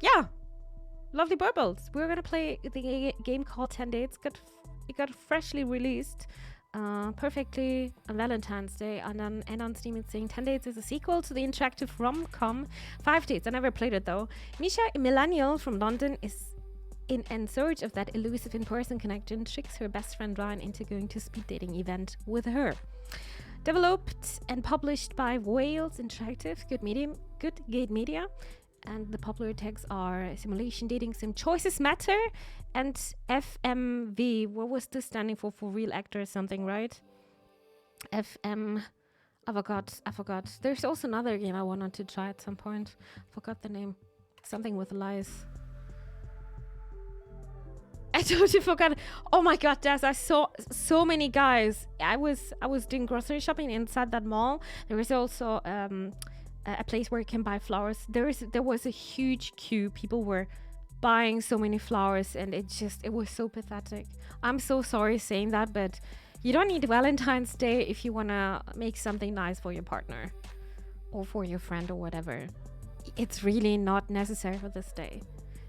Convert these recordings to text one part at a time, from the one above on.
yeah, lovely burbles. We're gonna play the game called 10 Dates. It got freshly released perfectly on Valentine's Day, and on Steam it's saying 10 Dates is a sequel to the interactive rom-com 5 Dates. I never played it though. Misha, a millennial from London, is in search of that elusive in-person connection, tricks her best friend Ryan into going to a speed dating event with her. Developed and published by Wales Interactive, Good Gate Media, and the popular tags are simulation, dating sim, choices matter, and FMV. What was this standing for? For real actor or something, right? FM. I forgot. There's also another game I wanted to try at some point. Forgot the name. Something with lies. I totally forgot. Oh my god, Des, I saw so many guys. I was doing grocery shopping inside that mall. There was also a place where you can buy flowers. There was a huge queue. People were buying so many flowers, and it was so pathetic. I'm so sorry saying that, but you don't need Valentine's Day if you want to make something nice for your partner or for your friend or whatever. It's really not necessary for this day.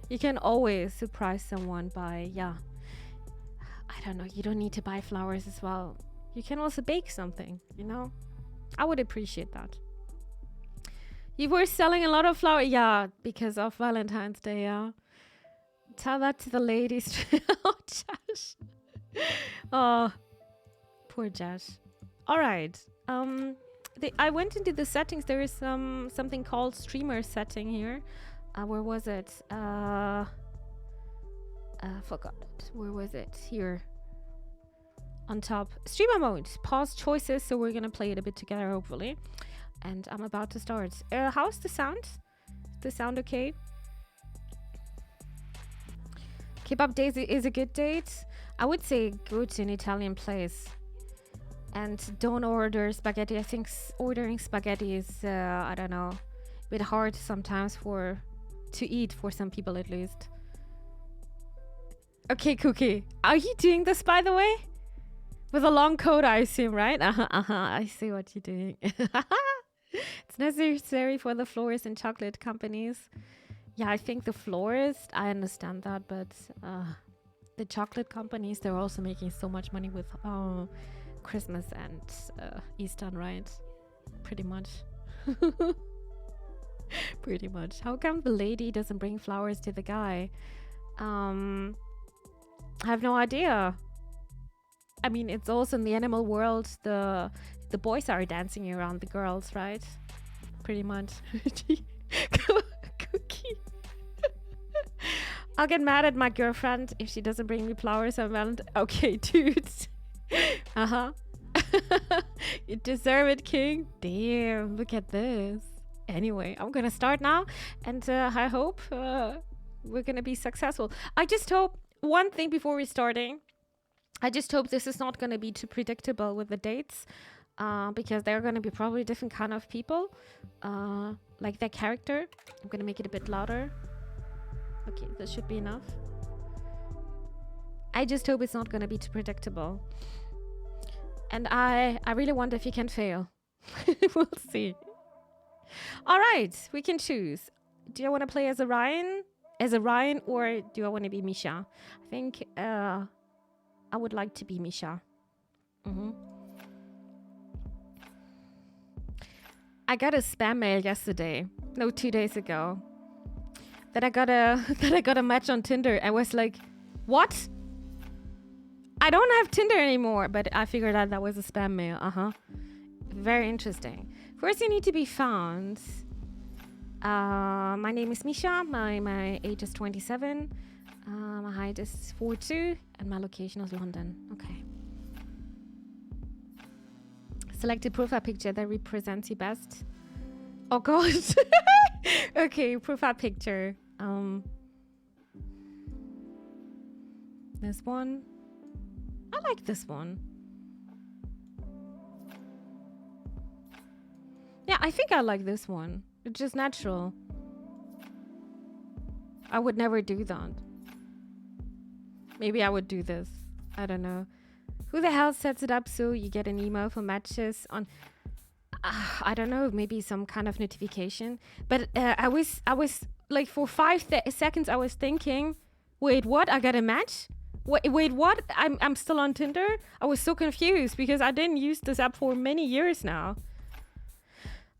You can always surprise someone by, I don't know, you don't need to buy flowers as well. You can also bake something, I would appreciate that. You were selling a lot of flowers, because of Valentine's Day, Tell that to the ladies. Oh, Josh. Oh, poor Josh. All right. I went into the settings. There is something called streamer setting here. Where was it? Forgot it. Where was it? Here. On top. Streamer mode. Pause choices. So we're gonna play it a bit together, hopefully. And I'm about to start. How's the sound? Is the sound okay? Kebab days is a good date. I would say go to an Italian place. And don't order spaghetti. I think ordering spaghetti is, I don't know, a bit hard sometimes to eat for some people at least. Okay, Cookie. Are you doing this, by the way? With a long coat, I assume, right? I see what you're doing. It's necessary for the florist and chocolate companies. Yeah, I think the florist, I understand that, but the chocolate companies, they're also making so much money with Christmas and Easter, right? Pretty much. Pretty much. How come the lady doesn't bring flowers to the guy? I have no idea. I mean, it's also in the animal world. The boys are dancing around the girls, right? Pretty much. Cookie. I'll get mad at my girlfriend if she doesn't bring me flowers on Valentine's. Okay, dudes. You deserve it, King. Damn, look at this. Anyway, I'm gonna start now, and I hope we're gonna be successful. I just hope one thing before we're starting. I just hope this is not gonna be too predictable with the dates, because they're gonna be probably different kind of people, like their character. I'm gonna make it a bit louder. Okay, this should be enough. I just hope it's not gonna be too predictable, and I really wonder if you can fail. We'll see. All right, we can choose. Do I want to play as a Ryan, or do I want to be Misha? I think I would like to be Misha. I got a spam mail yesterday, no, 2 days ago, that I got a match on Tinder. I was like, what? I don't have Tinder anymore, but I figured out that was a spam mail. Very interesting. First, you need to be found. My name is Misha. My age is 27. My height is 4'2", and my location is London. Okay. Select a profile picture that represents you best. Oh God. Okay, profile picture. This one. I like this one. Yeah, I think I like this one. It's just natural. I would never do that. Maybe I would do this. I don't know. Who the hell sets it up so you get an email for matches on... I don't know, maybe some kind of notification. But I was like for 5 seconds, I was thinking, wait, what? I got a match? Wait, what? I'm still on Tinder? I was so confused because I didn't use this app for many years now.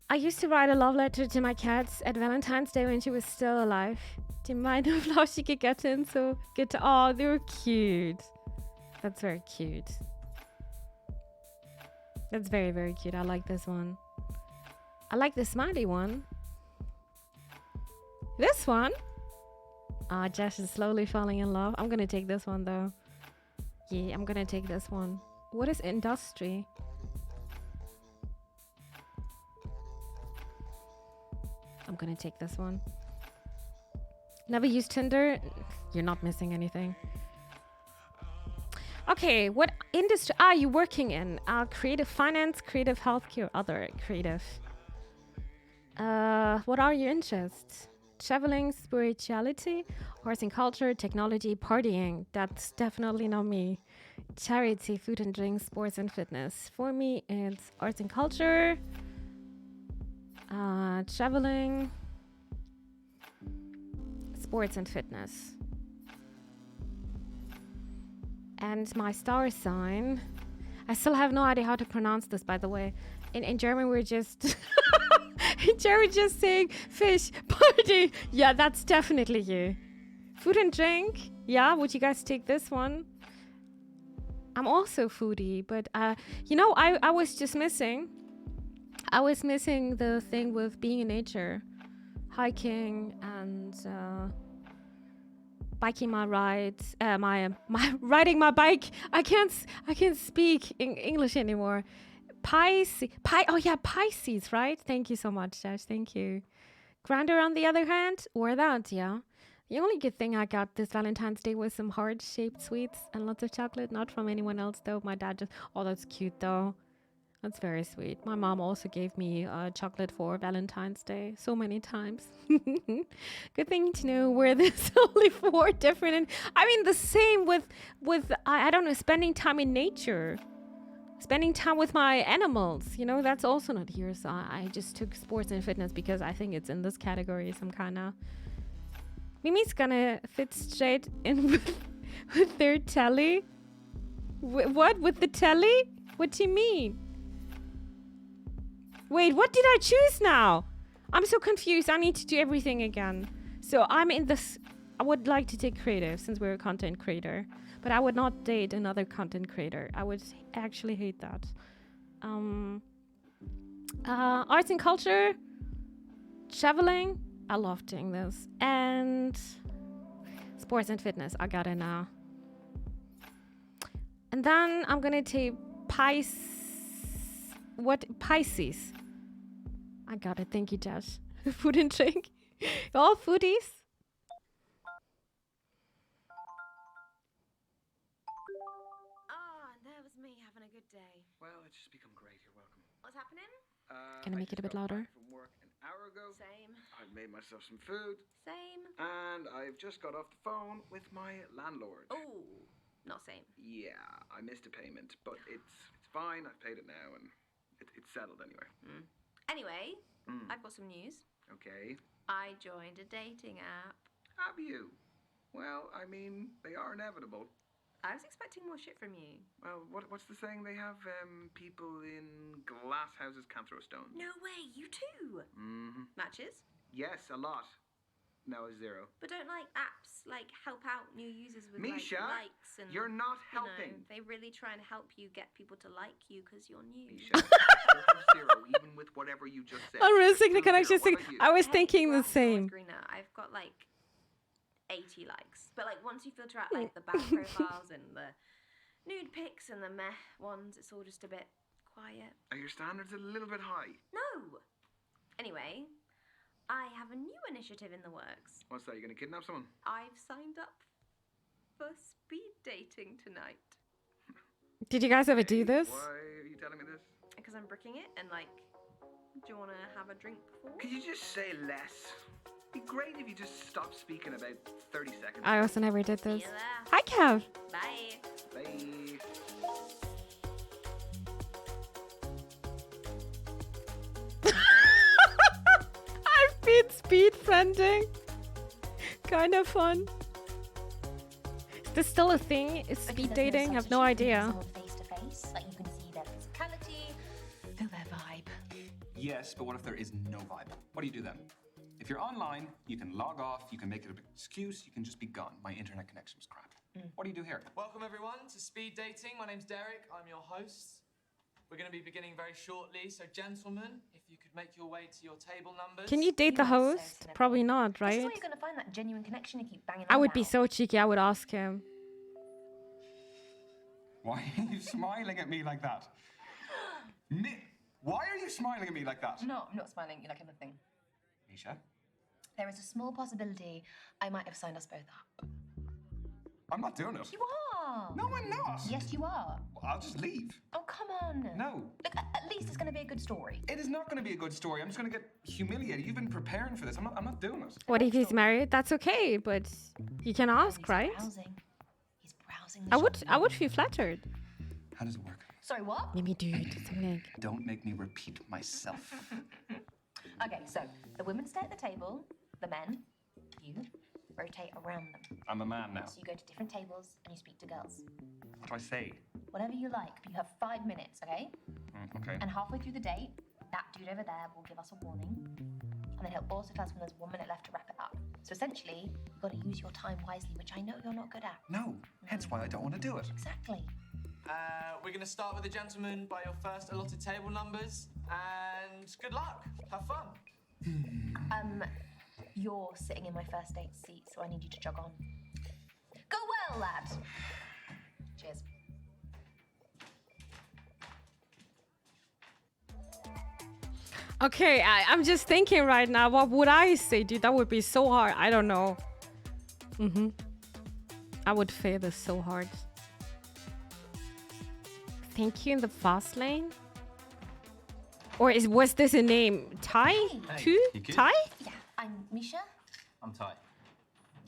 I used to write a love letter to my cats at Valentine's Day when she was still alive. Die meine flauschige Gattin, so good. Oh, they were cute. That's very cute. That's very, very cute. I like this one. I like the smiley one. This one? Ah, Josh is slowly falling in love. I'm gonna take this one though. Yeah, I'm gonna take this one. What is industry? I'm gonna take this one. Never used Tinder? You're not missing anything. Okay, what industry are you working in? Creative finance, creative healthcare, other creative. What are your interests? Traveling, spirituality, arts and culture, technology, partying. That's definitely not me. Charity, food and drink, sports and fitness. For me, it's arts and culture, traveling, sports and fitness. And my star sign. I still have no idea how to pronounce this, by the way. In German, we're just... in German, just saying fish, party. Yeah, that's definitely you. Food and drink. Yeah, would you guys take this one? I'm also foodie, but you know, I was just missing. I was missing the thing with being in nature, hiking and biking my rides. My riding my bike. I can't speak in English anymore. Pisces, right? Thank you so much, Josh. Thank you. Grander on the other hand, or that, yeah. The only good thing I got this Valentine's Day was some heart-shaped sweets and lots of chocolate. Not from anyone else, though. My dad just... Oh, that's cute, though. That's very sweet. My mom also gave me chocolate for Valentine's Day so many times. Good thing to know where there's only 4 different... And I mean, the same with I don't know, spending time in nature. Spending time with my animals, you know, that's also not here. So I just took sports and fitness because I think it's in this category, some kind of... Mimi's gonna fit straight in with their telly. What? With the telly? What do you mean? Wait, what did I choose now? I'm so confused. I need to do everything again. So I'm in this... I would like to take creative since we're a content creator. But I would not date another content creator. I would actually hate that. Arts and culture. Traveling. I love doing this. And sports and fitness. I got it now. And then I'm going to take Pisces. I got it. Thank you, Josh. Food and drink. All foodies. Well, it's just become great. You're welcome. What's happening? Can I make it a bit louder? From work an hour ago. Same. I've made myself some food. Same. And I've just got off the phone with my landlord. Oh, not same. Yeah, I missed a payment, but it's fine. I've paid it now, and it's settled anyway. Anyway, I've got some news. Okay. I joined a dating app. Have you? Well, I mean, they are inevitable. I was expecting more shit from you. Well, what's the saying? They have people in glass houses can't throw stones. No way, you too. Mm-hmm. Matches? Yes, a lot. No, 0. But don't like apps like help out new users with Misha, like likes and you're not helping. You know, they really try and help you get people to like you because you're new. Misha, still have 0 even with whatever you just said. I'm really Still connection. 0. What about you? I was Hey, thinking the grass is same. always greener. I've got like 80 likes. But like once you filter out like the bad profiles and the nude pics and the meh ones, it's all just a bit quiet. Are your standards a little bit high? No. Anyway, I have a new initiative in the works. What's that? You gonna kidnap someone? I've signed up for speed dating tonight. Did you guys ever do this? Why are you telling me this? Because I'm brooking it and like, do you want to have a drink before? Could you just say less? It'd be great if you just stopped speaking about 30 seconds. I also never did this. See you there. Hi, Kev. Bye. Bye. I've been speed friending. Kind of fun. Is this still a thing? Is speed dating? I have no idea. Face to face, like you can see their physicality, feel their vibe. Yes, but what if there is no vibe? What do you do then? If you're online, you can log off, you can make it an excuse, you can just be gone. My internet connection was crap. What do you do here? Welcome everyone to Speed Dating. My name's Derek, I'm your host. We're going to be beginning very shortly, so gentlemen, if you could make your way to your table numbers. Can you date the You are so host? cynical. Probably not, This is right? where you're gonna find that genuine connection you keep banging I on would be about. so cheeky. I would ask him. Why are you smiling at me like that? Why are you smiling at me like that? No, I'm not smiling. You like anything. Misha, There is a small possibility I might have signed us both up. I'm not doing it. You are. No, I'm not. Yes, you are. I'll just leave. Oh, come on. No. Look, at least it's gonna be a good story. It is not going to be a good story. I'm just going to get humiliated. You've been preparing for this. I'm not doing it. What if he's married? That's okay, but you can ask, He's right? browsing. He's browsing. The I would feel flattered. How does it work? Sorry, what? Maybe dude, something. Don't make me repeat myself. Okay, so the women stay at the table. The men, you, rotate around them. I'm a man now. So you go to different tables and you speak to girls. What do I say? Whatever you like, but you have 5 minutes, okay? Okay. And halfway through the date, that dude over there will give us a warning. And then he'll also tell us when there's 1 minute left to wrap it up. So essentially, you've got to use your time wisely, which I know you're not good at. No. Hence why I don't want to do it. Exactly. We're going to start with the gentlemen by your first allotted table numbers. And good luck. Have fun. You're sitting in my first date seat, so I need you to jog on. Go well, lad. Cheers. Okay, I'm just thinking right now, what would I say, dude? That would be so hard. I don't know. I would fail this so hard. Thank you in the fast lane? Or was this a name? Ty? Two? you good? Ty? Yeah, I'm Misha. I'm tight.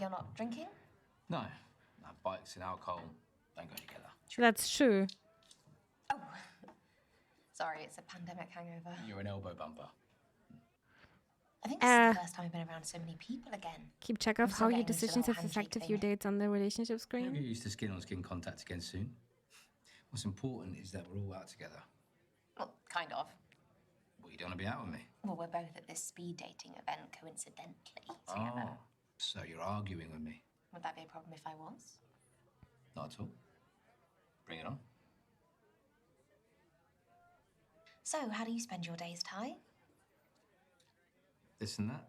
You're not drinking? No. Bikes and alcohol don't go together. That's true. Oh. Sorry, it's a pandemic hangover. You're an elbow bumper. I think this is the first time I've been around so many people again. Keep track of still how your getting used to the decisions whole have handshake affected thing. your dates on the relationship You'll screen. get used to skin-on-skin contact again soon. What's important is that we're all out together. Well, kind of. Well, you don't want to be out with me. Well, we're both at this speed dating event coincidentally together. Oh, so you're arguing with me? Would that be a problem if I was? Not at all. Bring it on. So, how do you spend your days, Ty? This and that.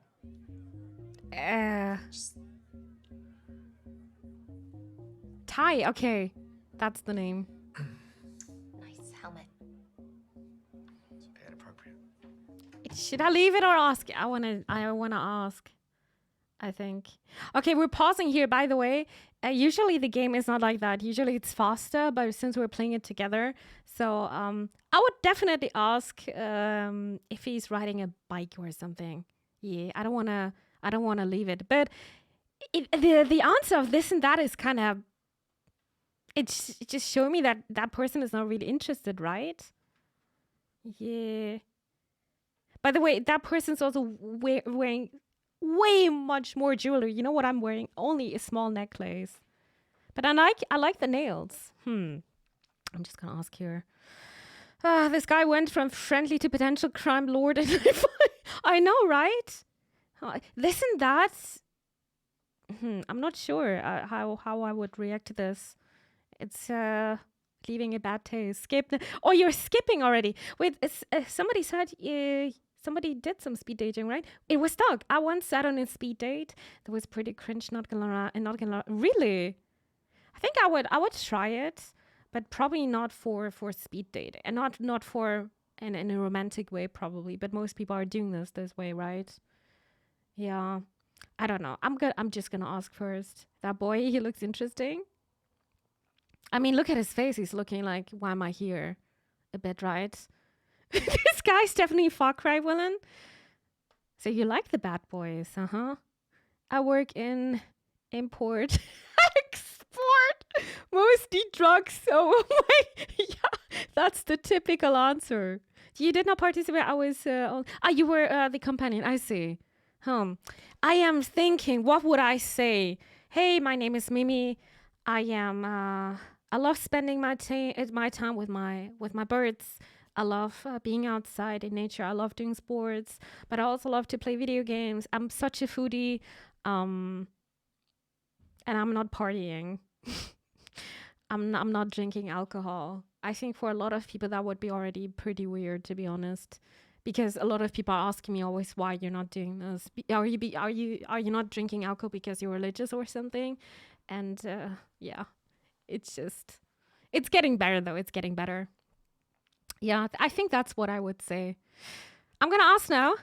Ty, okay. That's the name. Nice helmet. It's a bit inappropriate. Should I leave it or ask? I wanna ask. I think. Okay, we're pausing here, by the way. Usually the game is not like that. Usually it's faster, but since we're playing it together, so I would definitely ask if he's riding a bike or something. Yeah, I don't wanna leave it. But the answer of this and that is kind of it's just showing me that that person is not really interested, right? Yeah. By the way, that person's also wearing way much more jewelry. You know what I'm wearing? Only a small necklace. But I like the nails. I'm just gonna ask here. This guy went from friendly to potential crime lord. I know, right? This and that. I'm not sure how I would react to this. It's leaving a bad taste. Skip. Oh, you're skipping already. Wait, somebody said somebody did some speed dating, right? It was Doug. I once sat on a speed date. That was pretty cringe. Not gonna lie. Really? I think I would try it, but probably not for speed dating, and not for in a romantic way probably. But most people are doing this way, right? Yeah. I don't know. I'm just gonna ask first. That boy, he looks interesting. I mean, look at his face. He's looking like, why am I here? A bit, right? This guy's definitely Far Cry villain. So you like the bad boys, I work in import, export, mostly drugs. So yeah, that's the typical answer. You did not participate. I was. You were the companion. I see. I am thinking, what would I say? Hey, my name is Mimi. I am. I love spending my time with my birds. I love being outside in nature. I love doing sports, but I also love to play video games. I'm such a foodie, and I'm not partying. I'm not drinking alcohol. I think for a lot of people that would be already pretty weird, to be honest, because a lot of people are asking me always why you're not doing this. Are you not drinking alcohol because you're religious or something? And yeah, it's getting better though. It's getting better. Yeah, I think that's what I would say. I'm gonna ask now.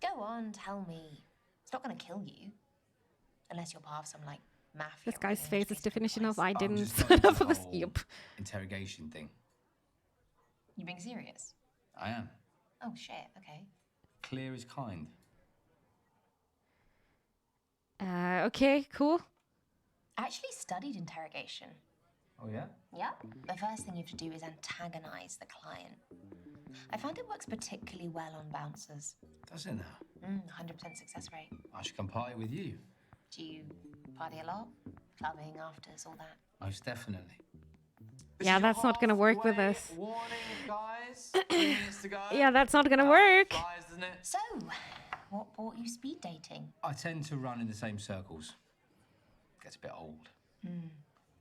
Go on, tell me. It's not gonna kill you. Unless you're part of some, like, mafia. This guy's face is definition of I I'm didn't just not sign into up for the this. whole Yep. interrogation thing. You being serious? I am. Oh, shit, okay. Clear is kind. Okay, cool. I actually studied interrogation. Oh, yeah? Yep. The first thing you have to do is antagonize the client. I found it works particularly well on bouncers. Does it now? 100% success rate. I should come party with you. Do you party a lot? Clubbing, afters, all that? Most definitely. This Yeah, is your that's not gonna work with halfway us. Warning, guys. 3 minutes to go. Yeah, that's not gonna work. Flies, doesn't it? So, what brought you speed dating? I tend to run in the same circles. Gets a bit old.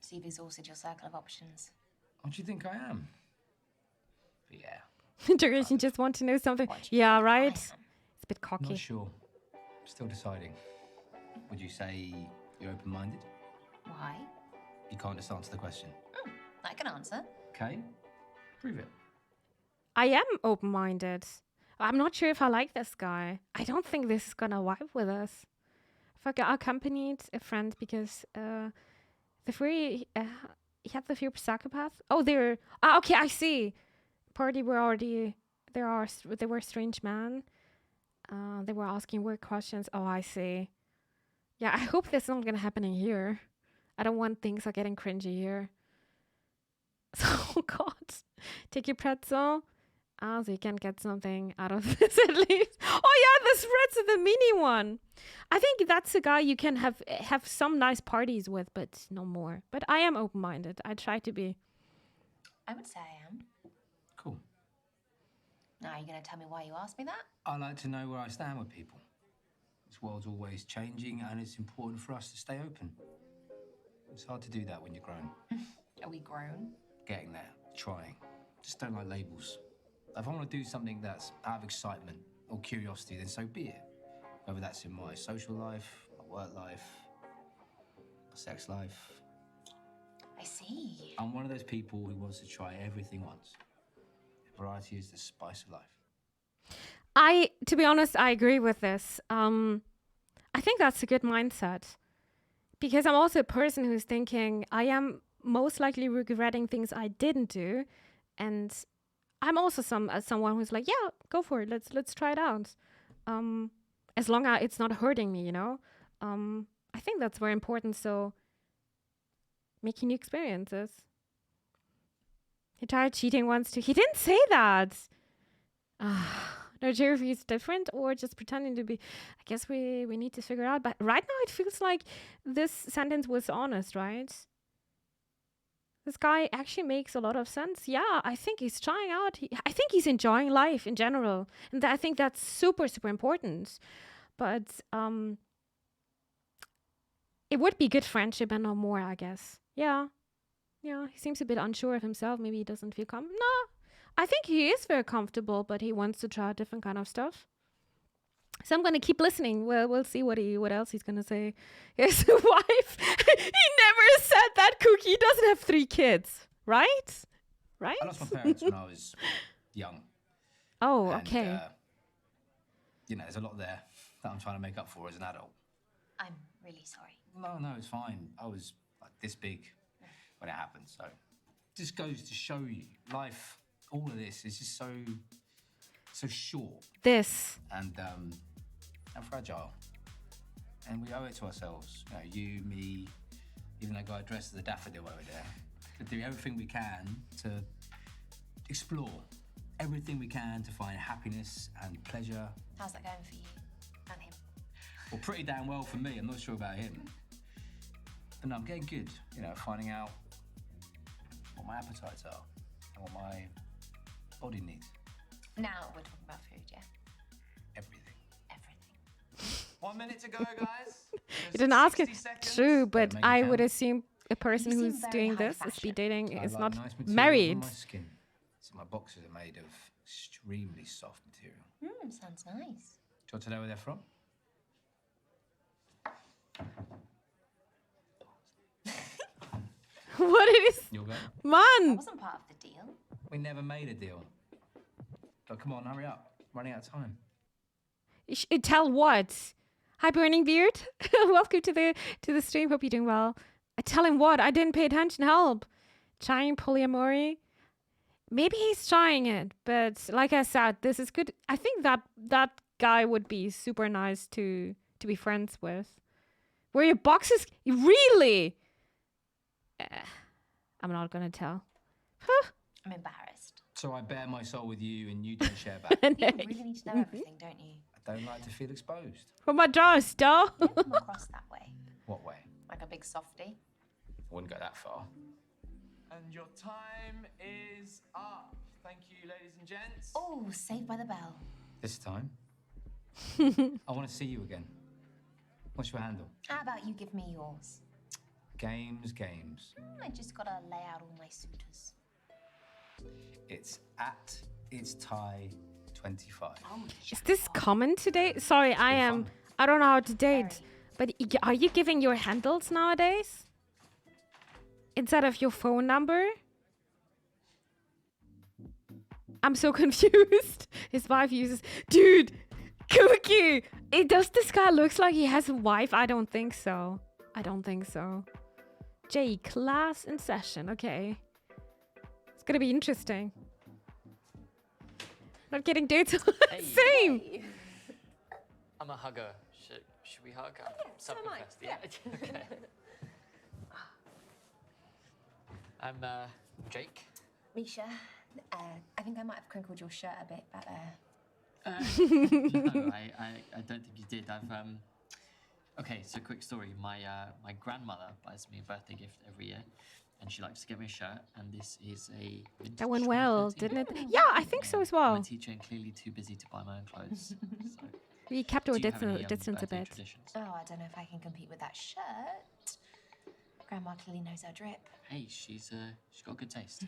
So you've exhausted your circle of options. What do you think I am? But yeah, Interrogation just want to know something. What do you Yeah, think I right. am? It's a bit cocky. not sure. Still deciding. Would you say you're open-minded? Why? You can't just answer the question. I can answer. Okay, prove it. I am open-minded. I'm not sure if I like this guy. I don't think this is gonna vibe with us. I accompanied a friend because he had the fear of psychopath. Oh, they're okay. I see. Party were already they were a strange man. They were asking weird questions. Oh, I see. Yeah, I hope that's not gonna happen in here. I don't want things are getting cringy here. Oh God, take your pretzel. So you can get something out of this at least. Oh yeah, this pretzel, the mini one. I think that's a guy you can have some nice parties with, but no more. But I am open-minded. I try to be. I would say I am. Cool. Now, are you going to tell me why you asked me that? I like to know where I stand with people. This world's always changing, and it's important for us to stay open. It's hard to do that when you're grown. Are we grown? Getting there, trying. Just don't like labels. If I want to do something that's out of excitement or curiosity, then so be it. Whether that's in my social life, my work life, my sex life. I see. I'm one of those people who wants to try everything once. Variety is the spice of life. To be honest, I agree with this. I think that's a good mindset. Because I'm also a person who's thinking I am most likely regretting things I didn't do. And I'm also someone who's like, yeah, go for it. Let's try it out. As long as it's not hurting me, you know. I think that's very important. So making new experiences. He tried cheating once too. He didn't say that. Not sure if he's different or just pretending to be. I guess we need to figure out. But right now it feels like this sentence was honest, right? This guy actually makes a lot of sense. Yeah, I think he's trying out. I think he's enjoying life in general. And I think that's super, super important. But it would be good friendship and no more, I guess. Yeah. Yeah, he seems a bit unsure of himself. Maybe he doesn't feel No, I think he is very comfortable, but he wants to try different kind of stuff. So I'm gonna keep listening. Well, we'll see what else he's gonna say. His wife. He never said that Cookie doesn't have 3 kids, right? Right? I lost my parents when I was young. Oh, And, okay. there's a lot there that I'm trying to make up for as an adult. I'm really sorry. No, it's fine. I was like this big when it happened, so just goes to show you, life, all of this is just so short This. and fragile, and we owe it to ourselves. You, me, even that guy dressed as a daffodil over there, to do everything we can to explore everything we can to find happiness and pleasure. How's that going for you and him? Well, pretty damn well for me. I'm not sure about him. But no, I'm getting good, finding out what my appetites are and what my body needs. Now we're talking about food, yeah? Everything. Everything. 1 minute to go, guys. You didn't ask it. 60 seconds. True, but Make it I would count. assume a person You seem who's very doing high this, fashion. speed dating, I is like not nice materials married. on my skin. So my boxers are made of extremely soft material. Sounds nice. Do you want to know where they're from? What is? You'll go. That Man! wasn't part of the deal. We never made a deal. But come on, hurry up. Running out of time. Tell what? Hi, Burning Beard. Welcome to the stream. Hope you're doing well. Tell him what? I didn't pay attention. Help. Trying polyamory. Maybe he's trying it, but like I said, this is good. I think that guy would be super nice to be friends with. Were your boxes really? I'm not gonna tell. I'm embarrassed. So I bare my soul with you and you don't share back. You really need to know everything, don't you? I don't like to feel exposed. From my jaws, though. You don't come across that way. What way? Like a big softie. I wouldn't go that far. And your time is up. Thank you, ladies and gents. Oh, saved by the bell. This time, I want to see you again. What's your handle? How about you give me yours? Games. I just gotta lay out all my suitors. It's at its tie 25. Is this common today? Sorry, I am. I don't know how to date. But are you giving your handles nowadays? Instead of your phone number? I'm so confused. His wife uses... Dude! Cookie! Does this guy looks like he has a wife? I don't think so. J, class in session. Okay. It's gonna be interesting. Not getting dates. Same! I'm a hugger. Should we hug? I'm self-confessed. Yeah. Okay. I'm Jake. Misha, I think I might have crinkled your shirt a bit back there. No, I don't think you did. Okay, so quick story. My grandmother buys me a birthday gift every year, and she likes to get me a shirt. And this is a vintage That went well, 2013. didn't it? Yeah, I think so as I'm well. a teacher and clearly too busy to buy my own clothes. So, We kept do our you have any, distance a birthday bit. traditions? Oh, I don't know if I can compete with that shirt. Grandma clearly knows her drip. Hey, she's got good taste.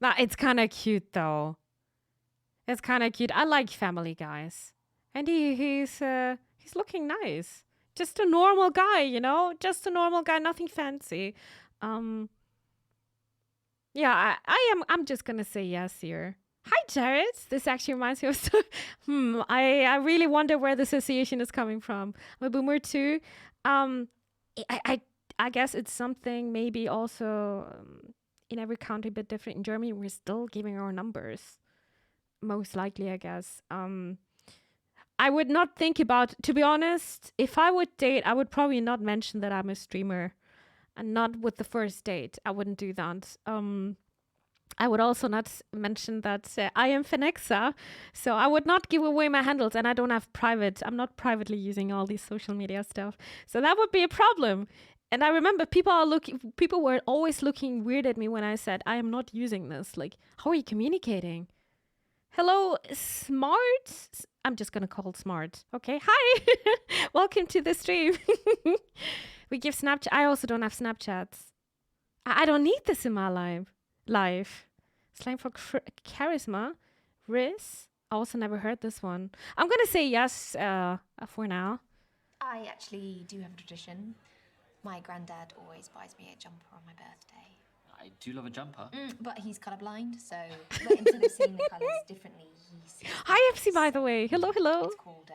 Nah, it's kind of cute though. It's kind of cute. I like family guys, and he's looking nice. Just a normal guy, Just a normal guy, nothing fancy. Yeah, I'm just gonna say yes here. Hi, Jared. This actually reminds me of. I really wonder where the association is coming from. I'm a boomer too. I guess it's something maybe also in every country a bit different. In Germany, we're still giving our numbers. Most likely, I guess. I would not think about, to be honest, if I would date, I would probably not mention that I'm a streamer. And not with the first date. I wouldn't do that. I would also not mention that I am Phenexa. So I would not give away my handles, and I don't have private. I'm not privately using all these social media stuff. So that would be a problem. And I remember people were always looking weird at me when I said, I am not using this. Like, how are you communicating? Hello, Smart? I'm just going to call Smart. Okay, hi. Welcome to the stream. We give Snapchat. I also don't have Snapchats. I don't need this in my life. Slang for charisma. Riz. I also never heard this one. I'm going to say yes for now. I actually do have a tradition. My granddad always buys me a jumper on my birthday. I do love a jumper. But he's colourblind, so instead of seeing the colours differently, he sees Hi, FC, by the way. Hello. It's called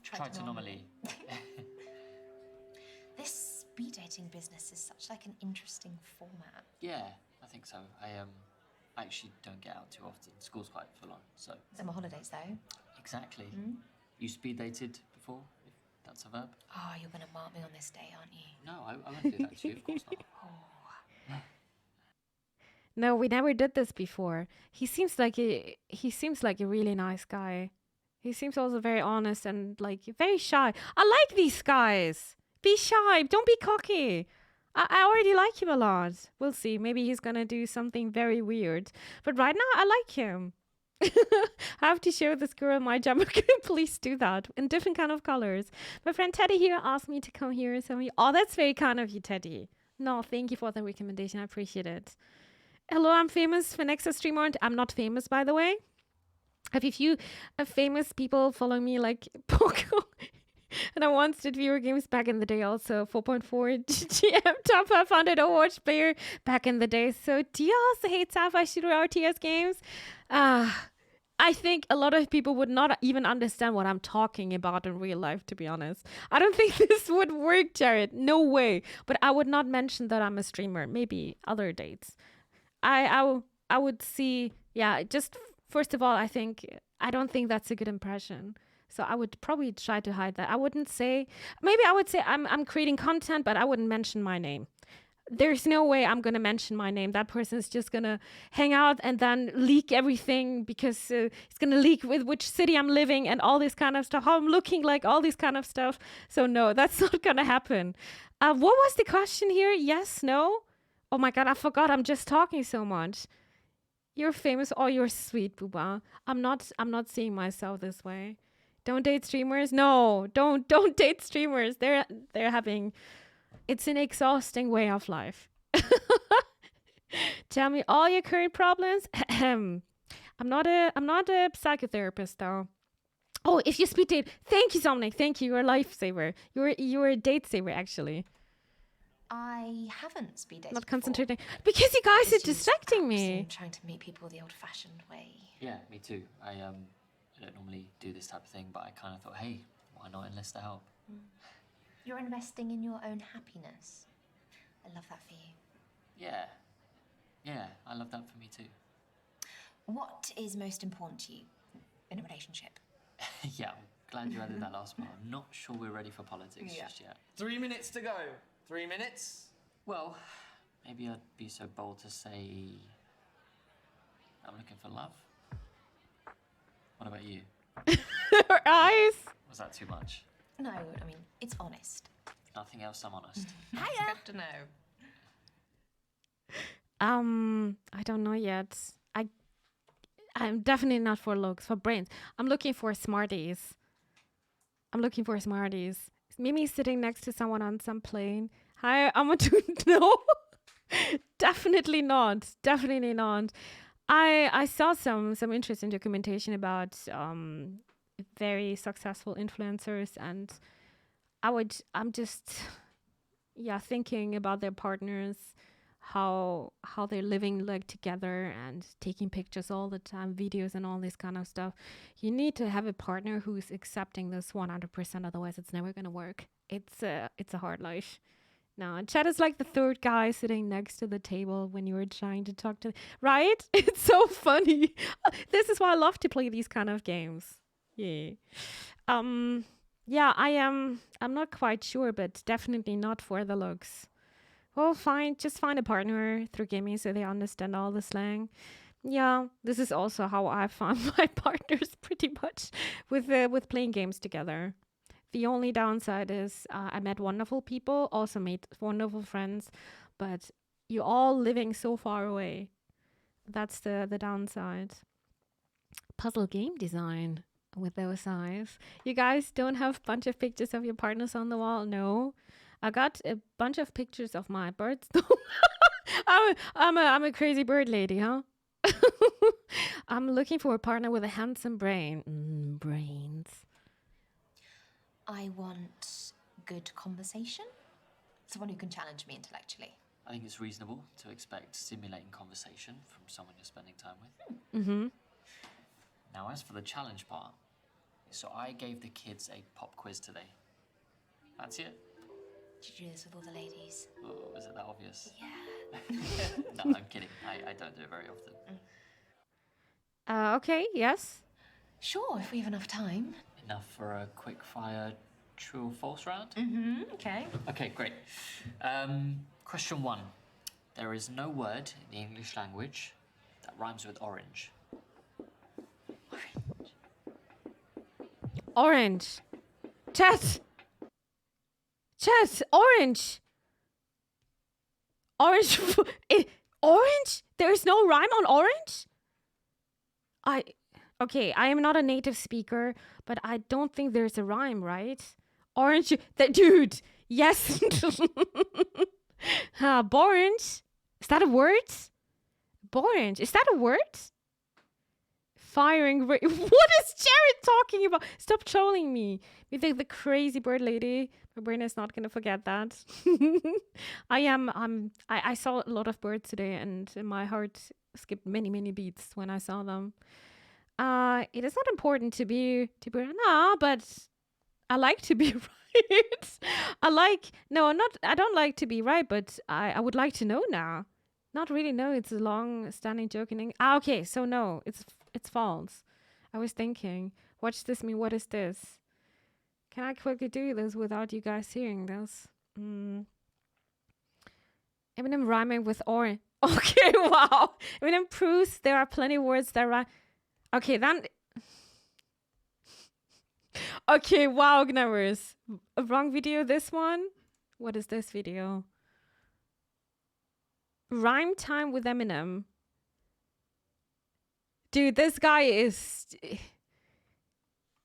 Tritonomaly. This speed dating business is such like an interesting format. Yeah, I think so. I actually don't get out too often. School's quite full on, so. Summer holidays, though. Exactly. You speed dated before, if that's a verb? Oh, you're going to mark me on this day, aren't you? No, I won't do that to you, of course not. No, we never did this before. He seems like a really nice guy. He seems also very honest and like very shy. I like these guys. Be shy. Don't be cocky. I already like him a lot. We'll see. Maybe he's gonna do something very weird. But right now, I like him. I have to show this girl my jumper. Please do that in different kind of colors. My friend Teddy here asked me to come here and tell me, oh, that's very kind of you, Teddy. No, thank you for the recommendation. I appreciate it. Hello, I'm famous Phenexa streamer. I'm not famous, by the way. I have a few famous people following me, like Poco. And I once did viewer games back in the day also. 4.4 GM top 500 Overwatch player back in the day. So do you also hate sci-fi shooter RTS games? I think a lot of people would not even understand what I'm talking about in real life, to be honest. I don't think this would work, Jared. No way. But I would not mention that I'm a streamer. Maybe other dates. I would see, yeah, just first of all, I don't think that's a good impression. So I would probably try to hide that. I wouldn't say, maybe I would say I'm creating content, but I wouldn't mention my name. There's no way I'm going to mention my name. That person is just going to hang out and then leak everything because it's going to leak with which city I'm living and all this kind of stuff, how I'm looking like, all this kind of stuff. So no, that's not going to happen. What was the question here? Yes, no? Oh my God, I forgot. I'm just talking so much. You're famous. Oh, you're sweet, Booba. I'm not seeing myself this way. Don't date streamers. No, don't date streamers. They're having, it's an exhausting way of life. Tell me all your current problems. I'm not a psychotherapist though. Oh, if you speed date, thank you, Somnic. Thank you. You're a lifesaver. You're a date saver actually. I haven't speed dated Not before. concentrating because you guys It's are just distracting apps me. and trying to meet people the old-fashioned way. Yeah, me too. I don't normally do this type of thing, but I kind of thought, hey, why not enlist the help? You're investing in your own happiness. I love that for you. Yeah, I love that for me too. What is most important to you in a relationship? Yeah, I'm glad you added that last part. I'm not sure we're ready for politics just yet. 3 minutes to go. 3 minutes. Well, maybe I'd be so bold to say I'm looking for love. What about you? Her eyes. Was that too much? No, I mean, it's honest. Nothing else, I'm honest. Hiya! Good to know. I don't know yet. I'm definitely not for looks, for brains. I'm looking for smarties. Mimi sitting next to someone on some plane. Hi, I'm to no. Definitely not. I saw some interesting documentation about very successful influencers, and I'm just thinking about their partners, how they're living like together and taking pictures all the time, videos and all this kind of stuff. You need to have a partner who's accepting this 100%, otherwise it's never gonna work. It's a hard life. No, Chad is like the third guy sitting next to the table when you were trying to talk to, right? It's so funny. This is why I love to play these kind of games. Yeah. I'm not quite sure, but definitely not for the looks. Well, fine. Just find a partner through gaming so they understand all the slang. Yeah, this is also how I found my partners pretty much with playing games together. The only downside is I met wonderful people, also made wonderful friends, but you're all living so far away. That's the downside. Puzzle game design with those eyes. You guys don't have a bunch of pictures of your partners on the wall? No. I got a bunch of pictures of my birds. I'm a crazy bird lady, huh? I'm looking for a partner with a handsome brain. Brains. I want good conversation. Someone who can challenge me intellectually. I think it's reasonable to expect stimulating conversation from someone you're spending time with. Mm-hmm. Now, as for the challenge part, so I gave the kids a pop quiz today. That's it. Did you do this with all the ladies? Oh, is it that obvious? Yeah. No, I'm kidding. I don't do it very often. Okay, yes. Sure, if we have enough time. Enough for a quick fire true or false round? Mm-hmm, okay. Okay, great. Question 1. There is no word in the English language that rhymes with orange. Orange. Orange. Chat. Orange. Orange. Orange? There's no rhyme on orange? Okay, I am not a native speaker, but I don't think there's a rhyme, right? Orange. Dude. Yes. Borange. Is that a word? Borange. Is that a word? Firing. What is Jared talking about? Stop trolling me. You think the crazy bird lady. My brain is not gonna forget that. I saw a lot of birds today, and my heart skipped many beats when I saw them. It is not important to be but I like to be right. I don't like to be right, but I would like to know now. Not really, no, it's a long-standing joke in English. Okay, so no, it's false. I was thinking, watch this, what is this? Can I quickly do this without you guys hearing this? Eminem rhyming with orange. Okay, wow. Eminem proves there are plenty of words that rhyme. Okay, then... Okay, wow, Gnammers. Wrong video, this one? What is this video? Rhyme time with Eminem. Dude, this guy is...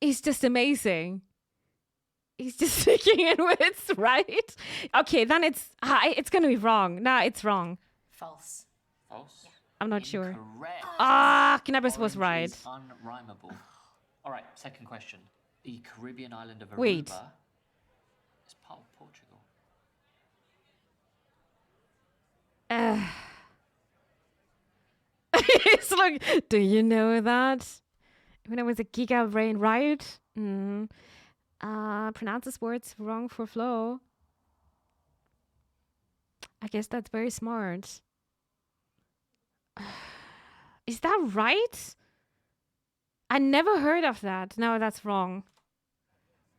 He's just amazing. He's just sticking in words, right? Okay, then it's gonna be wrong. Nah, it's wrong. False. False? Yeah. I'm not sure. Incorrect. Knabbers was right. Orange is unrhymable. All right, second question. The Caribbean island of Aruba Wait. is part of Portugal. It's like, do you know that? When I was a giga brain, right? Pronounces words wrong for flow. I guess that's very smart. Is that right? I never heard of that. No, that's wrong.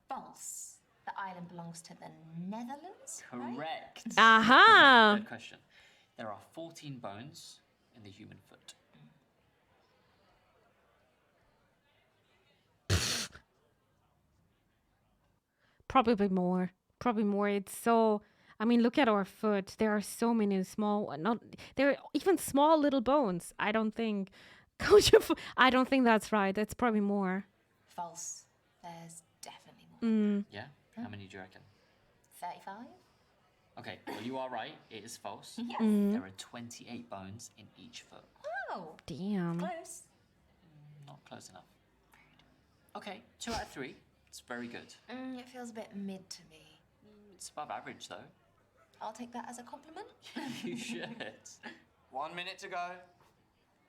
False. The island belongs to the Netherlands. Right? Correct. Aha! Third question. There are 14 bones in the human foot. Probably more. Probably more. It's so... I mean, look at our foot. There are so many small... There are even small little bones. I don't think... I don't think that's right. That's probably more. False. There's definitely more. Yeah? How many do you reckon? 35? Okay, well, you are right. It is false. Yes. There are 28 bones in each foot. Oh, Damn. close. Not close enough. Okay, 2 out of 3. It's very good. It feels a bit mid to me. It's above average, though. I'll take that as a compliment. You should. 1 minute to go.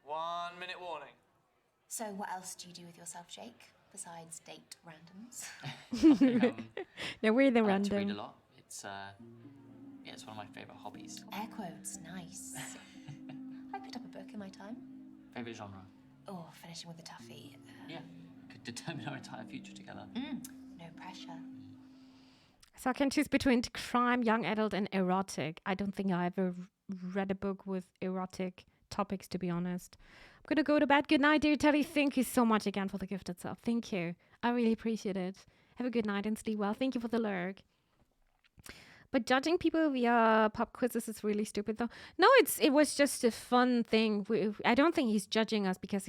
1 minute warning. So what else do you do with yourself, Jake, besides date randoms? No, we're the I like to read a random. lot. It's it's one of my favourite hobbies. Air quotes, nice. I picked up a book in my time. Favourite genre? Oh, finishing with a toughie. Yeah, could determine our entire future together. No pressure. So I can choose between crime, young adult, and erotic. I don't think I ever read a book with erotic topics, to be honest. I'm gonna go to bed. Good night, dear Teddy. Thank you so much again for the gift itself. Thank you. I really appreciate it. Have a good night and sleep well. Thank you for the lurk. But judging people via pop quizzes is really stupid, though. No, it was just a fun thing. I don't think he's judging us because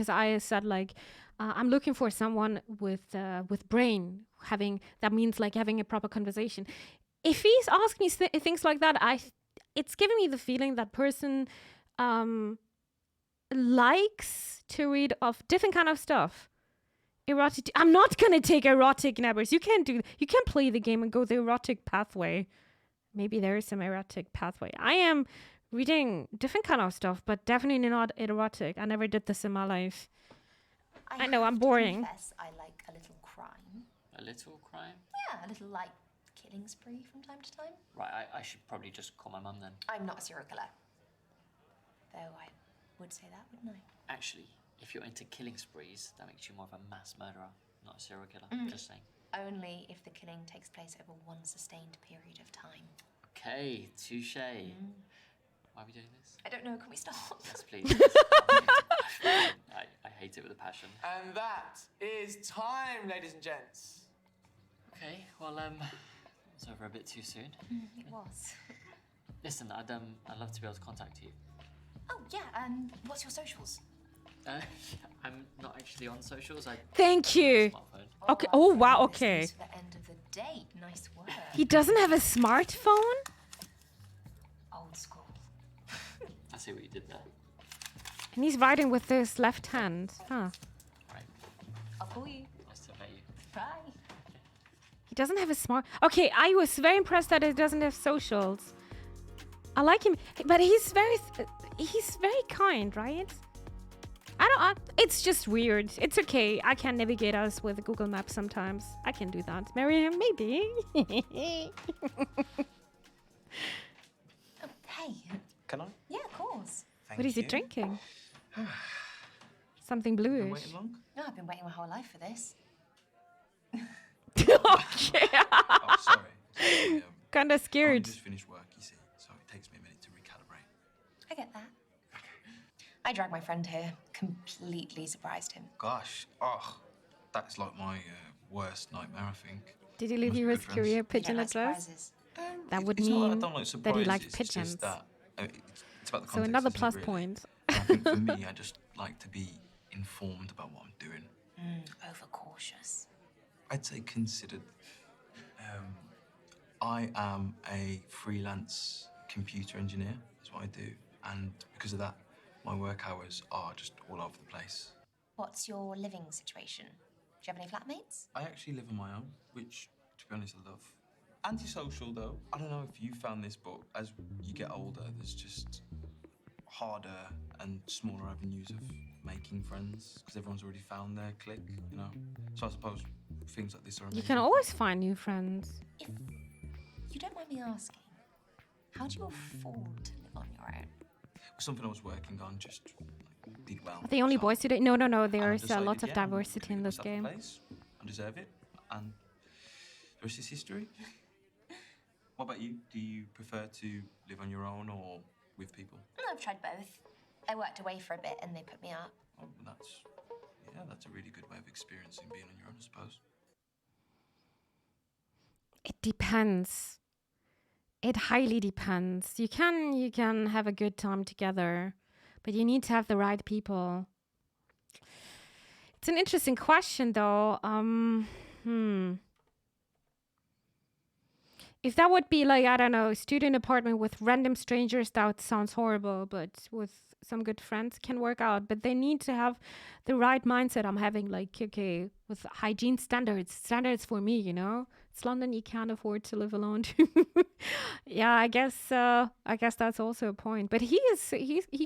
I said like, I'm looking for someone with brain. That means like having a proper conversation. If he's asking me things like that, it's giving me the feeling that person likes to read of different kind of stuff. Erotic. I'm not gonna take erotic Knabbers. You can't play the game and go the erotic pathway. Maybe there is some erotic pathway. I am reading different kind of stuff, but definitely not erotic. I never did this in my life. I know, I'm have to boring. confess, I like a little crime. A little crime? Yeah, a little like killing spree from time to time. Right, I should probably just call my mum then. I'm not a serial killer. Though I would say that, wouldn't I? Actually, if you're into killing sprees, that makes you more of a mass murderer, not a serial killer. Just saying. Only if the killing takes place over one sustained period of time. Okay, touche. Why are we doing this? I don't know, can we stop? Yes, please. I hate it with a passion. And that is time, ladies and gents. Okay, well, it's over a bit too soon. It was. Listen, I'd love to be able to contact you. Oh, yeah, what's your socials? I'm not actually on socials. I Thank you. smartphone. Okay. Oh, wow. Okay. For the end of the date. Nice work. He doesn't have a smartphone? Old school. I see what you did there. And he's writing with his left hand. Huh. Right. I'll call you. Nice to meet you. Bye. He doesn't have a smart... Okay, I was very impressed that he doesn't have socials. I like him, but he's very kind, right? It's just weird. It's okay. I can navigate us with Google Maps sometimes. I can do that. Marry him, maybe. Oh, hey. Can I? Yeah, of course. What is he drinking? Something Been bluish. waiting long? No, I've been waiting my whole life for this. Okay. Oh, sorry. Kinda I scared. just finished work, you see, so it takes me a minute to recalibrate. I get that. I dragged my friend here. Completely surprised him. Gosh, that's like my worst nightmare, I think. Did he leave Must you be his good friends. career You pigeon don't like address? surprises. That would It's not that I mean don't like that he surprises, liked it's pigeons. just that, it's about the So context, another isn't it, plus really? point. I think for me, I just like to be informed about what I'm doing. Overcautious. I'd say considered. I am a freelance computer engineer, that's what I do. And because of that, my work hours are just all over the place. What's your living situation? Do you have any flatmates? I actually live on my own, which, to be honest, I love. Antisocial, though. I don't know if you found this, but as you get older, there's just harder and smaller avenues of making friends because everyone's already found their clique, you know? So I suppose things like this are amazing. You can always find new friends. If you don't mind me asking, how do you afford to live on your own? Something I was working on, just did well. Are they only So- boys today? No, And I there's a decided, lot of yeah, I'm diversity gonna in give this myself a game. place. I deserve it, and the rest is history. What about you? Do you prefer to live on your own or with people? I've tried both. I worked away for a bit and they put me up. Oh, that's a really good way of experiencing being on your own, I suppose. It depends. It highly depends. You can have a good time together, but you need to have the right people. It's an interesting question, though. If that would be like, I don't know, student apartment with random strangers, that sounds horrible, but with some good friends can work out. But they need to have the right mindset. I'm having like, okay, with hygiene standards for me, you know? It's London, you can't afford to live alone. Yeah, I guess that's also a point. But he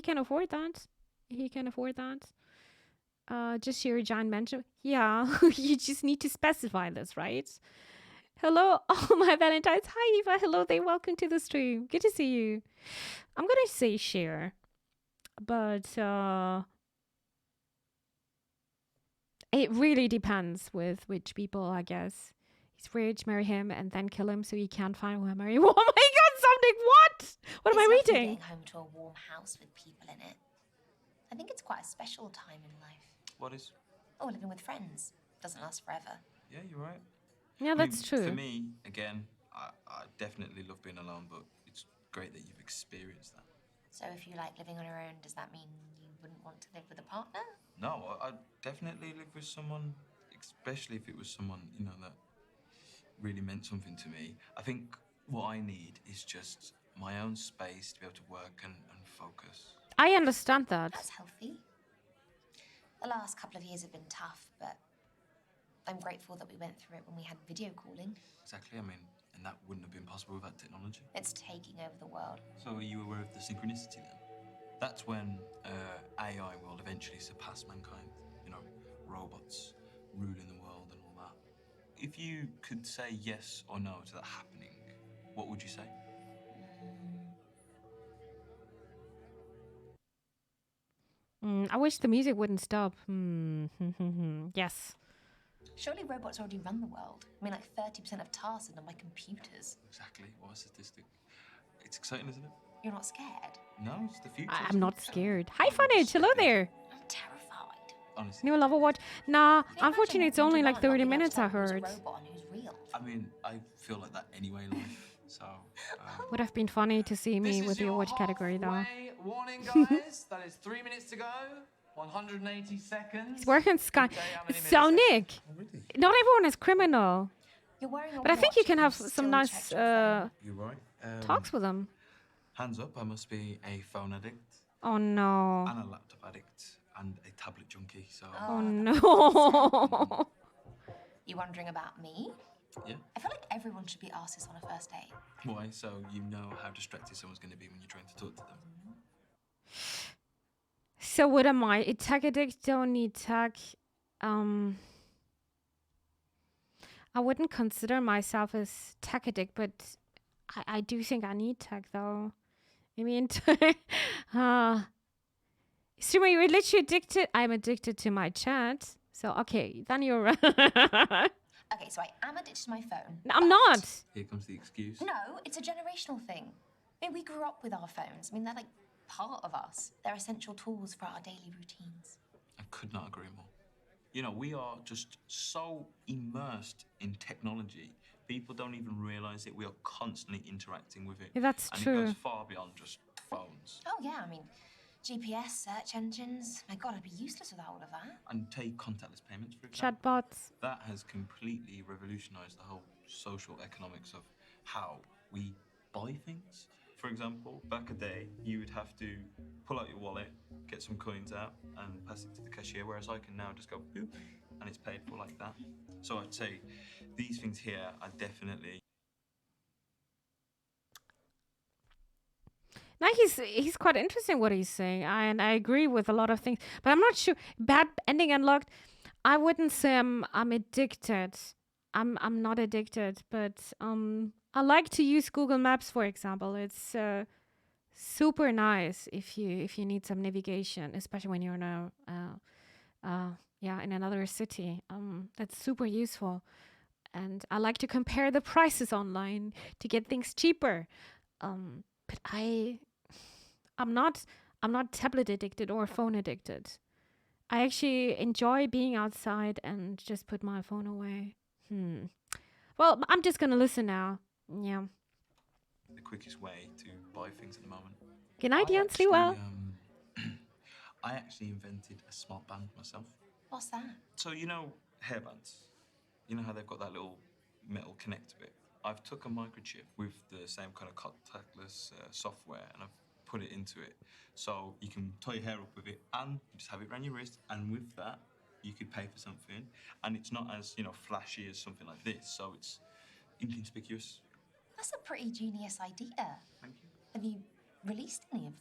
can afford that. He can afford that. Just your giant mention. Yeah, you just need to specify this, right? Hello, oh my Valentine's. Hi Eva, hello there, welcome to the stream. Good to see you. I'm gonna say share, but it really depends with which people, I guess. He's rich, marry him, and then kill him so you can't find who I marry. Oh my god, something, what? What am I It's lovely reading? Getting home to a warm house with people in it. I think it's quite a special time in life. What is? Oh, living with friends doesn't last forever. Yeah, you're right. Yeah, I that's mean, true. For me, again, I definitely love being alone, but it's great that you've experienced that. So if you like living on your own, does that mean you wouldn't want to live with a partner? No, I'd definitely live with someone, especially if it was someone, you know, that really meant something to me. I think what I need is just my own space to be able to work and focus. I understand that. That's healthy. The last couple of years have been tough, but I'm grateful that we went through it when we had video calling. Exactly, I mean, and that wouldn't have been possible without technology. It's taking over the world. So are you aware of the synchronicity then? That's when AI will eventually surpass mankind. You know, robots ruling the world and all that. If you could say yes or no to that happening, what would you say? I wish the music wouldn't stop. Yes. Surely robots already run the world. I mean, like 30% of tasks are done by computers. Exactly, what a statistic. It's exciting, isn't it? You're not scared? No, it's the future. I'm isn't not it? scared. Hi, Funnage. Hello there. I'm honestly. New level watch? Nah, Can you unfortunately, imagine it's only Ninja like Man 30 not being able to minutes, I tell who's a heard. robot and who's real? I mean, I feel like that anyway in life. So, Would have been funny to see me This with is your your watch category, though. halfway warning, guys. That is 3 minutes to go. 180 seconds. It's working Sky. Tell you how many So, minutes Nick, not everyone is criminal. You're wearing a But I think watch you can and have still some nice checked your phone. you're right. talks with them. Hands up, I must be a phone addict Oh, no. and a laptop addict and a tablet junkie. So, Oh, that's no. You wondering about me? yeah. I feel like everyone should be asked this on a first date. Why? So you know how distracted someone's going to be when you're trying to talk to them. So, what am I? A tech addict? Don't need tech. I wouldn't consider myself as tech addict, but I do think I need tech, though. I mean, so you're literally addicted. I'm addicted to my chat. So, okay, then you're right. Okay, so I am addicted to my phone. I'm not. Here comes the excuse. No, it's a generational thing. I mean, we grew up with our phones. I mean, they're like part of us. They're essential tools for our daily routines. I could not agree more. You know, we are just so immersed in technology. People don't even realize it. We are constantly interacting with it. Yeah, that's and true. it goes far beyond just phones. Oh, yeah, I mean, GPS, search engines. My God, I'd be useless without all of that. And take contactless payments, for example. Chatbots. That has completely revolutionized the whole social economics of how we buy things. For example, back a day, you would have to pull out your wallet, get some coins out, and pass it to the cashier, whereas I can now just go boop, and it's paid for like that. So I'd say these things here are definitely... Now he's quite interesting what he's saying, and I agree with a lot of things, but I'm not sure. Bad ending unlocked. I wouldn't say I'm addicted. I'm not addicted, but I like to use Google Maps, for example. It's super nice if you need some navigation, especially when you're in in another city. That's super useful, and I like to compare the prices online to get things cheaper. But I'm not tablet addicted or phone addicted. I actually enjoy being outside and just put my phone away. Well, I'm just gonna listen now. Yeah. the quickest way to buy things at the moment. Good night, Jan. Sleep well. I actually invented a smart band myself. What's that? So, you know, hairbands. You know how they've got that little metal connector bit? I've took a microchip with the same kind of contactless software and I've put it into it. So you can tie your hair up with it and you just have it around your wrist, and with that, you could pay for something. And it's not as, flashy as something like this, so it's inconspicuous. That's a pretty genius idea. Thank you. Have you released any of them?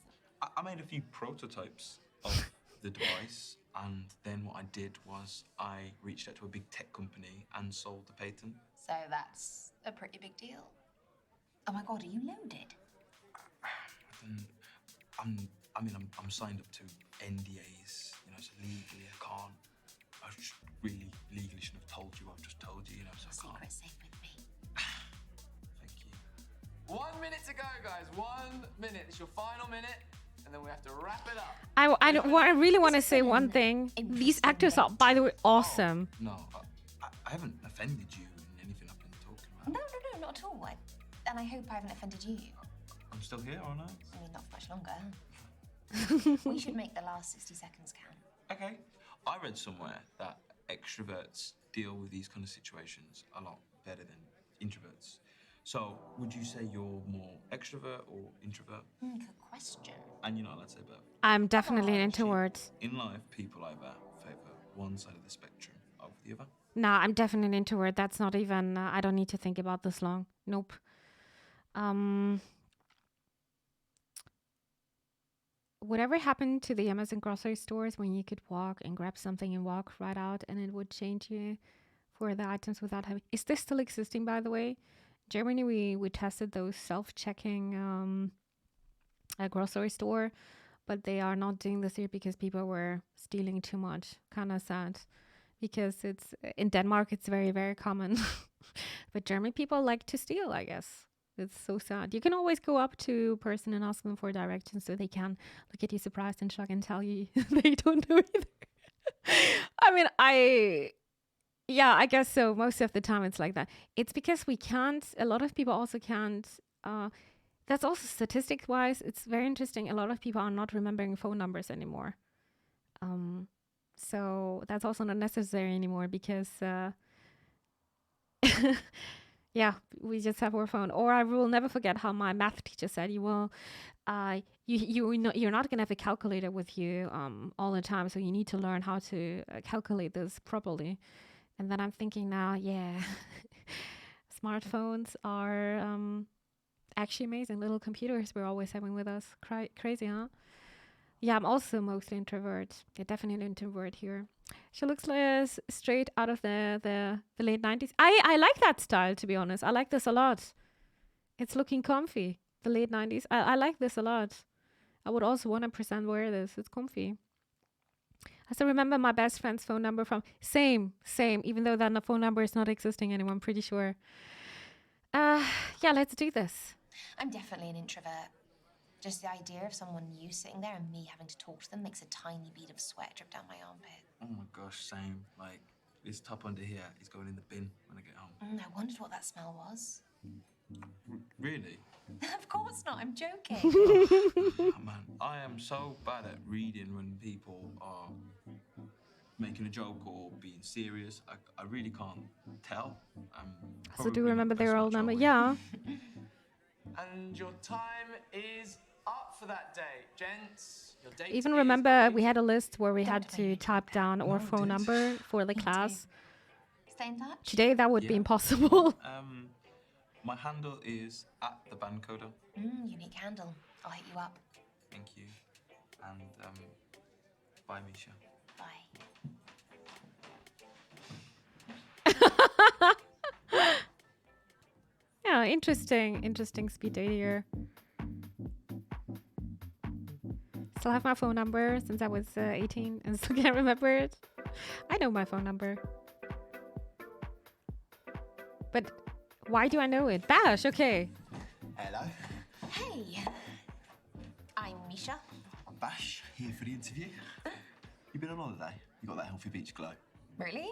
I made a few prototypes of the device, and then what I did was I reached out to a big tech company and sold the patent. So that's a pretty big deal. Oh my God, are you loaded? I'm signed up to NDAs, so legally I can't. I just really legally shouldn't have told you. I've just told you, so I can't. Secret's safe with me. Thank you. 1 minute to go, guys. 1 minute. It's your final minute, and then we have to wrap it up. I really want to say one thing. These actors are, by the way, awesome. No, I haven't offended you in anything I've been talking about. No, not at all. And I hope I haven't offended you. I'm still here, aren't I? I mean, not for much longer. We should make the last 60 seconds count. Okay. I read somewhere that extroverts deal with these kind of situations a lot better than introverts. So, would you say you're more extrovert or introvert? Good question. And you're not allowed to say both. I'm definitely an introvert. In life, people either favour one side of the spectrum over the other. Nah, I'm definitely an introvert. That's not even. I don't need to think about this long. Nope. Whatever happened to the Amazon grocery stores when you could walk and grab something and walk right out and it would change you for the items without having... Is this still existing, by the way? Germany, we tested those self-checking grocery store, but they are not doing this here because people were stealing too much. Kind of sad. Because it's in Denmark, it's very, very common. But German people like to steal, I guess. It's so sad. You can always go up to a person and ask them for directions so they can look at you surprised and shocked and tell you they don't know either. I mean, I guess so. Most of the time it's like that. It's because we can't, a lot of people also can't, that's also statistic wise, it's very interesting. A lot of people are not remembering phone numbers anymore. So that's also not necessary anymore because, yeah, we just have our phone. Or I will never forget how my math teacher said, you're not gonna have a calculator with you all the time, so you need to learn how to calculate this properly. And then I'm thinking now, yeah, smartphones are actually amazing little computers we're always having with us. Crazy, huh? Yeah, I'm also mostly introvert. Yeah, definitely introvert here. She looks like straight out of the late 90s. I like that style, to be honest. I like this a lot. It's looking comfy. The late 90s. I like this a lot. I would also 100% wear this. It's comfy. I still remember my best friend's phone number from same, even though that phone number is not existing anymore, I'm pretty sure. Yeah, let's do this. I'm definitely an introvert. Just the idea of someone new sitting there and me having to talk to them makes a tiny bead of sweat drip down my armpit. Oh my gosh, same. Like, this top under here is going in the bin when I get home. I wondered what that smell was. Really? Of course not, I'm joking. Oh, man, I am so bad at reading when people are making a joke or being serious. I really can't tell. So do you remember their old number? Way. Yeah. And your time is up for that day, gents. Your date Even is remember ready. we had a list where we Don't had make me to type down our No, phone didn't. number for the Me class. Stay in touch. Today that would be Yeah. impossible. My handle is @thebandcoder. Unique handle. I'll hit you up. Thank you. And bye, Misha. Bye. Yeah, interesting speed date here. Still have my phone number since I was 18 and still can't remember it. I know my phone number. But why do I know it? Bash, okay. Hello. Hey. I'm Misha. I'm Bash, here for the interview. You been on holiday? You got that healthy beach glow? Really?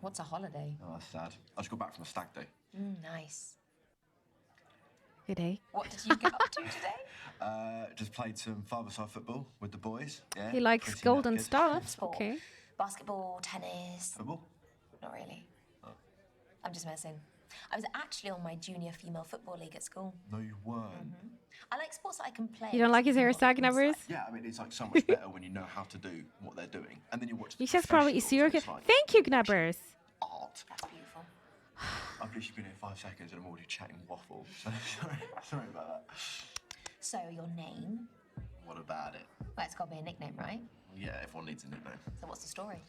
What's a holiday? Oh, that's sad. I just got back from a stag do. Nice. Good day. What did you get up to today? Just played some five-a-side football with the boys. Yeah. He likes pretty golden knackered. stuff. Sport. Okay. Basketball, tennis. Football? Not really. I'm just messing. I was actually on my junior female football league at school. No, you weren't. I like sports that I can play. You don't like his hairstyle numbers? Yeah, I mean, it's like so much better when you know how to do what they're doing. And then you watch the Misha's probably professionals, serial and it's killer. like Thank you, Knabbers. art. That's beautiful. I've literally been here 5 seconds and I'm already chatting waffle. So sorry about that. So, your name? What about it? Well, it's got to be a nickname, right? Yeah, everyone needs a nickname. So, what's the story?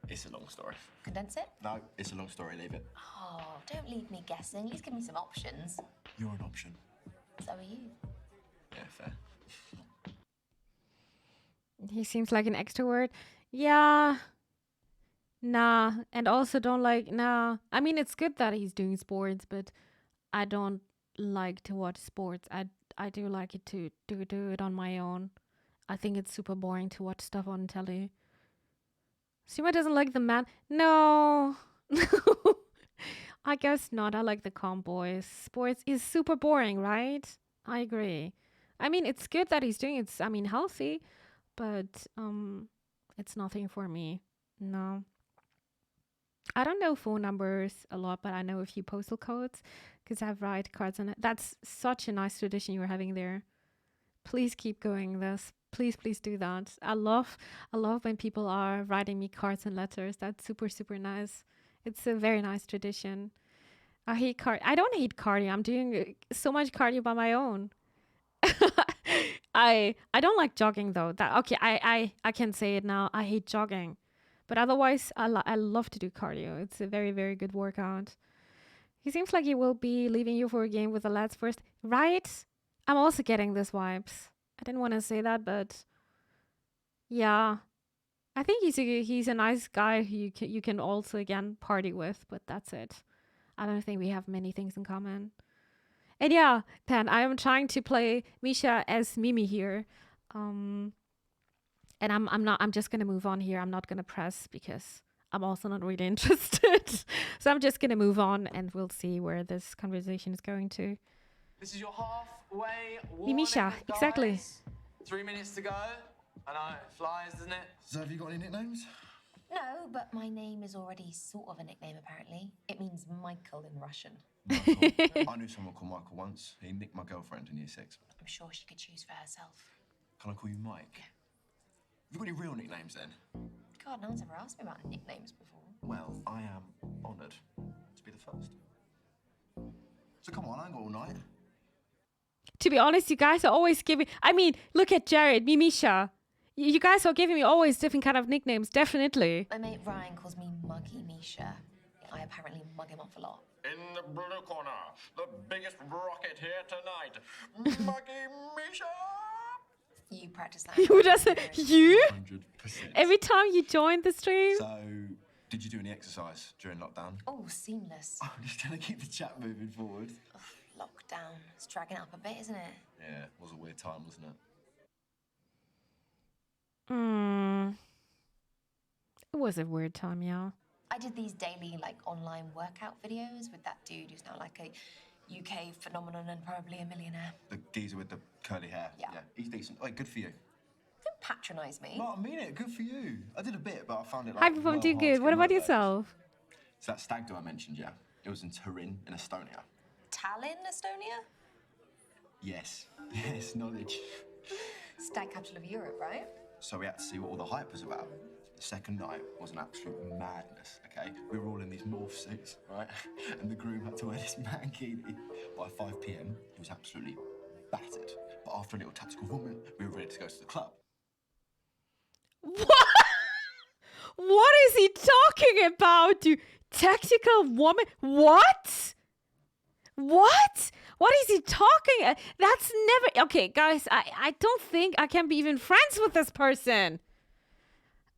It's a long story. Condense it? No, it's a long story, leave it. Oh, don't leave me guessing. At least give me some options. You're an option. So are you. Yeah, fair. He seems like an extrovert. Yeah. Nah. And also don't like, nah. I mean, it's good that he's doing sports, but I don't like to watch sports. I do like it to do it on my own. I think it's super boring to watch stuff on telly. Sima doesn't like the man. No. I guess not. I like the calm boys. Sports is super boring, right? I agree. I mean, it's good that he's doing it. It's, I mean, healthy, but it's nothing for me. No. I don't know phone numbers a lot, but I know a few postal codes because I have write cards on it. That's such a nice tradition you're having there. Please keep going this. Please do that. I love when people are writing me cards and letters. That's super nice. It's a very nice tradition. I hate cardio. I don't hate cardio. I'm doing so much cardio by my own. I don't like jogging though. That okay. I can say it now. I hate jogging, but otherwise I love to do cardio. It's a very good workout. He seems like he will be leaving you for a game with the lads first, right? I'm also getting these vibes. I didn't want to say that, but yeah, I think he's a nice guy who you can also again party with, but that's it. I don't think we have many things in common. And yeah, Pan, I am trying to play Misha as Mimi here. And I'm just gonna move on here. I'm not gonna press because I'm also not really interested. So I'm just gonna move on and we'll see where this conversation is going to. This is your halfway warning, Misha, guys. exactly. 3 minutes to go. I know, it flies, doesn't it? So have you got any nicknames? No, but my name is already sort of a nickname, apparently. It means Michael in Russian. Michael. I knew someone called Michael once. He nicked my girlfriend in year 6. I'm sure she could choose for herself. Can I call you Mike? Have you got any real nicknames then? God, no one's ever asked me about nicknames before. Well, I am honoured to be the first. So come on, I ain't got all night. To be honest, you guys are always giving. I mean, look at Jared, me, Misha. You guys are giving me always different kind of nicknames. Definitely. My mate Ryan calls me Muggy Misha. I apparently mug him off a lot. In the blue corner, the biggest rocket here tonight, Muggy Misha! You practice that. Who doesn't? You? 100%. Every time you join the stream. So, did you do any exercise during lockdown? Oh, seamless. I'm just trying to keep the chat moving forward. Ugh, lockdown. It's dragging up a bit, isn't it? Yeah, it was a weird time, wasn't it? It was a weird time, yeah. I did these daily, online workout videos with that dude who's now like a UK phenomenon and probably a millionaire. The geezer with the curly hair. Yeah. He's decent. Like, good for you. Don't patronise me. No, I mean it. Good for you. I did a bit, but I found it Hi, like. everyone, well doing hard to good. get What about motivated. yourself? So that stag do I mentioned, yeah. It was in Turin, in Estonia. Tallinn, Estonia? Yes. Yes, knowledge. Stag capital of Europe, right? So we had to see what all the hype was about. The second night was an absolute madness, okay? We were all in these morph suits, right? And the groom had to wear this mankini. By 5 p.m, he was absolutely battered. But after a little tactical vomit, we were ready to go to the club. What? What is he talking about, you tactical woman? What? What? What is he talking? That's never... Okay, guys, I don't think I can be even friends with this person.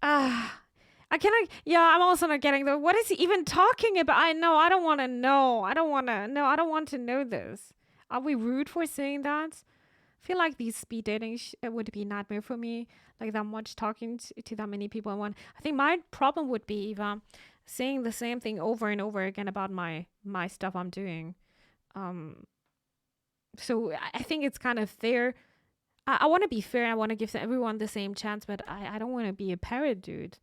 I cannot... Yeah, I'm also not getting the... What is he even talking about? I don't want to know. I don't want to... No, I don't want to know this. Are we rude for saying that? I feel like these speed dating it would be a nightmare for me. Like that much talking to that many people in one. I think my problem would be Eva saying the same thing over and over again about my stuff I'm doing. So I think it's kind of fair. I want to be fair. I want to give everyone the same chance, but I don't want to be a parrot, dude.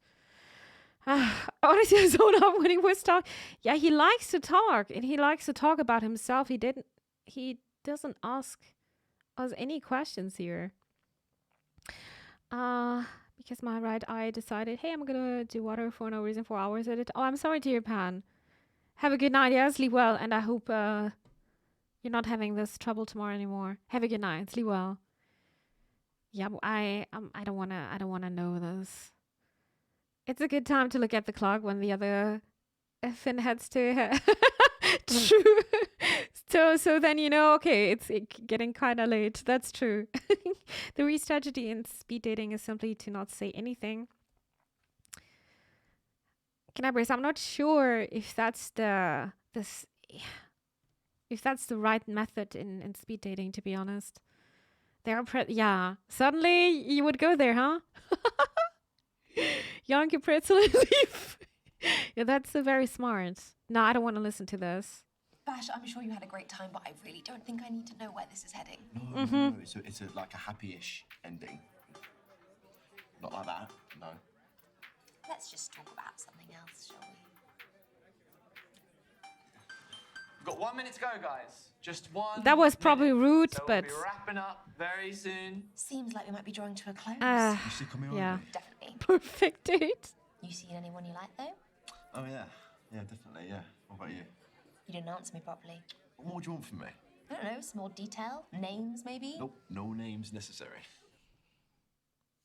Honestly, I zoned out when he was talking. Yeah, he likes to talk, and he likes to talk about himself. He doesn't ask us any questions here. Because my right eye decided, hey, I'm gonna do water for no reason 4 hours at it. Oh, I'm sorry, dear Pan. Have a good night. Yeah, sleep well, and I hope you're not having this trouble tomorrow anymore. Have a good night. Sleep well. Yeah, I don't wanna know this. It's a good time to look at the clock when the other Finn heads to true. So then okay, it's getting kind of late. That's true. The real strategy in speed dating is simply to not say anything. Canabrace, I'm not sure if that's the right method in speed dating, to be honest. Yeah. Suddenly you would go there, huh? Yankee pretzel and leave. Yeah, that's very smart. No, I don't want to listen to this. Bash, I'm sure you had a great time, but I really don't think I need to know where this is heading. No. It's like a happy-ish ending. Not like that, no. Let's just talk about something else, shall we? We've got 1 minute to go, guys. Just 1 That was probably minute. rude, So but we'll be wrapping up very soon. Seems like we might be drawing to a close. You stick on me, yeah. already? Definitely. Perfect date. You seen anyone you like, though? Oh, yeah. Yeah, definitely, yeah. What about you? You didn't answer me properly. What more do you want from me? I don't know, some more detail? Names, maybe? Nope, no names necessary.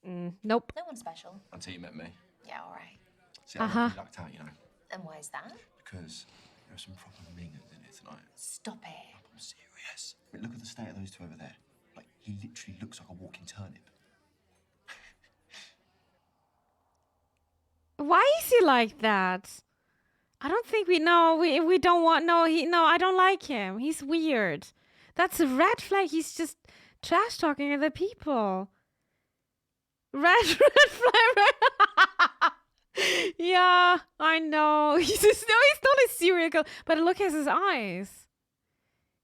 Nope. No one special. Until you met me. Yeah, all right. See, I really lucked out, you know. And why is that? Because there are some proper mingers in here tonight. Stop it. I'm serious. I mean, look at the state of those two over there. Like, he literally looks like a walking turnip. Why is he like that? I don't think we know. We don't want. No, I don't like him. He's weird. That's a red flag. He's just trash talking other people. Red flag. Yeah, I know. He's not a serial killer, but look at his eyes.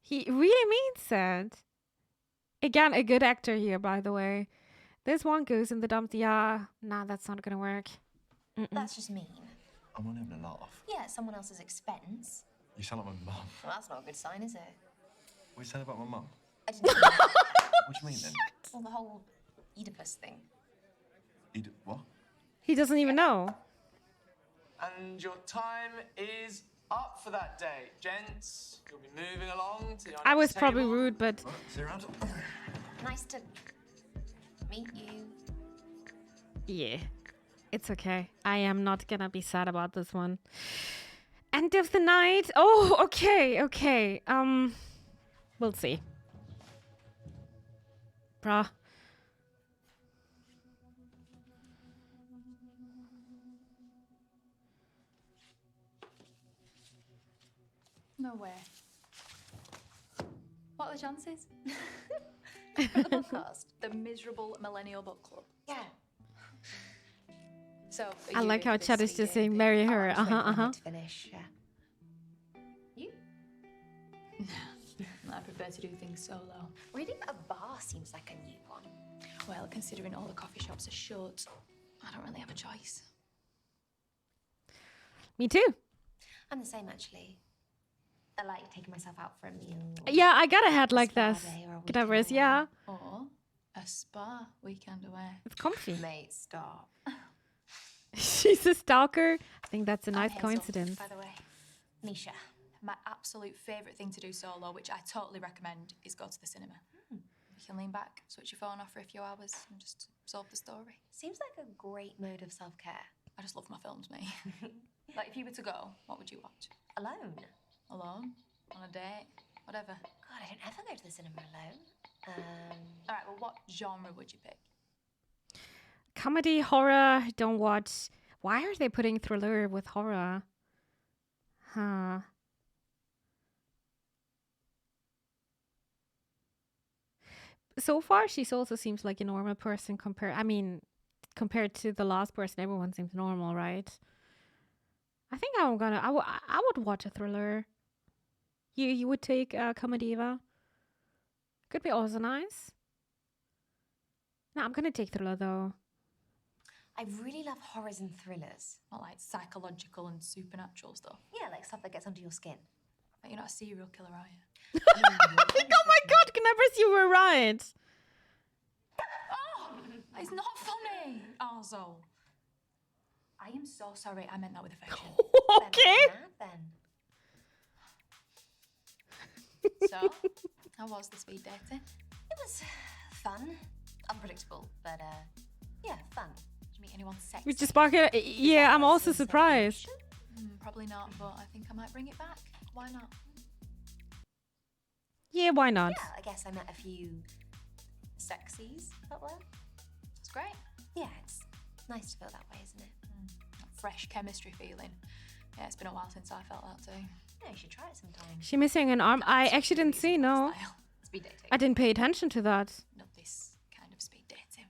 He really means it. Again, a good actor here, by the way. This one goes in the dump. Yeah, nah, that's not gonna work. That's just mean. I'm not having a laugh. Yeah, at someone else's expense. You sound like my mum. Well, that's not a good sign, is it? What are you saying about my mum? I didn't mean that. What do you mean then? Well, the whole Oedipus thing. What? He doesn't even know. And your time is up for that day. Gents, you'll be moving along to your I was next probably table. rude, but See you around? Nice to meet you. yeah, it's okay. I am not gonna be sad about this one. End of the night. Oh, okay. We'll see. Bruh. No way. What are the chances? For the podcast, the miserable millennial book club. Yeah. So I like how Chad is just saying marry her. To finish. Yeah. You? I prefer to do things solo. Reading a bar seems like a new one. Well, considering all the coffee shops are shut, I don't really have a choice. Me too. I'm the same, actually. I like taking myself out for a meal. Yeah, I got a head like spa this. day or a Get over weekend it, yeah. Or a spa weekend away. It's comfy. Mate, stop. She's a stalker. I think that's a I'm nice Hazel, coincidence. by the way. Misha. My absolute favourite thing to do solo, which I totally recommend, is go to the cinema. You can lean back, switch your phone off for a few hours, and just absorb the story. Seems like a great mode of self-care. I just love my films, mate. Like, if you were to go, what would you watch? Alone. Alone? On a date? Whatever. God, I don't ever go to the cinema alone. All right, well, what genre would you pick? Comedy, horror, don't watch. Why are they putting thriller with horror? Huh. So far, she also seems like a normal person compared to the last person, everyone seems normal, right? I think I would watch a thriller. You would take comedy, Eva? Could be also nice. No, I'm gonna take thriller though. I really love horrors and thrillers. Not like psychological and supernatural stuff. Yeah, like stuff that gets under your skin. Like, you're not a serial killer, are you? Oh my god, Knappers, you were right. Oh, it's not funny, arsehole. I am so sorry. I meant that with affection. Okay. Then. So, how was the speed dating? It was fun. Unpredictable, but yeah, fun. Did you meet anyone sexy? We just spark it. Yeah, I'm also surprised. Probably not, but I think I might bring it back. Why not? Yeah, why not? Yeah, I guess I met a few sexies out there. It's great. Yeah, it's nice to feel that way, isn't it? That fresh chemistry feeling. Yeah, it's been a while since I felt that too. Yeah, you should try it sometime. She missing an arm. I actually didn't see, no. Style. Speed dating. I didn't pay attention to that. Not this kind of speed dating.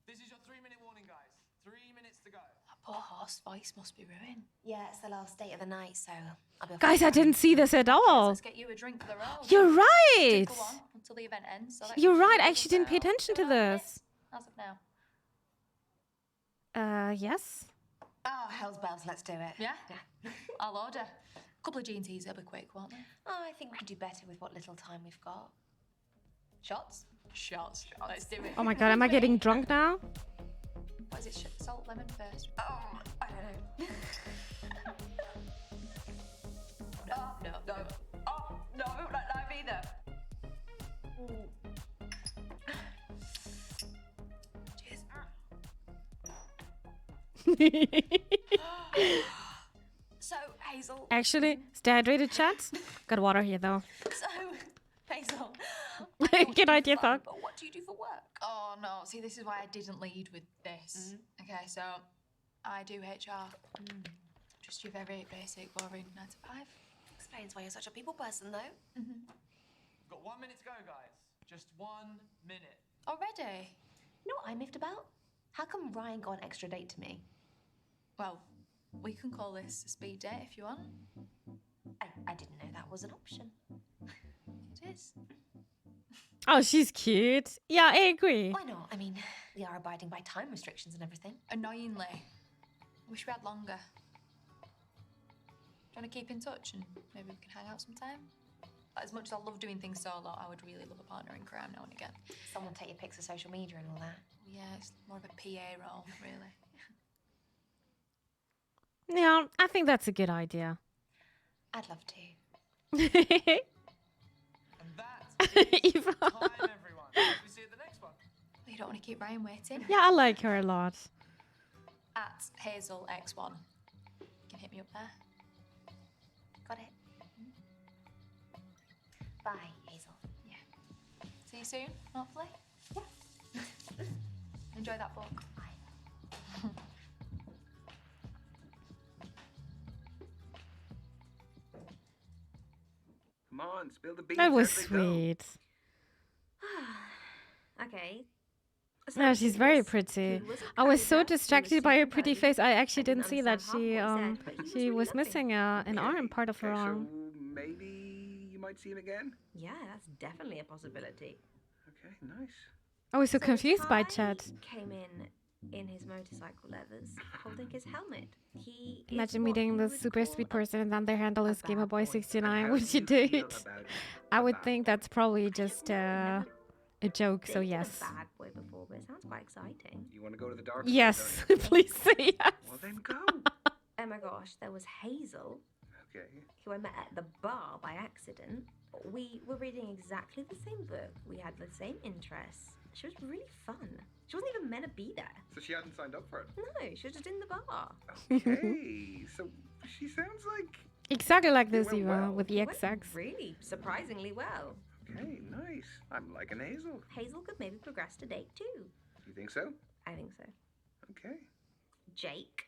This is your 3-minute warning, guys. 3 minutes to go. That poor horse voice must be ruined. Yeah, it's the last date of the night, so I'll be off. Guys, I didn't see this at all. Let's get you a drink for the road. You're right. Go on until the event ends. So that You're you right. can I actually didn't pay yourself. attention to 2.5 this. minutes, as of now. Yes. Oh, hell's bells, let's do it. Yeah? I'll order. A couple of G&Ts, they'll be quick, won't they? Oh, I think we can do better with what little time we've got. Shots? Shots. Let's do it. Oh my god, am I getting drunk now? What is it? Salt, lemon first? Oh, I don't know. No. Oh, no, not live either. Cheers. So, Hazel. Actually, stay hydrated, chat. Got water here though. So, Hazel. Good idea, Thug. But what do you do for work? Oh, no. See, this is why I didn't lead with this. Okay, so I do HR. Just your very basic, boring 9 to 5. Explains why you're such a people person, though. We've got 1 minute to go, guys. Just 1 minute. Already? You know what I miffed about? How come Ryan got an extra date to me? Well, we can call this a speed date if you want. I didn't know that was an option. It is. Oh, she's cute. Yeah, I agree. Why not? I mean, we are abiding by time restrictions and everything. Annoyingly. I wish we had longer. Do you want to keep in touch and maybe we can hang out sometime? Like, as much as I love doing things solo, I would really love a partner in crime now and again. Someone take your pics of social media and all that. Yeah, it's more of a PA role, really. Yeah, I think that's a good idea. I'd love to. And that is Eva. time, everyone. Hope we see you at the next one. Well, you don't want to keep Ryan waiting. Yeah, I like her a lot. At Hazel X1. You can hit me up there. Got it. Bye, Hazel. Yeah. See you soon, hopefully. Yeah. Enjoy that book. Bye. Come on, spill the beans. That was How did it go? sweet. Okay. No, she's very Yes, pretty. he was a I was so codger, he was distracted by her super pretty nerdy. face. I actually I didn't didn't see that understand half what he said, but he she was was really missing an arm, part of her Okay, arm. so maybe you might see him again? Yeah, that's definitely a possibility. Okay, nice. I was so So confused by Ty Chet. came in his motorcycle leathers, holding his helmet. He is Imagine what meeting you the would super call sweet a person and then their handle is bad Game Boy boy. 69. How Would do you you do feel it? about I a would bad think boy? that's probably I don't just know, I've never a joke, so dated yes. a bad boy before, but it sounds quite exciting. You want to go to the dark side, Yes, don't you? please say yes. Well, then go. Oh my gosh, there was Hazel, Okay. who I met at the bar by accident. We were reading exactly the same book. We had the same interests. She was really fun. She wasn't even meant to be there. So she hadn't signed up for it. No, she was just in the bar. Okay. So she sounds like. Exactly like It this, went Eva, well. with the It went XX. really surprisingly well. Okay, nice. I'm liking Hazel. Hazel could maybe progress to date 2. You think so? I think so. Okay. Jake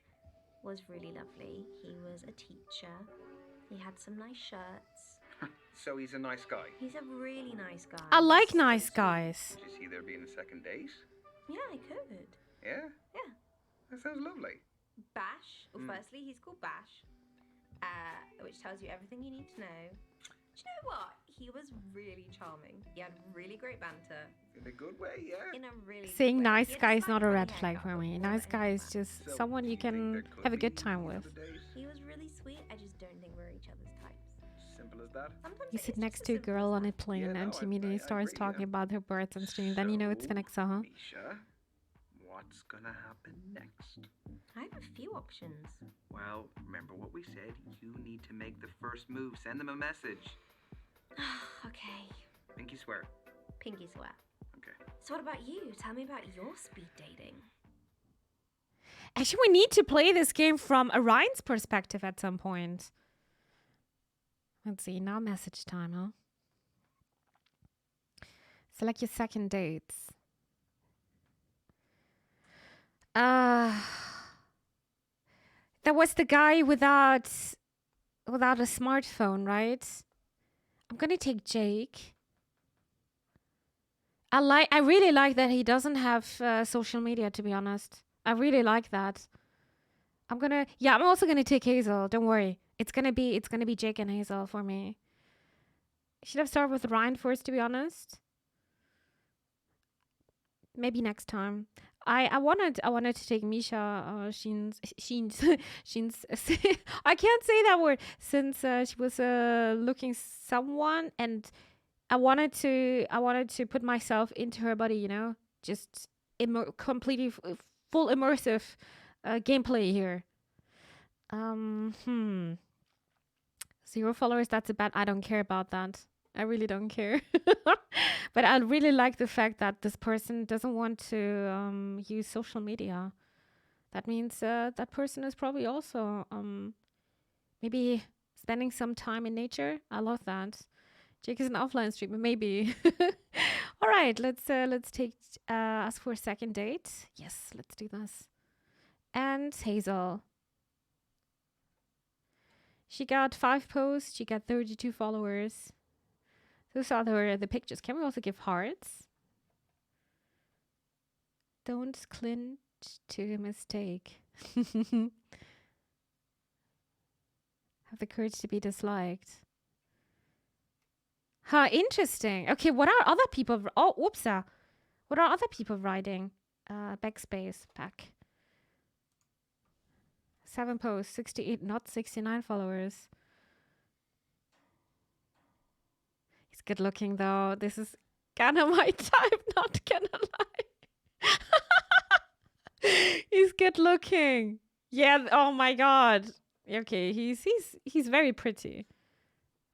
was really lovely. He was a teacher. He had some nice shirts. So he's a nice guy. He's a really nice guy. I like nice guys. Did you see there being a second date? Yeah, I could. Yeah? Yeah. That sounds lovely. Bash. Well, firstly, he's called Bash, which tells you everything you need to know. Do you know what? He was really charming. He had really great banter. In a good way, yeah. In a really Saying good way. nice He had guy a is not a slightly red funny flag haircut for me. before Nice the guy is haircut. just So, someone do you think there can could have a be good time with. another date? He was really sweet. I just don't think we're each other's types. Simple as that. Sometimes You it sit is next just to a as simple girl as on a that. plane Yeah, and no, she I immediately starts agree, yeah. talking about her birds and stream. Then you know it's So, Phenexa, huh? Misha, what's gonna happen next? I have a few options. Well, remember what we said. You need to make the first move. Send them a message. Okay. Pinky swear. Pinky swear. Okay. So what about you? Tell me about your speed dating. Actually, we need to play this game from Orion's perspective at some point. Let's see, now message time, huh? Select your second dates. That was the guy without a smartphone, right? I'm gonna take Jake. I really like that he doesn't have social media, to be honest. I really like that. I'm also gonna take Hazel. Don't worry. It's gonna be Jake and Hazel for me. Should have started with Ryan first, to be honest. Maybe next time. I wanted to take Misha. Sheen's. I can't say that word since she was looking someone, and I wanted to put myself into her body. You know, just completely full immersive gameplay here. 0 followers. That's a bad. I don't care about that. I really don't care. But I really like the fact that this person doesn't want to use social media. That means that person is probably also maybe spending some time in nature. I love that. Jake is an offline streamer, maybe. All right, let's take ask for a second date. Yes, let's do this. And Hazel. She got 5 posts. She got 32 followers. Those are the pictures. Can we also give hearts? Don't clinch to a mistake. Have the courage to be disliked. Interesting. Okay, what are other people? Oh, whoopsa. What are other people writing? Backspace, back. 7 posts, 68, not 69 followers. He's good looking though. This is kinda my type, not gonna lie. He's good looking. Yeah, oh my god. Okay, he's very pretty.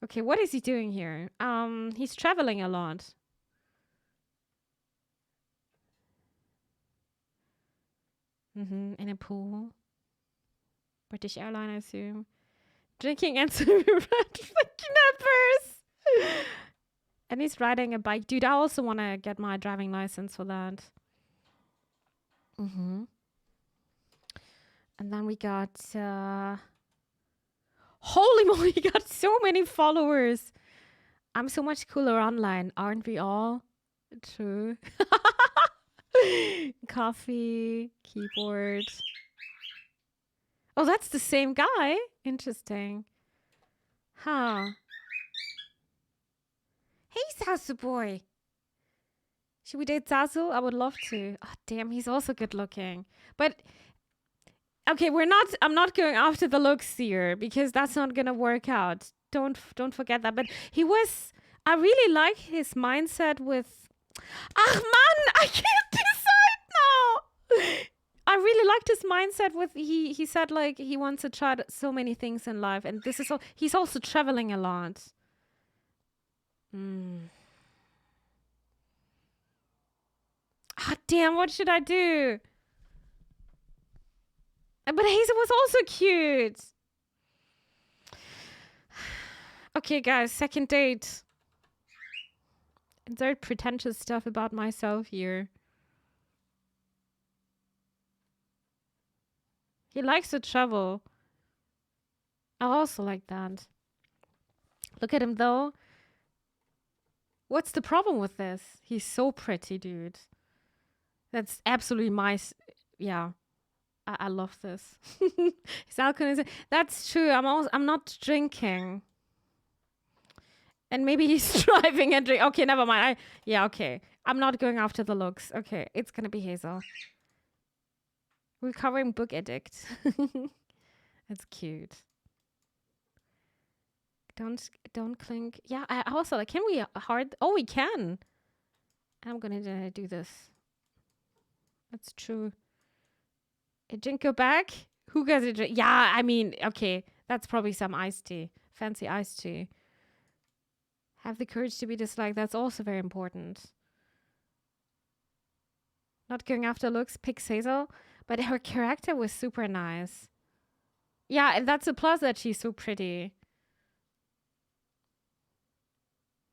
Okay, what is he doing here? He's traveling a lot. In a pool. British airline, I assume. Drinking and some red knappers. And he's riding a bike. Dude, I also want to get my driving license for that. And then we got... Holy moly, he got so many followers. I'm so much cooler online, aren't we all? True. Coffee, keyboard. Oh, that's the same guy. Interesting. Huh. Hey, Zazu boy. Should we date Zazu? I would love to. Oh, damn, he's also good looking. But okay, I'm not going after the looks here because that's not gonna work out. Don't forget that. But I really like his mindset with man, I can't decide now. I really liked his mindset with he said like he wants to try so many things in life, and this is he's also traveling a lot. Damn, what should I do? But Hazel was also cute. Okay, guys, second date. Insert pretentious stuff about myself here. He likes to travel. I also like that. Look at him, though. What's the problem with this? He's so pretty, dude. That's absolutely my... Yeah. I love this. His alcoholism. That's true. I'm not drinking. And maybe he's driving and drinking. Okay, never mind. Okay. I'm not going after the looks. Okay, it's gonna be Hazel. Recovering book addict. That's cute. Don't clink. Yeah, I also like. Can we hard? Oh, we can. I'm gonna do this. That's true. A drink go back? Who gets a drink? Yeah, I mean, okay. That's probably some iced tea. Fancy iced tea. Have the courage to be disliked. That's also very important. Not going after looks. Picks Hazel. But her character was super nice. Yeah, and that's a plus that she's so pretty.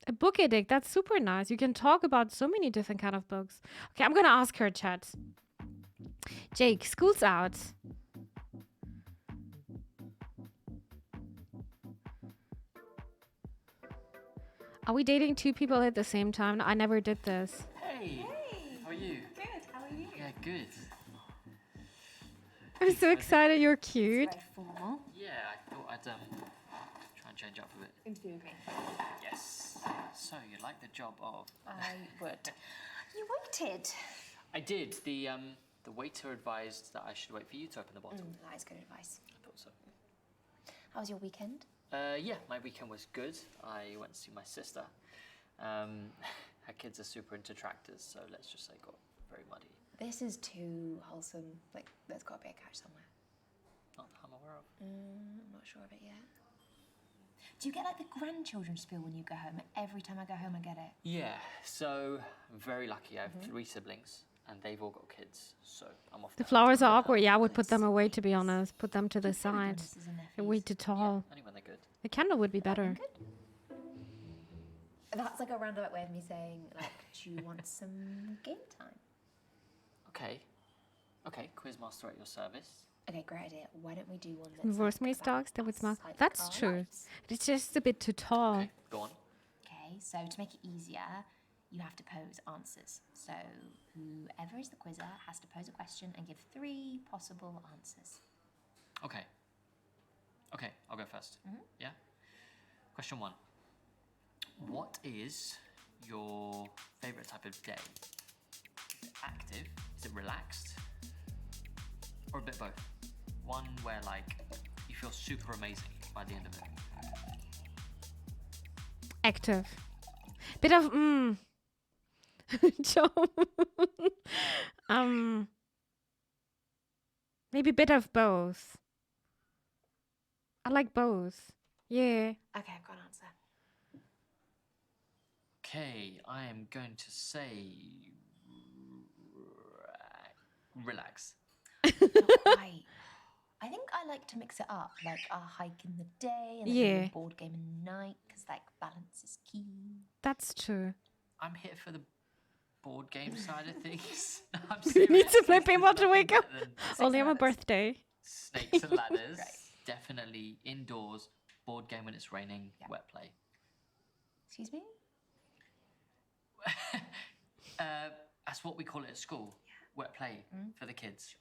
A book addict. That's super nice. You can talk about so many different kind of books. Okay, I'm gonna ask her, chat. Jake, school's out. Are we dating two people at the same time? I never did this. Hey! How are you? Good, how are you? Yeah, good. I'm so excited. You're cute. Very formal. Yeah, I thought I'd try and change up a bit. Interview with me. Yes. So, you like the job of... I would. You waited. I did. The waiter advised that I should wait for you to open the bottle. That is good advice. I thought so. How was your weekend? Yeah, my weekend was good. I went to see my sister. Her kids are super into tractors, so let's just say got very muddy. This is too wholesome. Like, there's got to be a catch somewhere. Not that I'm aware of. I'm not sure of it yet. Do you get like the grandchildren spiel when you go home? Every time I go home, I get it. Yeah, so I'm very lucky. I have 3 siblings, and they've all got kids, so I'm off. The flowers are awkward. Yeah, I would put them away, to be honest. Put them to the side. They're way too tall. Only when they're good. The candle would be better. That's like a roundabout way of me saying, like, do you want some game time? Okay, Quizmaster at your service. Okay, great idea. Why don't we do one that's Rosemary stalks that would smell. That's true. It's just a bit too tall. Okay, go on. Okay, so to make it easier, you have to pose answers. So whoever is the quizzer has to pose a question and give 3 possible answers. Okay. Okay, I'll go first. Yeah? Question 1. What is your favourite type of day? Is it active? Is it relaxed? Or a bit both? One where, like, you feel super amazing by the end of it. Active. Bit of Joe. Maybe bit of both. I like both. Yeah. Okay, I've got an answer. Okay, I am going to say relax. Not quite. I think I like to mix it up, like a hike in the day and Yeah. maybe a board game in the night, because like balance is key. That's true. I'm here for the board game side of things. I'm You serious. need to play There's paintball to nothing wake up. better than Only on my ladders. birthday. Snakes and ladders. Right. Definitely indoors. Board game when it's raining. Yeah. Wet play. Excuse me? That's what we call it at school. Wet play for the kids.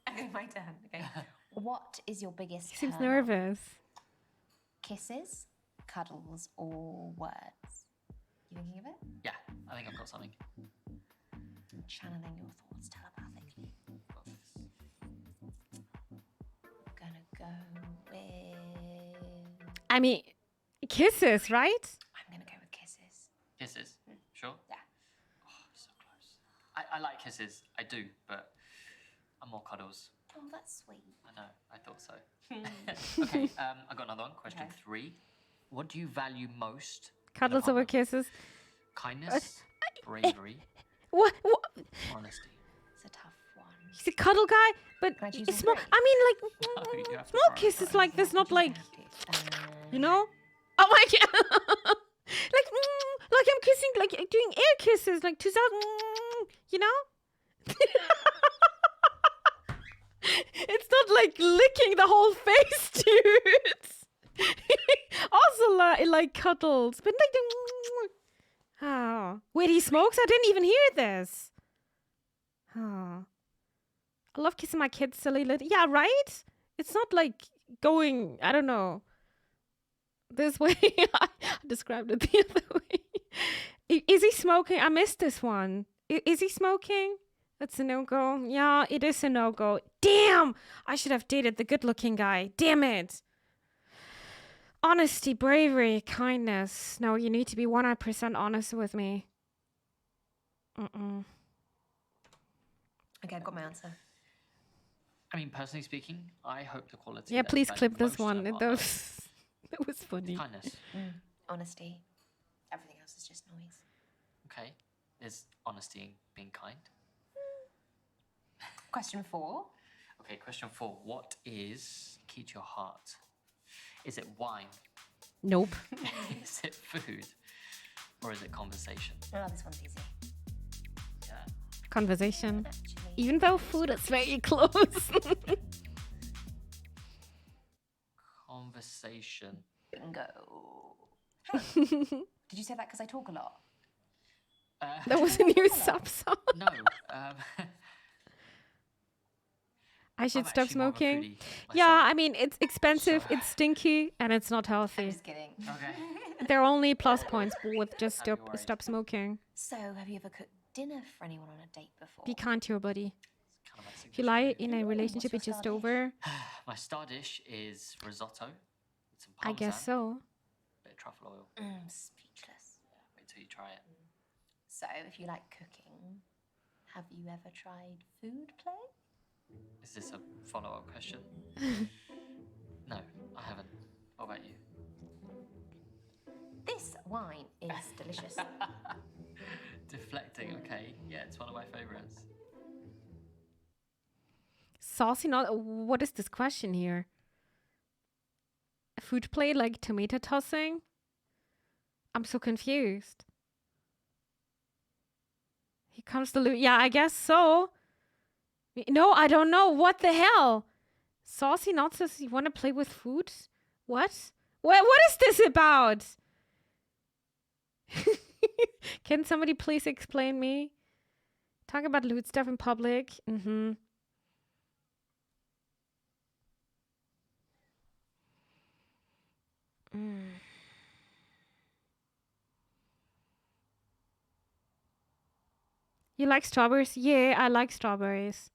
Okay, my turn. Okay. What is your biggest He seems turn-off? nervous. Kisses, cuddles, or words? You thinking of it? Yeah, I think I've got something. Channeling your thoughts telepathically. Gonna go with... I mean, kisses, right? I'm gonna go with kisses. Kisses. Sure? Yeah. Oh, so close. I like kisses. I do, but I'm more cuddles. Oh, that's sweet. I know. I thought so. Okay, I got another one. Question 3. What do you value most? in a Cuddles over partner? kisses. Kindness, bravery, What? honesty. It's a tough one. He's a cuddle guy, but Can I choose it's all small. three? I mean, You like have to small kisses prioritise. like this, not You like have to. you know. Oh my god! like I'm kissing, like doing air kisses, like 2000. You know. It's not like licking the whole face, dude. Also, like cuddles, but like the. Oh, wait, he smokes? I didn't even hear this. Oh, I love kissing my kids silly little. Yeah, right. It's not like going. I don't know. This way. I described it the other way. Is he smoking? I missed this one. Is he smoking? That's a no-go. Yeah, it is a no-go. Damn! I should have dated the good-looking guy. Damn it. Honesty, bravery, kindness. No, you need to be 100% honest with me. Okay, I've got my answer. I mean, personally speaking, I hope the quality. Yeah, that please you clip value this most in a one. partner That was funny. is kindness. Honesty. Everything else is just noise. Okay, is honesty and being kind. Question 4. Okay, question 4. What is key to your heart? Is it wine? Nope. Is it food? Or is it conversation? Oh, this one's easy. Yeah. Conversation. Actually, Even though food is very close. Conversation. bingo. Did you say that because I talk a lot? That was a new sub song. No. I should I'm stop actually more of a smoking. foodie Yeah, myself. I mean, it's expensive, it's stinky, and it's not I'm healthy. just kidding. Okay. There are only plus points with just Don't be worried. stop smoking. So, have you ever cooked dinner for anyone on a date before? Be kind to your buddy. Kind of my If you signature lie move. in a relationship, your it's just star dish? over. My star dish is risotto with some I parmesan, guess so. bit of truffle oil. Speechless. Yeah, wait till you try it. So, if you like cooking, have you ever tried food play? Is this a follow-up question? No, I haven't. What about you? This wine is delicious. Deflecting, okay. Yeah, it's one of my favorites. Saucy, not. What is this question here? Food play like tomato tossing? I'm so confused. Here comes the loot. Yeah, I guess so. No, I don't know. What the hell? Saucy not says you want to play with food? What is this about? Can somebody please explain me? Talk about lewd stuff in public. You like strawberries? Yeah, I like strawberries.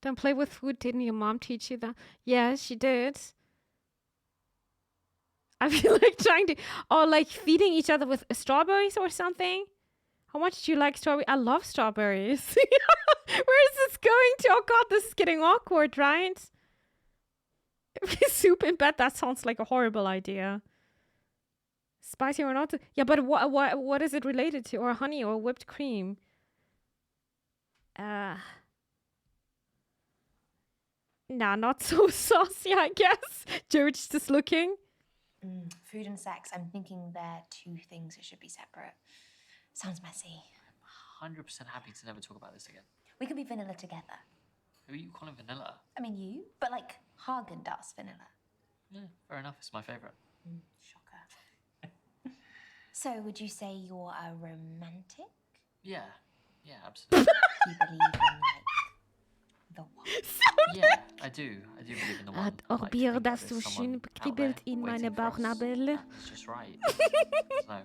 Don't play with food. Didn't your mom teach you that? Yeah, she did. I feel like trying to, or like feeding each other with strawberries or something. How much do you like strawberries? I love strawberries. Where is this going to? Oh God, this is getting awkward, right? Soup in bed. That sounds like a horrible idea. Spicy or not? Yeah, but what is it related to? Or honey or whipped cream? Nah, not so saucy, I guess. George's just looking. Food and sex, I'm thinking they're two things that should be separate. Sounds messy. 100% happy to never talk about this again. We could be vanilla together. Who are you calling vanilla? I mean, you, but like Haagen-Dazs vanilla. Yeah, fair enough. It's my favourite. Shocker. So, would you say you're a romantic? Yeah, absolutely. Do you believe in, like, the one? Yeah, I do. I do believe in the one. Het Orbier, dat so schön bekribbelt in meine Bauchnabel. It's just right. So,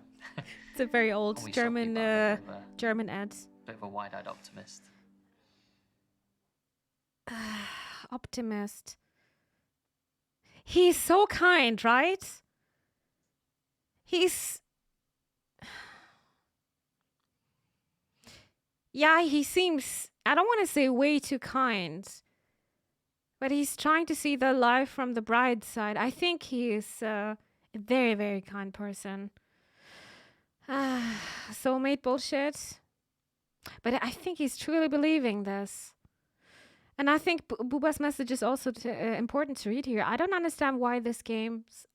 It's a very old always German shocked me, but I'm a bit of a- German ad. Bit of a wide-eyed optimist. Optimist. He's so kind, right? He's... Yeah, he seems... I don't want to say way too kind. But he's trying to see the life from the bride's side. I think he is a very, very kind person. Soulmate bullshit. But I think he's truly believing this. And I think Booba's message is also important to read here. I don't understand why these games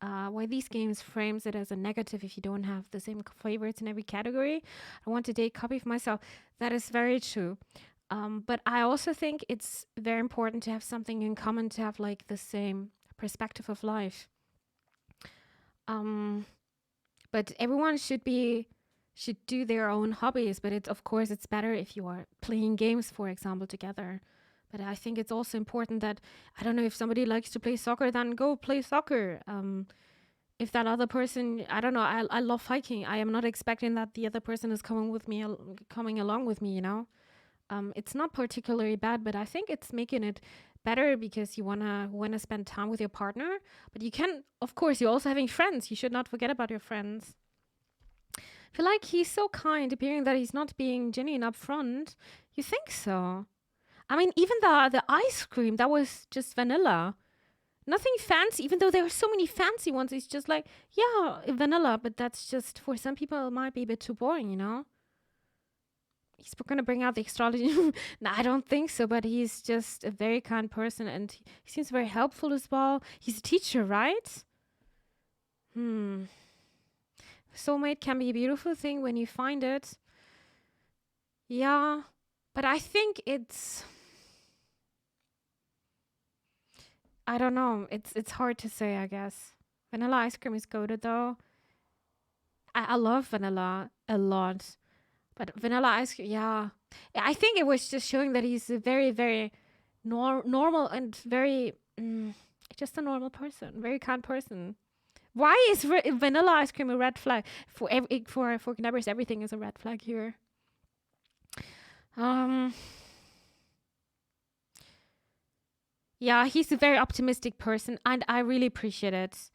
frames it as a negative if you don't have the same favorites in every category. I want to date copy for myself. That is very true. But I also think it's very important to have something in common, to have like the same perspective of life. But everyone should do their own hobbies. But of course it's better if you are playing games, for example, together. But I think it's also important that, I don't know, if somebody likes to play soccer, then go play soccer. If that other person, I don't know, I love hiking. I am not expecting that the other person is coming along with me, you know? It's not particularly bad, but I think it's making it better because you wanna spend time with your partner. But you can, of course, you're also having friends. You should not forget about your friends. I feel like he's so kind, appearing that he's not being genuine up front. You think so? I mean, even the ice cream, that was just vanilla. Nothing fancy, even though there are so many fancy ones. It's just like, yeah, vanilla, but that's just, for some people, it might be a bit too boring, you know? He's going to bring out the astrology. No, I don't think so, but he's just a very kind person, and he seems very helpful as well. He's a teacher, right? Soulmate can be a beautiful thing when you find it. Yeah, but I think it's... I don't know. It's hard to say, I guess. Vanilla ice cream is goated, though. I love vanilla a lot. But vanilla ice cream, yeah. I think it was just showing that he's a very, very normal and very... just a normal person. Very kind person. Why is vanilla ice cream a red flag? For Knabbers, everything is a red flag here. Yeah, he's a very optimistic person, and I really appreciate it.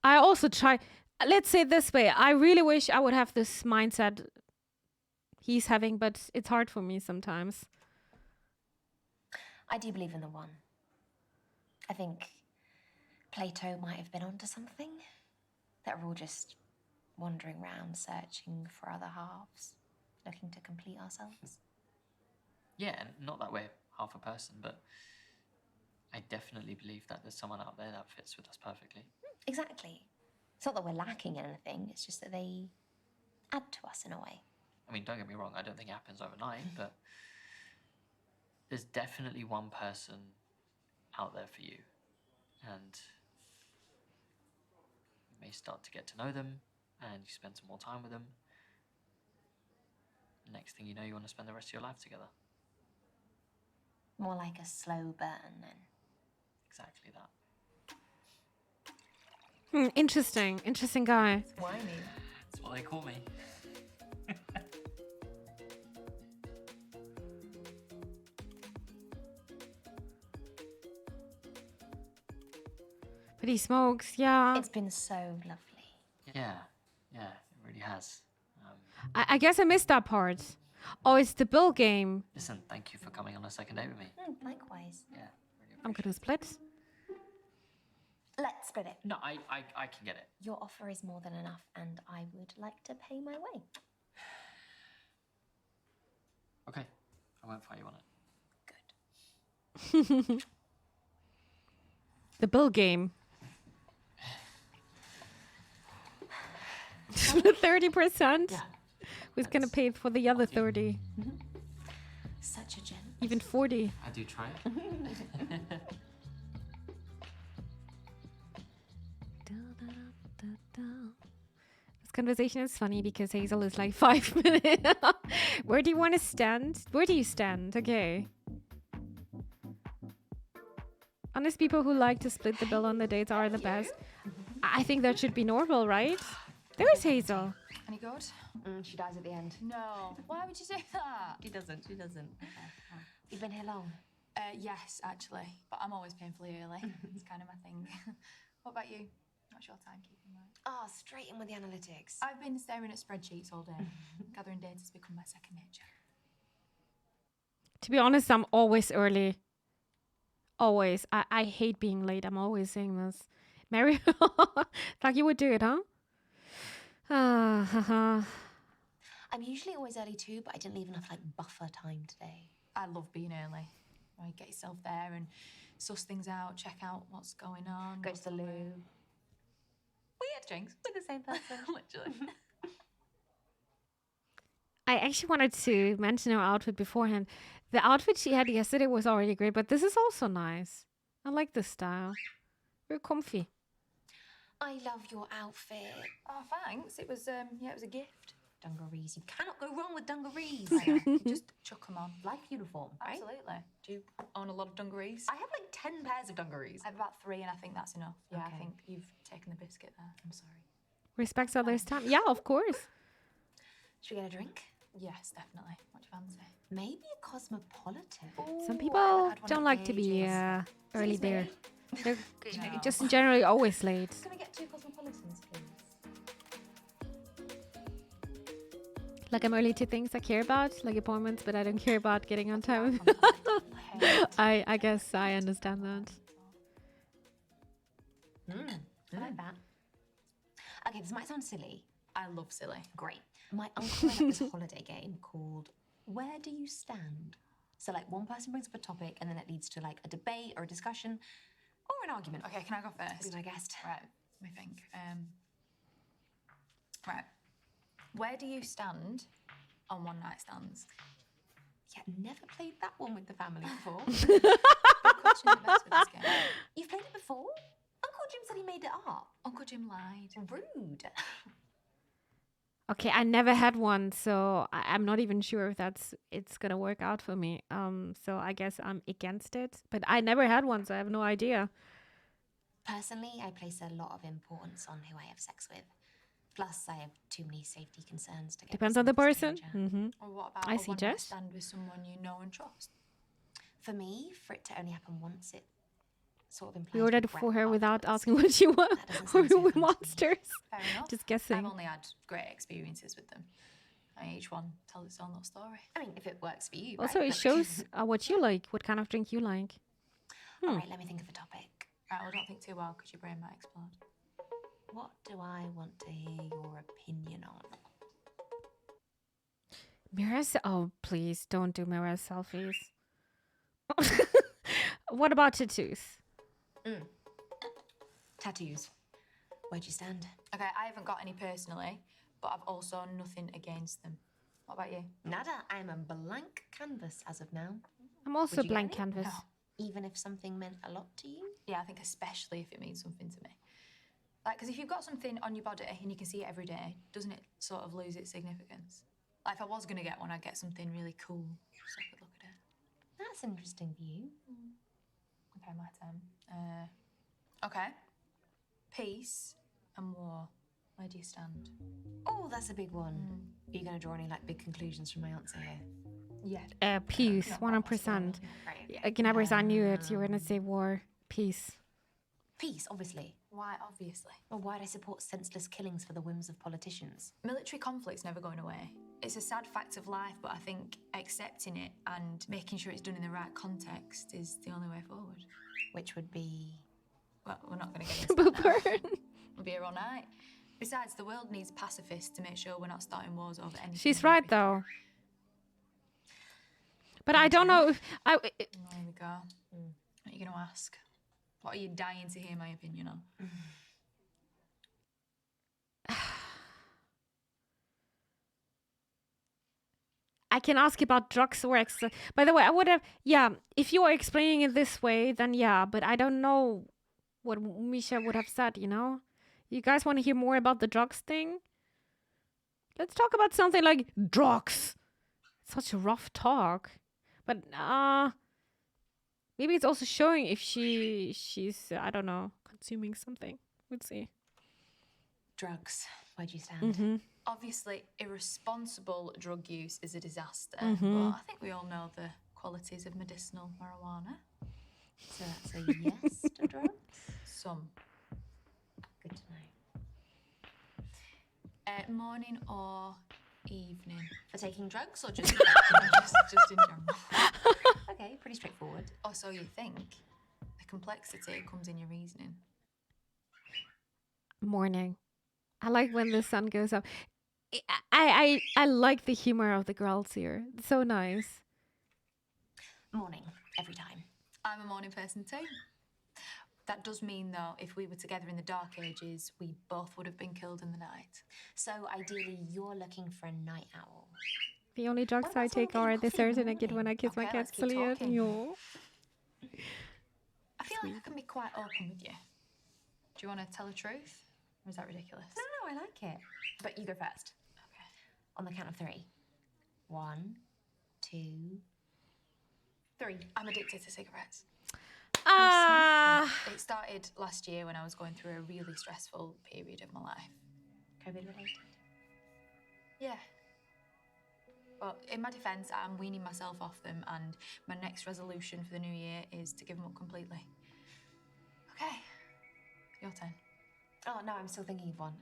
I also try... Let's say it this way. I really wish I would have this mindset he's having, but it's hard for me sometimes. I do believe in the one. I think Plato might have been onto something. That we're all just wandering around searching for other halves, looking to complete ourselves. Yeah, and not that we're half a person, but I definitely believe that there's someone out there that fits with us perfectly. Exactly. It's not that we're lacking in anything, it's just that they add to us in a way. I mean, don't get me wrong, I don't think it happens overnight, but there's definitely one person out there for you. And you start to get to know them and you spend some more time with them. Next thing you know, you want to spend the rest of your life together. More like a slow burn then. Exactly that. Interesting guy. Whiny. That's what they call me. But he smokes, yeah. It's been so lovely. Yeah, it really has. I guess I missed that part. Oh, it's the bill game. Listen, thank you for coming on a second date with me. Likewise. Yeah, really I'm gonna split. Let's split it. No, I can get it. Your offer is more than enough, and I would like to pay my way. Okay, I won't fight you on it. The bill game. 30%. Yeah. Who's gonna pay for the other 30? Such a gent. Even 40. I do try. This conversation is funny because Hazel is like 5 minutes. Where do you want to stand? Where do you stand? Okay. Honest people who like to split the bill on the dates are the best. I think that should be normal, right? There's Hazel. Any good? She dies at the end. No. Why would you say that? She doesn't. You've been here long? Yes, actually. But I'm always painfully early. It's kind of my thing. What about you? What's your timekeeping like? Oh, straight in with the analytics. I've been staring at spreadsheets all day. Gathering data has become my second nature. To be honest, I'm always early. Always. I hate being late. I'm always saying this. Mary, like you would do it, huh? I'm usually always early too, but I didn't leave enough buffer time today. I love being early. Right, get yourself there and suss things out, check out what's going on. Go to the loo. Weird drinks With the same person. literally. I actually wanted to mention her outfit beforehand. The outfit she had yesterday was already great, but this is also nice. I like this style. Very comfy. I love your outfit. Oh, thanks. It was it was a gift. Dungarees. You cannot go wrong with dungarees. Just chuck them on. Life uniform, right? Absolutely. Do you own a lot of dungarees? I have 10 pairs of dungarees. I have about 3, and I think that's enough. Yeah, Okay. I think you've taken the biscuit there. I'm sorry. Respects others' time. Yeah, of course. Should we get a drink? Yes, definitely. What do you fancy? Maybe a cosmopolitan. Some Ooh, I people haven't had one don't in like to be ages. early Excuse me. there. They're No. just generally always late. Can I get 2 cosmopolitans, please? Like I'm early to things I care about, like appointments, but I don't care about getting on time. I guess I understand that. I like that. Okay, this might sound silly. I love silly. Great. My uncle had this holiday game called Where Do You Stand? So one person brings up a topic and then it leads to a debate or a discussion or an argument. Okay, can I go first? Be my guest. Right, let me think. Right. Where do you stand on one night stands? Yeah, never played that one with the family before. Good question, the best with this game. You've played it before? Uncle Jim said he made it up. Uncle Jim lied. Rude. Okay, I never had one, so I'm not even sure if it's gonna work out for me. So I guess I'm against it. But I never had one, so I have no idea. Personally, I place a lot of importance on who I have sex with. Plus, I have too many safety concerns to get. Depends with on the some person. stranger. Mm-hmm. Or what about I a see, one-night Jess. stand with someone you know and trust? For me, for it to only happen once, it sort of implies. We ordered regret for her without afterwards. asking what she was. That doesn't Or sound so we were fun to me. monsters. Fair enough. Just guessing. I've only had great experiences with them. Each one tells its own little story. I mean, if it works for you. Also, right? it shows what you like, what kind of drink you like. All right, let me think of a topic. Right, well, don't think too well because your brain might explode. What do I want to hear your opinion on? Mirrors? Oh, please don't do mirror selfies. What about tattoos? Tattoos. Where'd you stand? Okay, I haven't got any personally, but I've also nothing against them. What about you? Nada. I'm a blank canvas as of now. I'm also Would you get blank any? canvas. No. Even if something meant a lot to you? Yeah, I think especially if it means something to me. Like, because if you've got something on your body and you can see it every day, doesn't it sort of lose its significance? Like, if I was going to get one, I'd get something really cool so I could look at it. That's an interesting view. Okay, my turn. Okay. Peace and war. Where do you stand? Oh, that's a big one. Are you going to draw any like big conclusions from my answer here? Yeah. Peace, 100%. Again, I knew it. You were gonna say war. Peace. Peace, obviously. Why, obviously? Well, why'd I support senseless killings for the whims of politicians? Military conflict's never going away. It's a sad fact of life, but I think accepting it and making sure it's done in the right context is the only way forward. Which would be... Well, we're not going to get into that now. We'll be here all night. Besides, the world needs pacifists to make sure we're not starting wars over anything. She's right, though. But I don't know if I... There we go. What are you going to ask? What are you dying to hear my opinion on? I can ask about drugs or By the way, I would have... Yeah, if you are explaining it this way, then yeah. But I don't know what Misha would have said, you know? You guys want to hear more about the drugs thing? Let's talk about something like drugs. Such a rough talk. But maybe it's also showing if she's I don't know, consuming something. We'll see. Drugs. Where do you stand? Mm-hmm. Obviously, irresponsible drug use is a disaster, Mm-hmm. but I think we all know the qualities of medicinal marijuana. So that's a yes to drugs? Some. Good to know. Morning or evening? For taking drugs or just... just in general. Okay, pretty straightforward. Or so you think. The complexity comes in your reasoning. Morning. I like when the sun goes up. I like the humor of the girls here. It's so nice. Morning, every time. I'm a morning person too. That does mean, though, if we were together in the Dark Ages, we both would have been killed in the night. So ideally, you're looking for a night owl. The only drugs I take are the certain I get when I kiss my cat, let's keep Celia. talking. Yo. I feel like I can be quite open with you. Do you want to tell the truth? Or is that ridiculous? No, I like it. But you go first. Okay. On the count of 3. 1, 2, 3. I'm addicted to cigarettes. It started last year when I was going through a really stressful period of my life. COVID related? Yeah. But in my defence, I'm weaning myself off them, and my next resolution for the new year is to give them up completely. Okay. Your turn. Oh, no, I'm still thinking of one.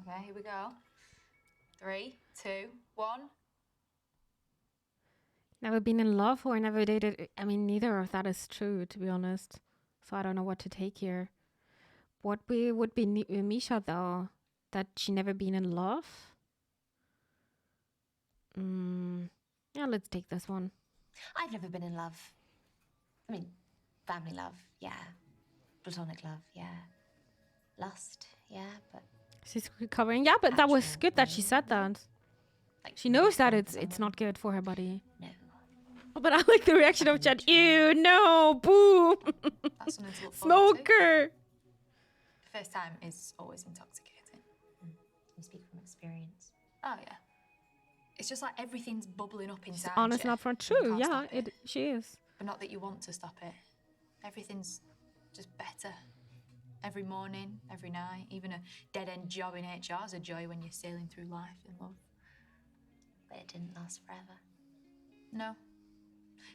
Okay, here we go. 3, 2, 1. Never been in love or never dated. I mean, neither of that is true, to be honest. So I don't know what to take here. What would be Misha, though? That she never been in love? Yeah, let's take this one. I've never been in love. I mean, family love, yeah. Platonic love, yeah. Lust, yeah, but... She's recovering. Yeah, but that was good that she said that. Like, She knows that it's not good for her body. No. Oh, but I like the reaction of Chad. Ew, no, boo. That's something to look forward to. Smoker. The first time is always intoxicating. You speak from experience. Oh, yeah. It's just like everything's bubbling up She's inside honest you. and upfront. and you True, can't yeah, stop it. she is. But not that you want to stop it. Everything's just better. Every morning, every night, even a dead-end job in HR is a joy when you're sailing through life in love. But it didn't last forever. No.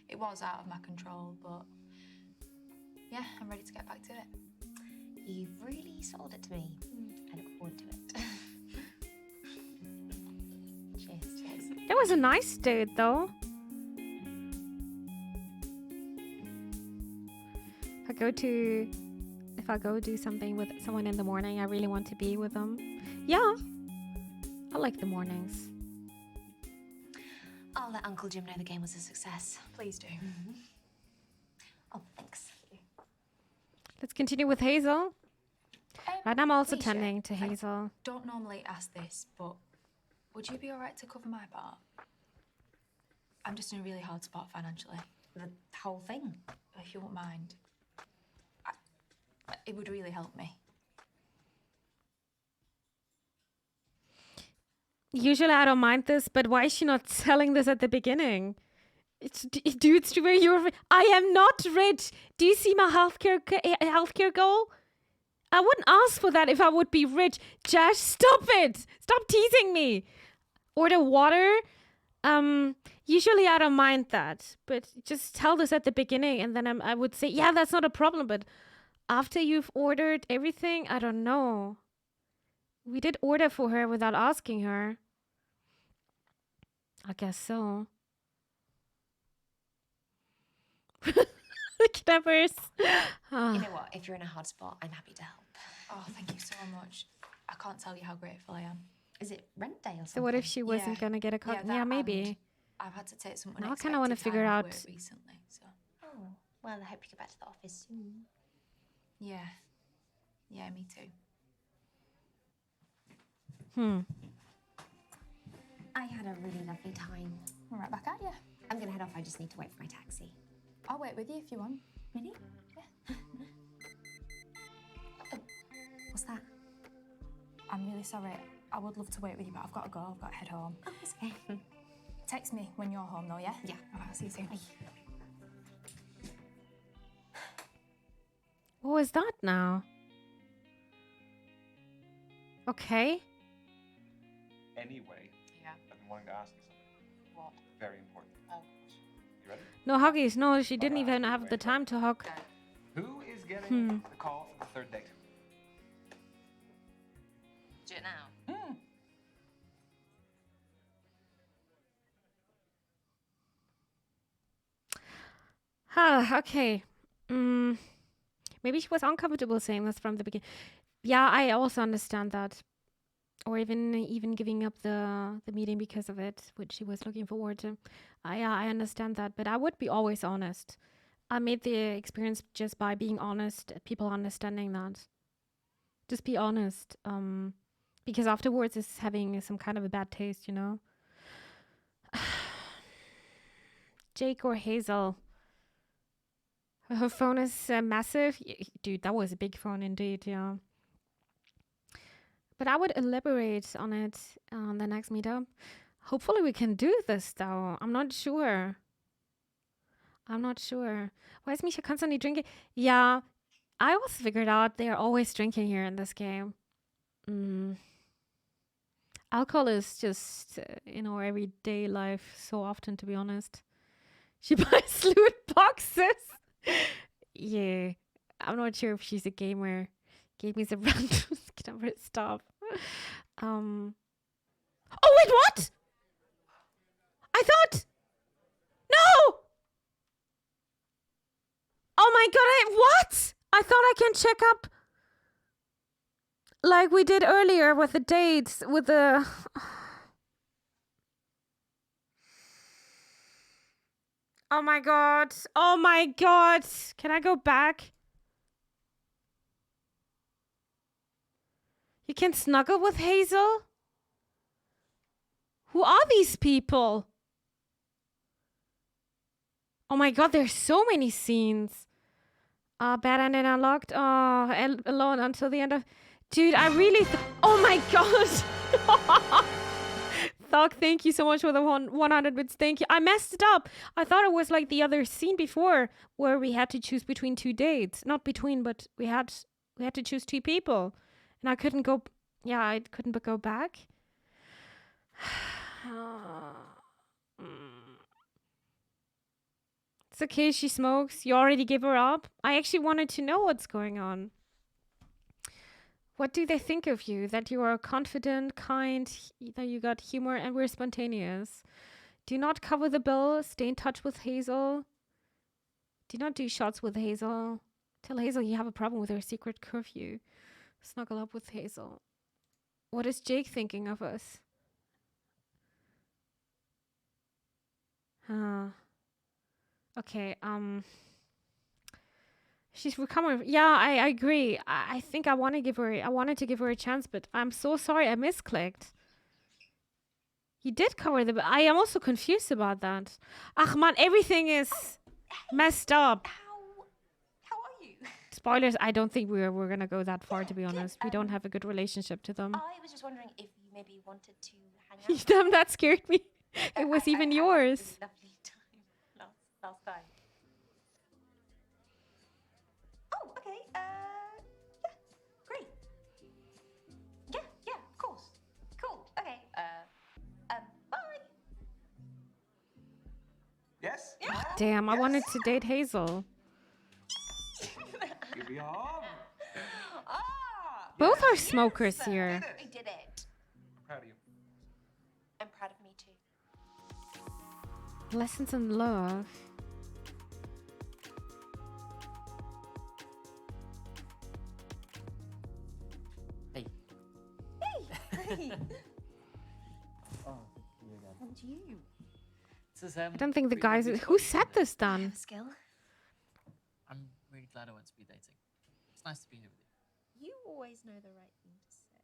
It was out of my control, but yeah, I'm ready to get back to it. You've really sold it to me. I look forward to it. Cheers. That was a nice date, though. If I go do something with someone in the morning, I really want to be with them. Yeah, I like the mornings. I'll let Uncle Jim know the game was a success. Please do. Oh, thanks. Let's continue with Hazel. Right, I'm also Misha, tending to I Hazel. don't normally ask this, but would you be all right to cover my part? I'm just in a really hard spot financially. The whole thing. If you won't mind. It would really help me. Usually I don't mind this, but why is she not telling this at the beginning? Dude, I am not rich. Do you see my healthcare goal? I wouldn't ask for that if I would be rich. Josh, stop it. Stop teasing me. Order water. Usually I don't mind that, but just tell this at the beginning, and then I would say, yeah, that's not a problem. But after you've ordered everything, I don't know. We did order for her without asking her. I guess so. Knappers. You know what? If you're in a hard spot, I'm happy to help. Oh, thank you so much. I can't tell you how grateful I am. Is it rent day or something? So what if she wasn't gonna get a car? Yeah, maybe. I've had to take some Now I unexpected kind of want to figure time off out. work recently, so. Oh, well, I hope you get back to the office soon. Yeah. Yeah, me too. I had a really lovely time. I'm right back at you. I'm gonna head off. I just need to wait for my taxi. I'll wait with you if you want. Really? Yeah. Oh, what's that? I'm really sorry. I would love to wait with you, but I've got to go. I've got to head home. Oh, it's okay. Text me when you're home, though, yeah? Yeah. All right, I'll see you soon. Bye. What was that now? Okay. Anyway, Yeah. I've been wanting to ask you something. What? Very important. Oh. You ready? No huggies. No, she didn't even have the time to hug. Who is getting the call for the third date? Do it now. Okay. Maybe she was uncomfortable saying this from the beginning. Yeah, I also understand that. Or even giving up the meeting because of it, which she was looking forward to. I understand that, but I would be always honest. I made the experience just by being honest, people understanding that. Just be honest. Because afterwards it's having some kind of a bad taste, you know? Jake or Hazel? Her phone is massive. Dude, that was a big phone indeed, yeah. But I would elaborate on it on the next meetup. Hopefully we can do this, though. I'm not sure. Why is Misha constantly drinking? Yeah, I also figured out they're always drinking here in this game. Alcohol is just in our everyday life so often, to be honest. She buys loot boxes. Yeah, I'm not sure if she's a gamer. Gave me some random stuff. Oh wait, what? I thought. No. Oh my god! What? I thought I can check up, like we did earlier with the dates with the. Oh my god! Oh my god! Can I go back? You can snuggle with Hazel? Who are these people? Oh my god, there's so many scenes. Bad ending unlocked. Oh, alone until the end of... Dude, I really... Oh my god! Thug, thank you so much for the 100 bits. Thank you. I messed it up. I thought it was like the other scene before where we had to choose between two dates. Not between, but we had to choose two people. And I couldn't go... Yeah, I couldn't but go back. It's okay, she smokes. You already gave her up? I actually wanted to know what's going on. What do they think of you? That you are confident, kind, that you got humor, and we're spontaneous. Do not cover the bill. Stay in touch with Hazel. Do not do shots with Hazel. Tell Hazel you have a problem with her secret curfew. Snuggle up with Hazel. What is Jake thinking of us? Okay, she's recovering. Yeah, I agree. I think I wanted to give her a chance, but I'm so sorry I misclicked. You did cover the... I am also confused about that. Ach man, everything is messed up. How are you? Spoilers, I don't think we're gonna go that far, to be honest. We don't have a good relationship to them. I was just wondering if you maybe wanted to hang out. Damn, that scared me. It was even I had a yours. really lovely time last time. Oh, okay. Yeah, great. Yeah, of course. Cool. Okay. Bye. Yes? Damn, I wanted to date Hazel. Here we are. Both are smokers here. We did it. I'm proud of you. I'm proud of me too. Lessons in love. Hey. Hey. Oh, you again. And you. This is, I don't think the pretty guys. lovely Who spot, said isn't it? this then? Have a skill. I'm really glad I went speed dating. It's nice to be here with you. You always know the right thing to say.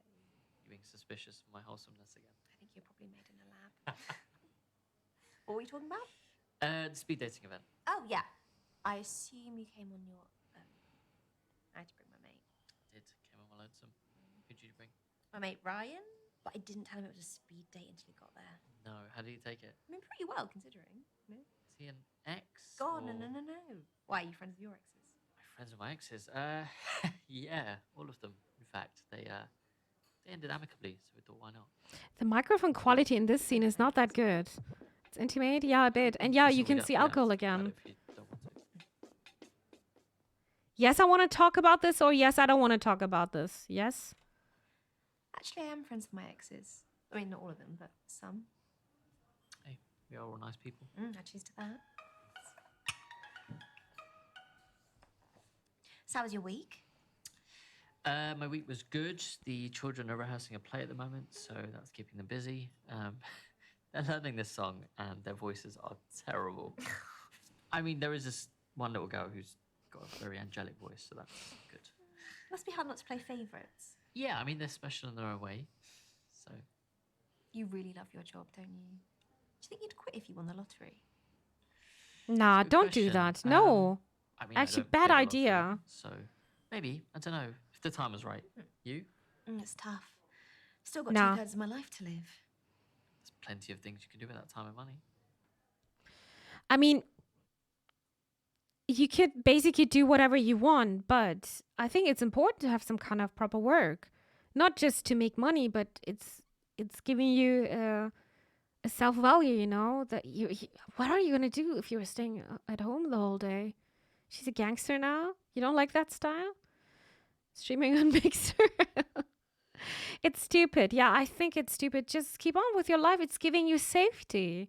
You're being suspicious of my wholesomeness again. I think you're probably made in a lab. What were we talking about? The speed dating event. Oh, yeah. I assume you came on your own. I had to bring my mate. Came on my lonesome. Who'd you bring? My mate Ryan, but I didn't tell him it was a speed date until he got there. No, how did he take it? I mean, pretty well considering. No? Is he an ex? God, or- no. Why, are you friends with your exes? My friends with my exes. Yeah, all of them. In fact, they ended amicably, so we thought, why not? The microphone quality in this scene is not that good. It's intimate, yeah, a bit. And yeah, So you we can don't- see we don't have alcohol to talk about again. it if you don't want to. Yes, I want to talk about this, or yes, I don't want to talk about this. Yes? Actually, I am friends with my exes. I mean, not all of them, but some. Hey, we are all nice people. I cheers to that. So how was your week? My week was good. The children are rehearsing a play at the moment, so that's keeping them busy. They're learning this song, and their voices are terrible. I mean, there is this one little girl who's got a very angelic voice, so that's good. Must be hard not to play favourites. Yeah, I mean, they're special in their own way. So, You really love your job, don't you? Do you think you'd quit if you won the lottery? Nah, good don't do question. that. No. I mean, I Actually, don't play bad the lottery, idea. So, maybe, I don't know, if the time was right. You? It's tough. Still got Nah. 2/3 of my life to live. There's plenty of things you can do with that time and money. I mean, you could basically do whatever you want, but I think it's important to have some kind of proper work. Not just to make money, but it's giving you a self-value, you know? That what are you going to do if you're staying at home the whole day? She's a gangster now? You don't like that style? Streaming on Mixer? It's stupid. Yeah, I think it's stupid. Just keep on with your life. It's giving you safety.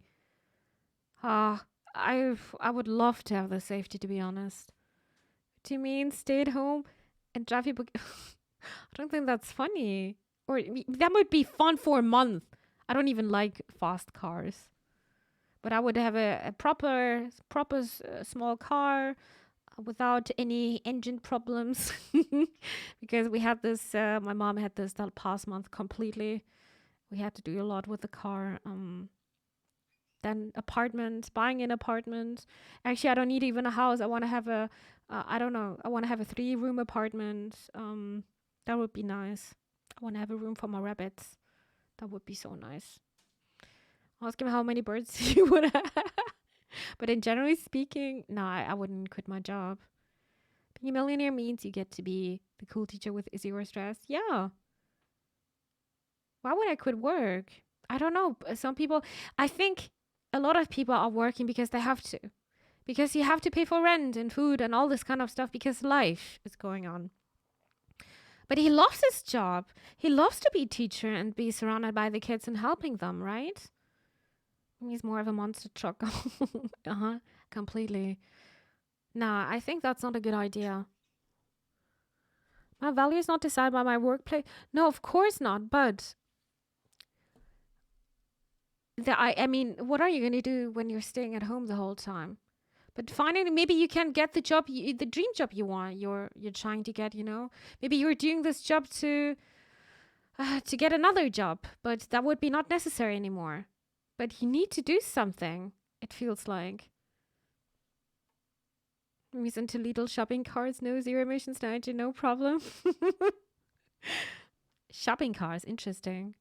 I would love to have the safety, to be honest. Do you mean stay at home and drive people? I don't think that's funny. Or that would be fun for a month. I don't even like fast cars. But I would have a proper small car without any engine problems. Because we had this, my mom had this that past month completely. We had to do a lot with the car. Then buying an apartment. Actually, I don't need even a house. I want to have I want to have a 3-room apartment. That would be nice. I want to have a room for my rabbits. That would be so nice. Ask him how many birds he would have. But in generally speaking, no, I wouldn't quit my job. Being a millionaire means you get to be the cool teacher with zero stress. Yeah. Why would I quit work? I don't know. Some people, I think a lot of people are working because they have to. Because you have to pay for rent and food and all this kind of stuff because life is going on. But he loves his job. He loves to be a teacher and be surrounded by the kids and helping them, right? He's more of a monster truck. Completely. Nah, I think that's not a good idea. My value is not decided by my workplace. No, of course not. But I mean, what are you going to do when you're staying at home the whole time? But finally, maybe you can get the job, the dream job you want. You're trying to get, you know. Maybe you're doing this job to get another job, but that would be not necessary anymore. But you need to do something. It feels like. He's into little shopping carts, no zero emissions, no problem. Shopping cars, interesting.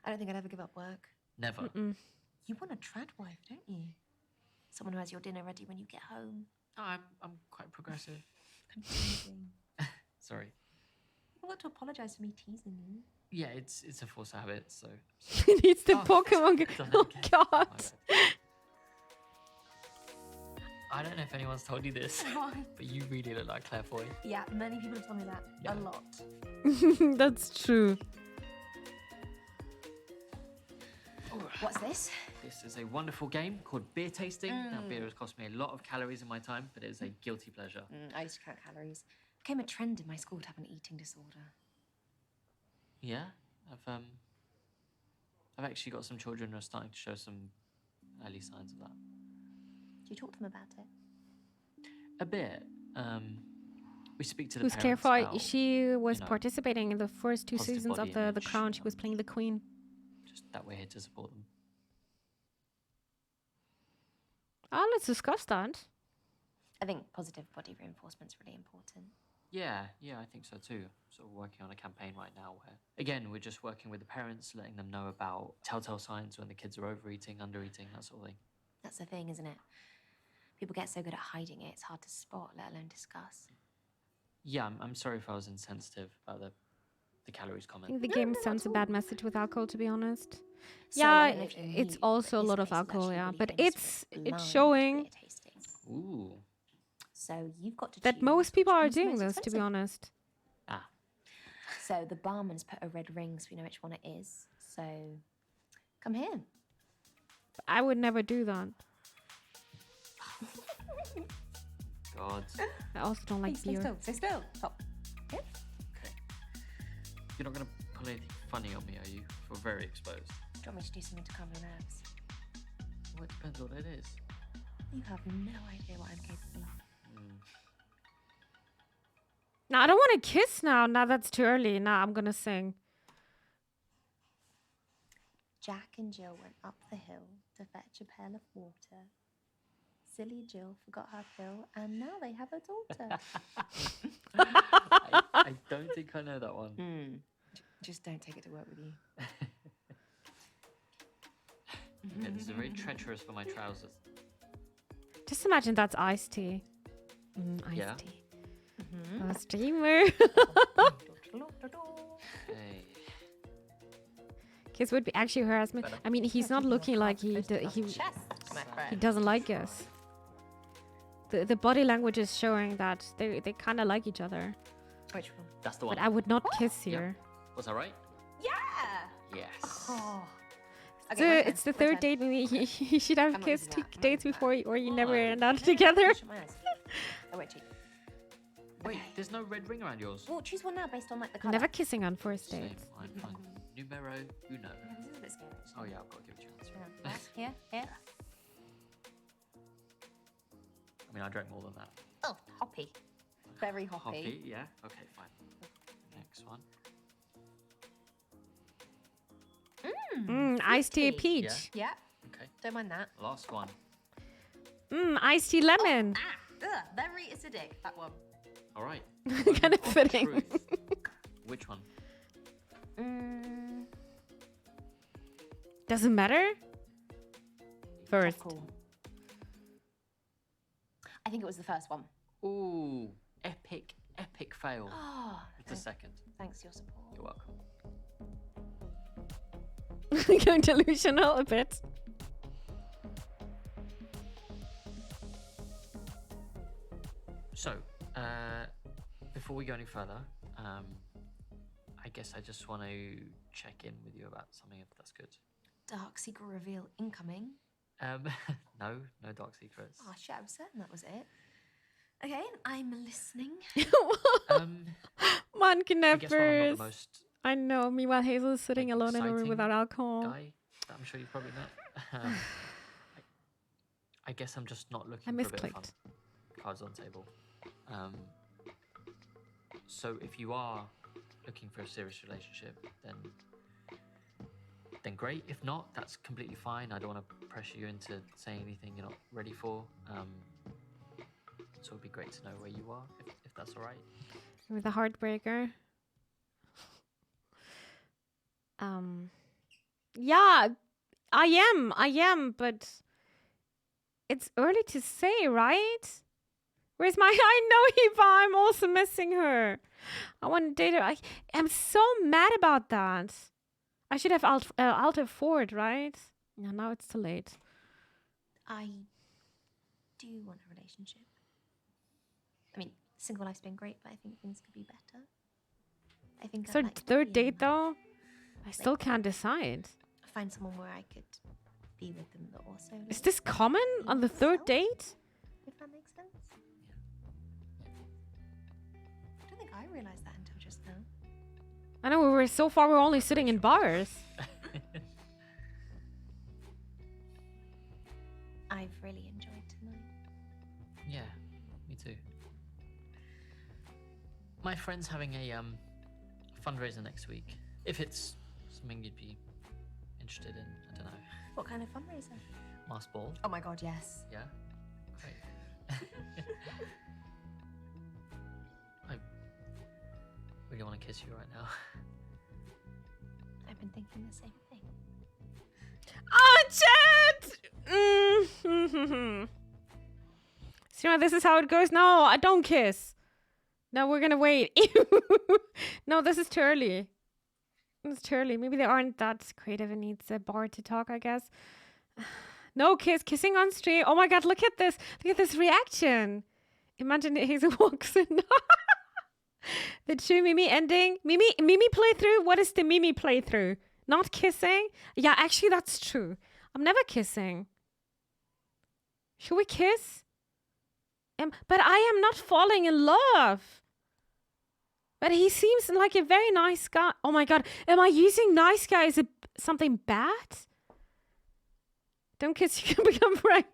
I don't think I'd ever give up work. Never. You want a trad wife, don't you? Someone who has your dinner ready when you get home. No, I'm quite progressive. I'm teasing. Sorry. You've got to apologise for me teasing you. Yeah, it's a force of habit, so. It's the Pokemon game. Oh, God. My bad. I don't know if anyone's told you this, but you really look like Claire Foy. Yeah, many people have told me that. Yeah. A lot. That's true. What's this? This is a wonderful game called beer tasting. Now, beer has cost me a lot of calories in my time, but it is a guilty pleasure. I used to count calories. It became a trend in my school to have an eating disorder. Yeah, I've actually got some children who are starting to show some early signs of that. Do you talk to them about it? A bit. We speak to the Who's parents Claire Foy? about, She was you know, participating in the first 2 positive seasons of body the image, Crown. She was playing the Queen. just that we're here to support them. Oh, let's discuss that. I think positive body reinforcement's really important. Yeah, I think so too. Sort of working on a campaign right now where, again, we're just working with the parents, letting them know about telltale signs when the kids are overeating, undereating, that sort of thing. That's the thing, isn't it? People get so good at hiding it, it's hard to spot, let alone discuss. Yeah, I'm sorry if I was insensitive about the calories I comment. think the No, game no, not sends at a all. bad message with alcohol, to be honest. So, Yeah, I don't know if you it's knew, also a but lot this of place is alcohol, actually yeah. really But famous it's for blind showing beer tasting. Ooh. So you've got to that choose most people which are one's the doing most this, to be expensive. honest. Ah. So the barman's put a red ring so we know which one it is. So come here. I would never do that. God. I also don't like Stay beer. still, stay still. Stop. Yeah. Okay. You're not going to pull anything funny on me, are you? Feel very exposed. Do you want me to do something to calm your nerves? Well, it depends what it is. You have no idea what I'm capable of. No, I don't want to kiss now. Now that's too early. Now I'm gonna sing. Jack and Jill went up the hill to fetch a pail of water. Silly Jill forgot her pill, and now they have a daughter. I don't think I know that one. Just don't take it to work with you. Okay, this is very treacherous for my trousers. Just imagine that's iced tea. Iced Yeah. tea. A streamer. Hey. Kiss would be actually harassment. Better. I mean, he's not looking like he doesn't like us. The body language is showing that they kind of like each other. Which one? That's the one. But I would not kiss here. Was that right? Yeah! Yes. Oh. It's the third date. Maybe he should have I'm not kissed using 2 that. dates before, or you never Why? end up together. Shut my eyes. Oh, wait, cheat. Wait, there's no red ring around yours. Well, choose one now based on like the colour. Never kissing on first Same, dates. fine. Numero uno. Yeah, this is a bit scary. Actually. Oh yeah, I've got to give it a chance. Yeah, here. I mean, I drank more than that. Oh, hoppy. Very hoppy. Hoppy, yeah. Okay, fine. Next one. Iced tea fruity. peach. Yeah, Okay. don't mind that. Last one. Iced tea lemon. Very acidic, that one. All right. Kind of Of fitting. truth. Which one? Doesn't matter. First. Cool. I think it was the first one. Ooh, epic fail. Oh, It's the second. thanks for your support. You're welcome. Going delusional a bit. So, before we go any further, I guess I just want to check in with you about something, if that's good. Dark secret reveal incoming. No dark secrets. Oh shit, I was certain that was it. Okay, I'm listening. Man I guess while I'm not knappers. the most I know. Meanwhile, Hazel is sitting like, alone in a room exciting without alcohol. guy that I'm sure you've probably met. I guess I'm just not looking I for a bit of fun. misclicked. Cards on table. So if you are looking for a serious relationship, then great. If not, that's completely fine. I don't want to pressure you into saying anything you're not ready for. So it'd be great to know where you are, if that's all right. With a heartbreaker. Yeah, I am, but it's early to say, right? Where's my... I know, Eva, I'm also missing her. I want to date her. I'm so mad about that. I should have Alt F4'd, right? Yeah, now it's too late. I do want a relationship. I mean, single life's been great, but I think things could be better. I think So I'd like to third be in date, though? I still can't decide. find someone where I could be with them, but also... Is this common on the third date? If that makes sense. I don't think I realised that until just now. I know, we're only sitting in bars. I've really enjoyed tonight. Yeah, me too. My friend's having a fundraiser next week. If it's something you'd be interested in, I don't know. What kind of fundraiser? Mass ball. Oh my god, yes. Yeah. Great. I really want to kiss you right now. I've been thinking the same thing. Oh, Chet! So this is how it goes. No, I don't kiss. No, we're gonna wait. No, this is too early. It's too early. Maybe they aren't that creative and needs a bar to talk, I guess. No kissing on stream. Oh my god, look at this. Look at this reaction. Imagine Hazel walks in. The true Mimi ending. Mimi playthrough? What is the Mimi playthrough? Not kissing? Yeah, actually that's true. I'm never kissing. Should we kiss? But I am not falling in love. But he seems like a very nice guy. Oh my god, am I using nice guy as something bad? Don't kiss, you can become right.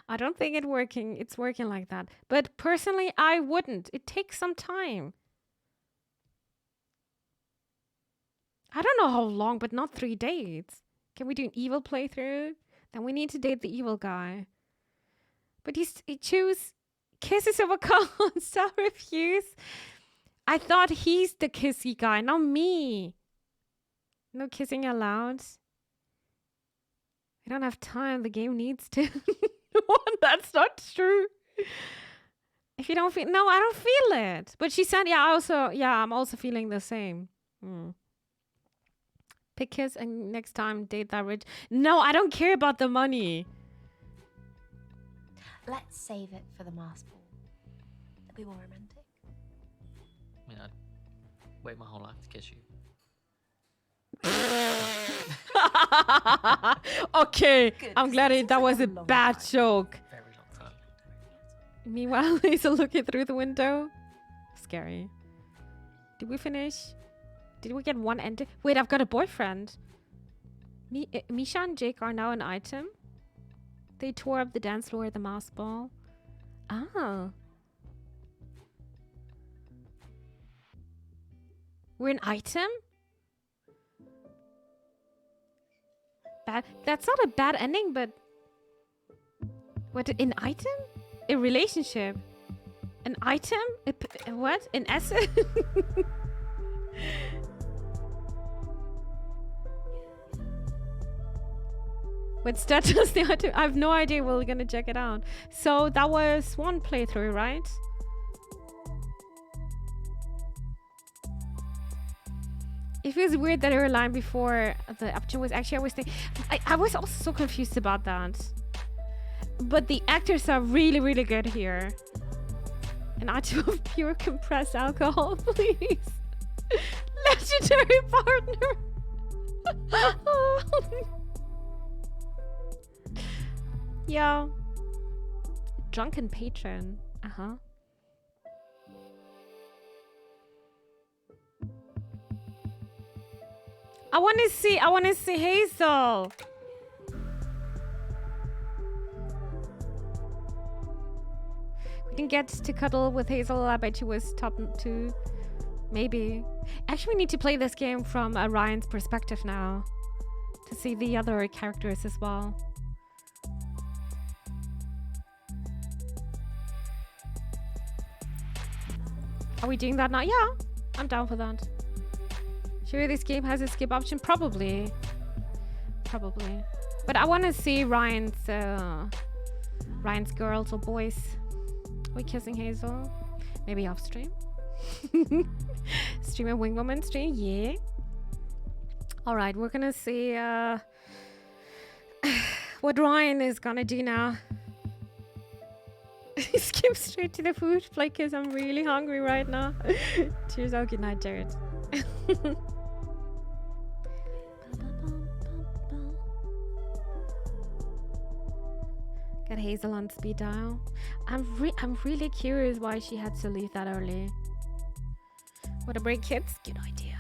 I don't think it's working like that. But personally, I wouldn't. It takes some time. I don't know how long, but not 3 dates. Can we do an evil playthrough? Then we need to date the evil guy. But he choose kisses over calls. I refuse. I thought he's the kissy guy, not me. No kissing allowed. I don't have time. The game needs to. That's not true. If you don't feel... No, I don't feel it. But she said, I'm also feeling the same. Pick kiss and next time date that rich. No, I don't care about the money. Let's save it for the mass ball. It'll be more romantic. I mean, I'd wait my whole life to kiss you. Okay, Good, I'm glad that was a long bad time. joke. Very long time. Meanwhile, Hazel looking through the window. Scary. Did we finish? Did we get one ending? Wait, I've got a boyfriend. Misha and Jake are now an item. They tore up the dance floor at the mass ball. Ah. We're an item? Bad. That's not a bad ending, but... What? An item? A relationship? An item? What? An essence? What status the item? I have no idea. We're gonna check it out. So that was one playthrough, right? It feels weird that her line before the option was actually I was also so confused about that. But the actors are really, really good here. An item of pure compressed alcohol, please. Legendary partner. Yeah. Drunken patron. Uh-huh. I want to see Hazel. We didn't get to cuddle with Hazel. I bet she was top 2. Maybe. Actually, we need to play this game from Ryan's perspective now. To see the other characters as well. Are we doing that now? Yeah, I'm down for that. Sure, this game has a skip option? Probably. probably. But I want to see Ryan's girls or boys. We kissing Hazel. Maybe off stream. Stream a Wing Woman stream. Yeah. All right, we're gonna see what Ryan is gonna do now. Skip straight to the food play because I'm really hungry right now. Cheers. Oh, good night, Jared. Got Hazel on speed dial. I'm really curious why she had to leave that early. What a break, kids. Good idea.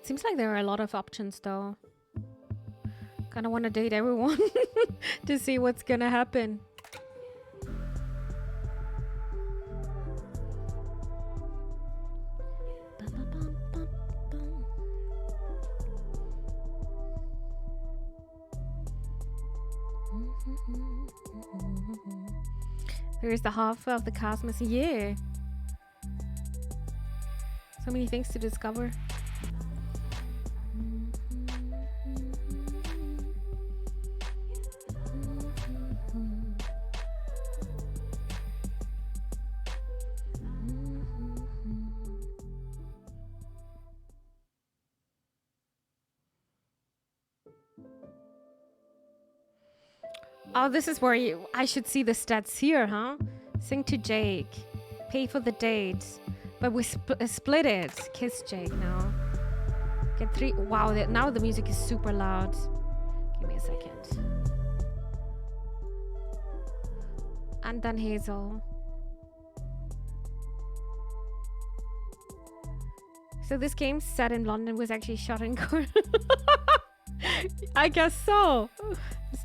Seems like there are a lot of options though. Kind of want to date everyone to see what's gonna happen. There's the half of the cosmos. Yeah. So many things to discover. Oh, this is where I should see the stats here, huh? Sing to Jake. Pay for the date. But we split it. Kiss Jake now. Get 3. Wow, now the music is super loud. Give me a second. And then Hazel. So this game set in London was actually shot in Korea. I guess so.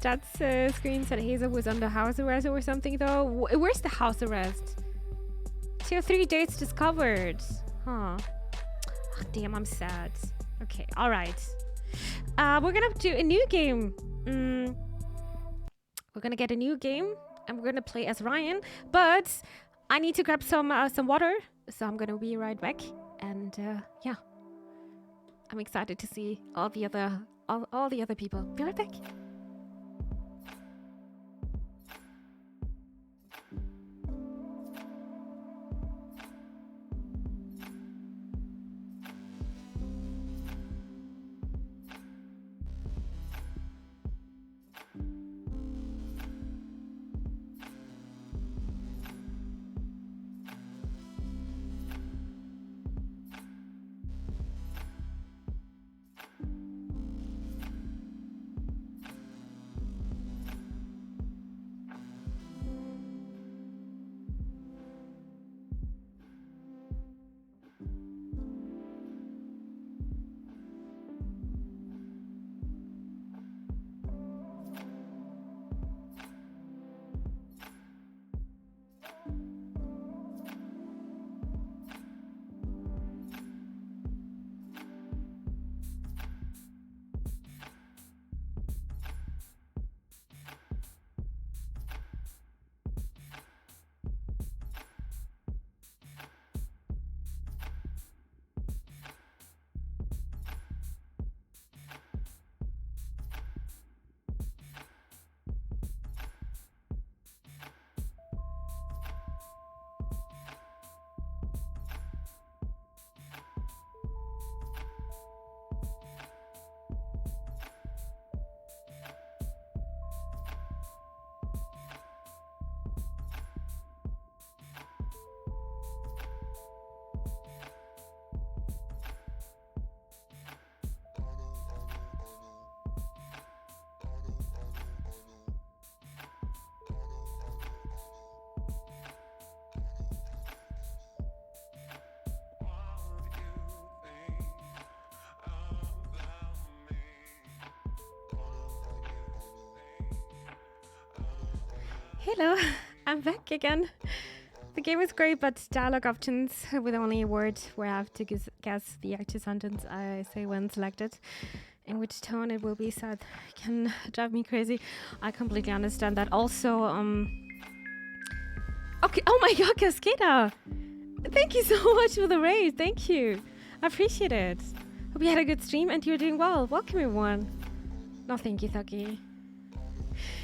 Stats screen said Hazel was under house arrest or something though. Where's the house arrest? 2 or 3 dates discovered. Huh. Oh, damn, I'm sad. Okay, all right. We're gonna do a new game. We're gonna get a new game and we're gonna play as Ryan. But I need to grab some water, so I'm gonna be right back. And yeah, I'm excited to see all the other people. Be right back. Hello, I'm back again. The game is great, but dialogue options with only a word where I have to guess the active sentence I say when selected, in which tone it will be said, can drive me crazy. I completely understand that. Also, okay. Oh my God, Cascada! Thank you so much for the raid. Thank you. I appreciate it. Hope you had a good stream and you're doing well. Welcome everyone. No, thank you, Thucky.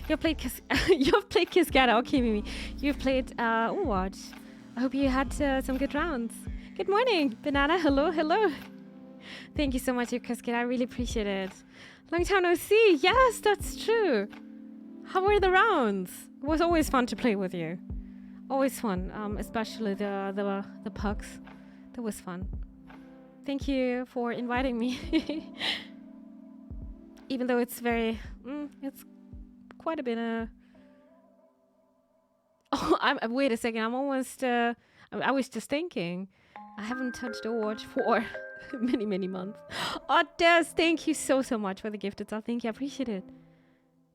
You've played Cascada. Okay, Mimi. You've played Overwatch. I hope you had some good rounds. Good morning, Banana. Hello, hello. Thank you so much, Cascada. I really appreciate it. Long time no see. Yes, that's true. How were the rounds? It was always fun to play with you. Always fun, especially the pucks. That was fun. Thank you for inviting me. Even though it's very, it's quite a bit. Oh, wait a second. I'm almost. I was just thinking. I haven't touched Overwatch for many months. Oh, Des, thank you so much for the gifted sub. Thank you. I appreciate it.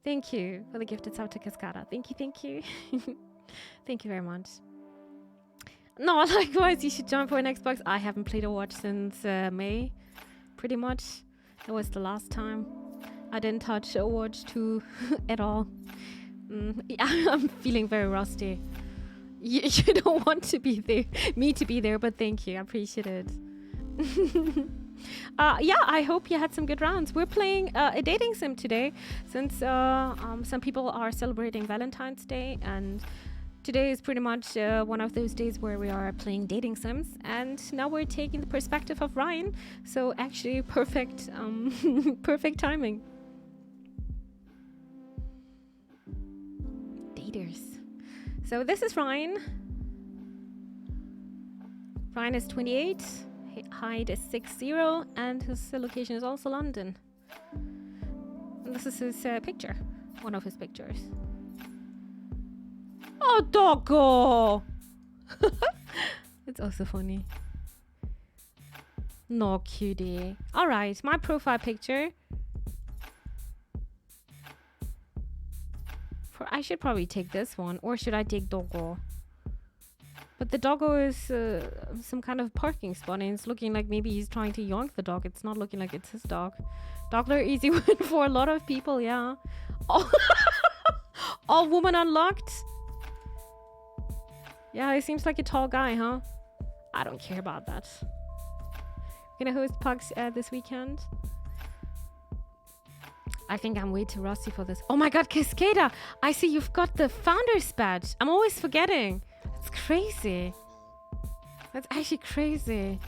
Thank you for the gifted sub to Cascada. Thank you. Thank you very much. No, likewise, you should join for an Xbox. I haven't played Overwatch since May, pretty much. That was the last time. I didn't touch Overwatch 2 at all. I'm feeling very rusty. You don't want to be there, me to be there, but thank you. I appreciate it. Yeah, I hope you had some good rounds. We're playing a dating sim today, since some people are celebrating Valentine's Day, and today is pretty much one of those days where we are playing dating sims, and now we're taking the perspective of Ryan. So actually, perfect, perfect timing. Daters. So this is Ryan. Ryan is 28, height is 6'0", and his location is also London. And this is his picture, one of his pictures. Oh, doggo! It's also funny. No, cutie. All right, my profile picture. I should probably take this one, or should I take doggo? But the doggo is some kind of parking spot, and it's looking like maybe he's trying to yoink the dog. It's not looking like it's his dog. Doggler, easy win for a lot of people, yeah. All woman unlocked. Yeah, he seems like a tall guy, huh? I don't care about that. Gonna host pugs this weekend. I think I'm way too rusty for this. Oh my God, Cascada! I see you've got the founder's badge. I'm always forgetting. That's crazy. That's actually crazy.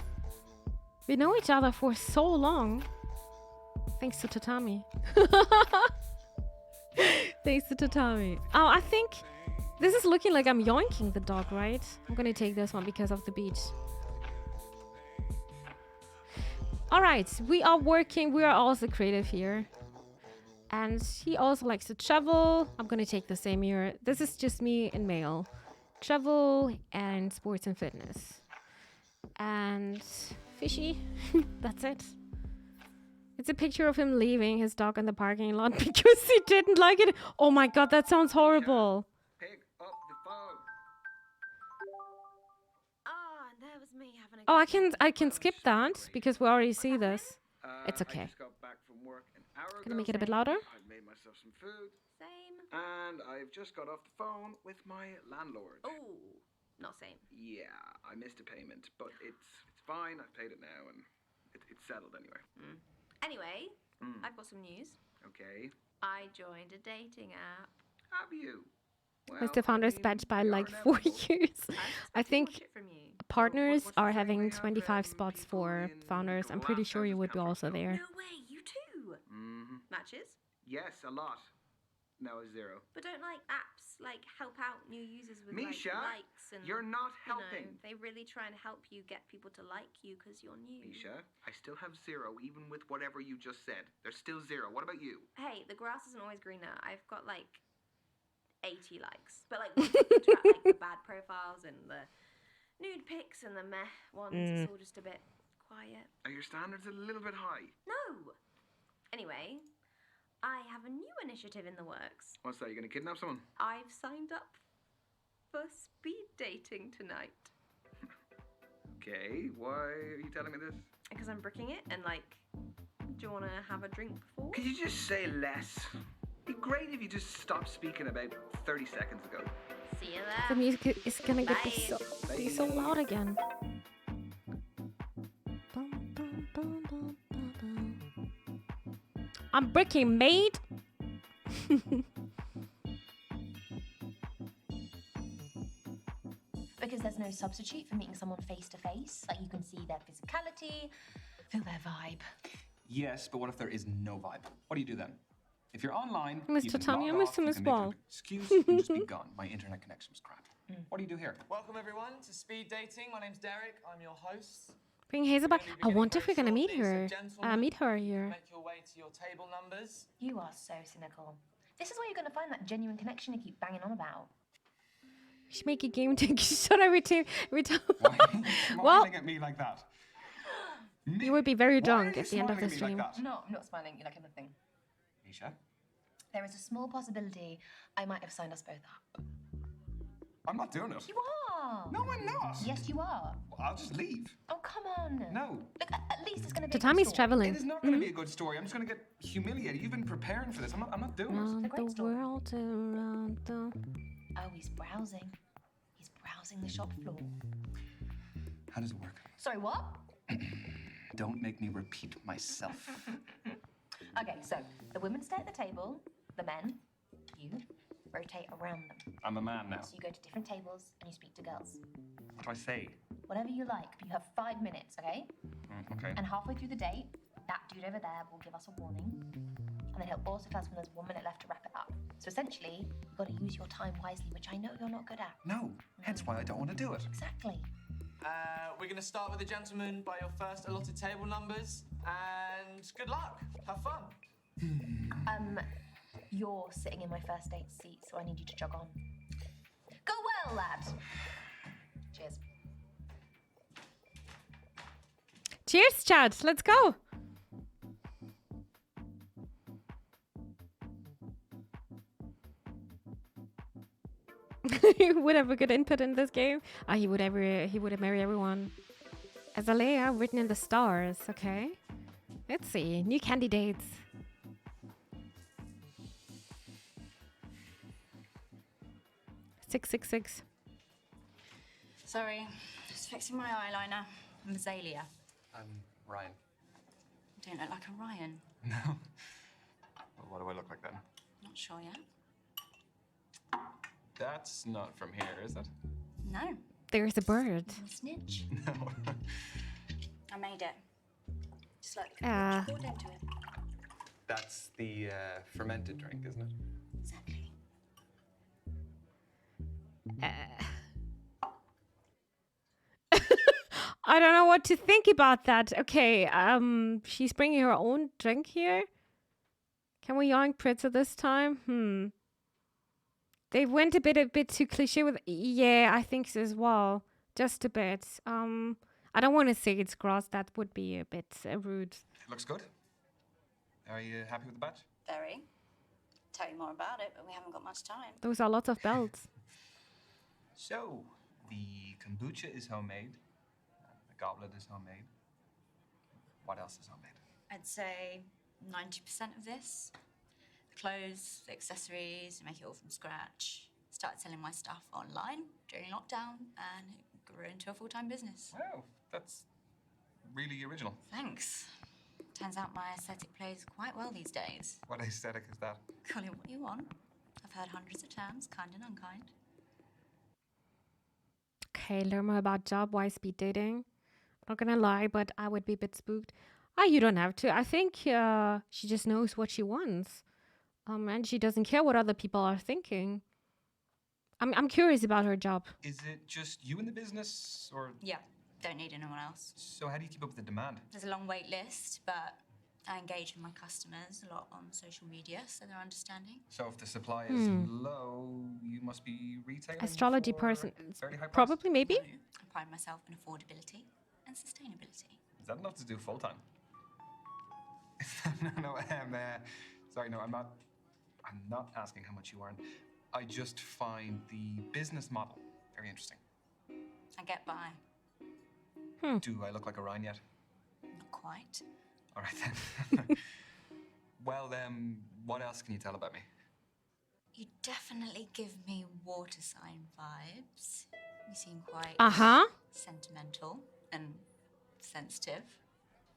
We know each other for so long. Thanks to Tatami. Thanks to Tatami. Oh, I think this is looking like I'm yoinking the dog, right? I'm gonna take this one because of the beach. All right, we are working. We are also creative here. And he also likes to travel. I'm gonna take the same here. This is just me in male. Travel and sports and fitness. And fishy. That's it. It's a picture of him leaving his dog in the parking lot because he didn't like it. Oh my God, that sounds horrible. Pick up the phone. Ah, there was me having a Oh, good I can skip that because we already see this. It's okay. I just got back from work an hour Can I ago. make it a bit louder? I've made myself some food. Same. And I've just got off the phone with my landlord. Oh, not same. Yeah, I missed a payment, but it's fine. I've paid it now, and it's settled anyway. Anyway, I've got some news. Okay. I joined a dating app. Have you? Mr. Founder's badge by like 4 years. I think partners are having 25 spots for founders. I'm pretty sure you would be also there. No way, you too. Matches? Yes, a lot. No, 0. But don't like apps like help out new users with Misha, like likes and you're not you know, helping. they really try and help you get people to like you because you're new. Misha, I still have 0 even with whatever you just said. There's still 0. What about you? Hey, the grass isn't always greener. I've got like 80 likes, but like once you filter out like the bad profiles and the nude pics and the meh ones, it's all just a bit quiet. Are your standards a little bit high? No. Anyway, I have a new initiative in the works. What's that? You gonna kidnap someone? I've signed up for speed dating tonight. Okay, why are you telling me this? Because I'm bricking it and like, do you want to have a drink before? Could you just say less? It'd be great if you just stopped speaking about 30 seconds ago. See you The there. music is gonna get Bye. be so loud again. Bum, bum, bum, bum, bum, bum. I'm bricking, mate. Because there's no substitute for meeting someone face to face. Like you can see their physicality, feel their vibe. Yes, but what if there is no vibe? What do you do then? If you're online, Mr. you can Tony, log I missed off, him you as can make well. an excuse and just be gone. My internet connection was crap. What do you do here? Welcome everyone to Speed Dating. My name's Derek. I'm your host. Bring Hazel back. I wonder if we're gonna meet Shortly, her. so gentlemen, Meet her here. Make your way to your table numbers. You are so cynical. This is where you're going to find that genuine connection you keep banging on about. We should make a game to shut every time. Why are you Well, smiling at me like that? you would be very Why are drunk you at the end of the smiling at me like stream. that? No, I'm not smiling at you like anything. Misha? There is a small possibility I might have signed us both up. I'm not doing it. You are! No, I'm not. Yes, you are. I'll just leave. Oh, come on. No. Look, at least it's going to be The a time good he's story. traveling. It is not going to be a good story. I'm just going to get humiliated. You've been preparing for this. I'm not doing it. Around great the story. world, around the... Oh, he's browsing. He's browsing the shop floor. How does it work? Sorry, what? Don't make me repeat myself. Okay, so the women stay at the table, the men, you, rotate around them. I'm a man now. So you go to different tables and you speak to girls. What do I say? Whatever you like, but you have 5 minutes, okay? Okay. And halfway through the date, that dude over there will give us a warning. And then he'll also tell us when there's 1 minute left to wrap it up. So essentially, you've got to use your time wisely, which I know you're not good at. No. Hence why I don't want to do it. Exactly. We're going to start with the gentleman by your first allotted table numbers. And good luck. Have fun. You're sitting in my first date seat, so I need you to jog on. Go well, lad. Cheers. Cheers, Chad. Let's go. He would have a good input in this game. He would marry everyone. Azalea written in the stars. Okay. Let's see. New candidates. Six, 6, 6. Sorry, just fixing my eyeliner. I'm Azalea. I'm Ryan. Don't look like a Ryan. No. Well, what do I look like then? Not sure yet. That's not from here, is it? No. There's a bird. Snitch. No. I made it. Just look. Ah. Poured into it. That's the fermented drink, isn't it? Exactly. I don't know what to think about that. Okay, she's bringing her own drink here. Can we yoink Pritza this time? They went a bit too cliche with. Yeah, I think so as well. Just a bit. I don't want to say it's gross. That would be a bit rude. It looks good. Are you happy with the batch? Very. Tell you more about it, but we haven't got much time. Those are lots of belts. So, the kombucha is homemade. The goblet is homemade. What else is homemade? I'd say 90% of this. The clothes, the accessories, make it all from scratch. Started selling my stuff online during lockdown and it grew into a full-time business. Wow, that's really original. Thanks. Turns out my aesthetic plays quite well these days. What aesthetic is that? Call it what you want. I've heard hundreds of terms, kind and unkind. Okay, learn more about job. Why speed dating? Not gonna lie, but I would be a bit spooked. You don't have to. I think she just knows what she wants. And she doesn't care what other people are thinking. I'm curious about her job. Is it just you in the business, or...? Yeah, don't need anyone else. So how do you keep up with the demand? There's a long wait list, but I engage with my customers a lot on social media, so they're understanding. So if the supply is low, you must be retailing Astrology for person. fairly high price? Probably, maybe? No, I pride myself in affordability and sustainability. Is that enough to do full-time? No, sorry, no, I'm not I'm not asking how much you earn. I just find the business model very interesting. I get by. Do I look like a Ryan yet? Not quite. All right then. Well, what else can you tell about me? You definitely give me water sign vibes. You seem quite sentimental and sensitive.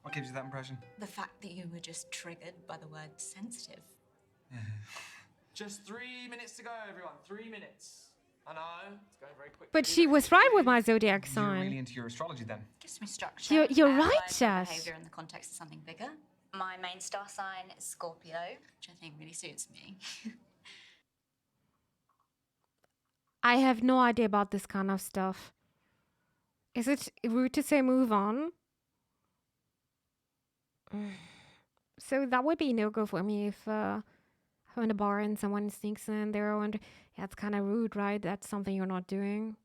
What gives you that impression? The fact that you were just triggered by the word sensitive. Just 3 minutes to go, everyone. 3 minutes. I know, it's going very quick. But she was right with my zodiac You're sign. really into your astrology then? Gives me structure. You're right, Analyse my Jess. behaviour in the context of something bigger. My main star sign is Scorpio, which I think really suits me. I have no idea about this kind of stuff. Is it rude to say move on? So that would be no go for me if I'm in a bar and someone sneaks in there and yeah, it's kind of rude, right? That's something you're not doing.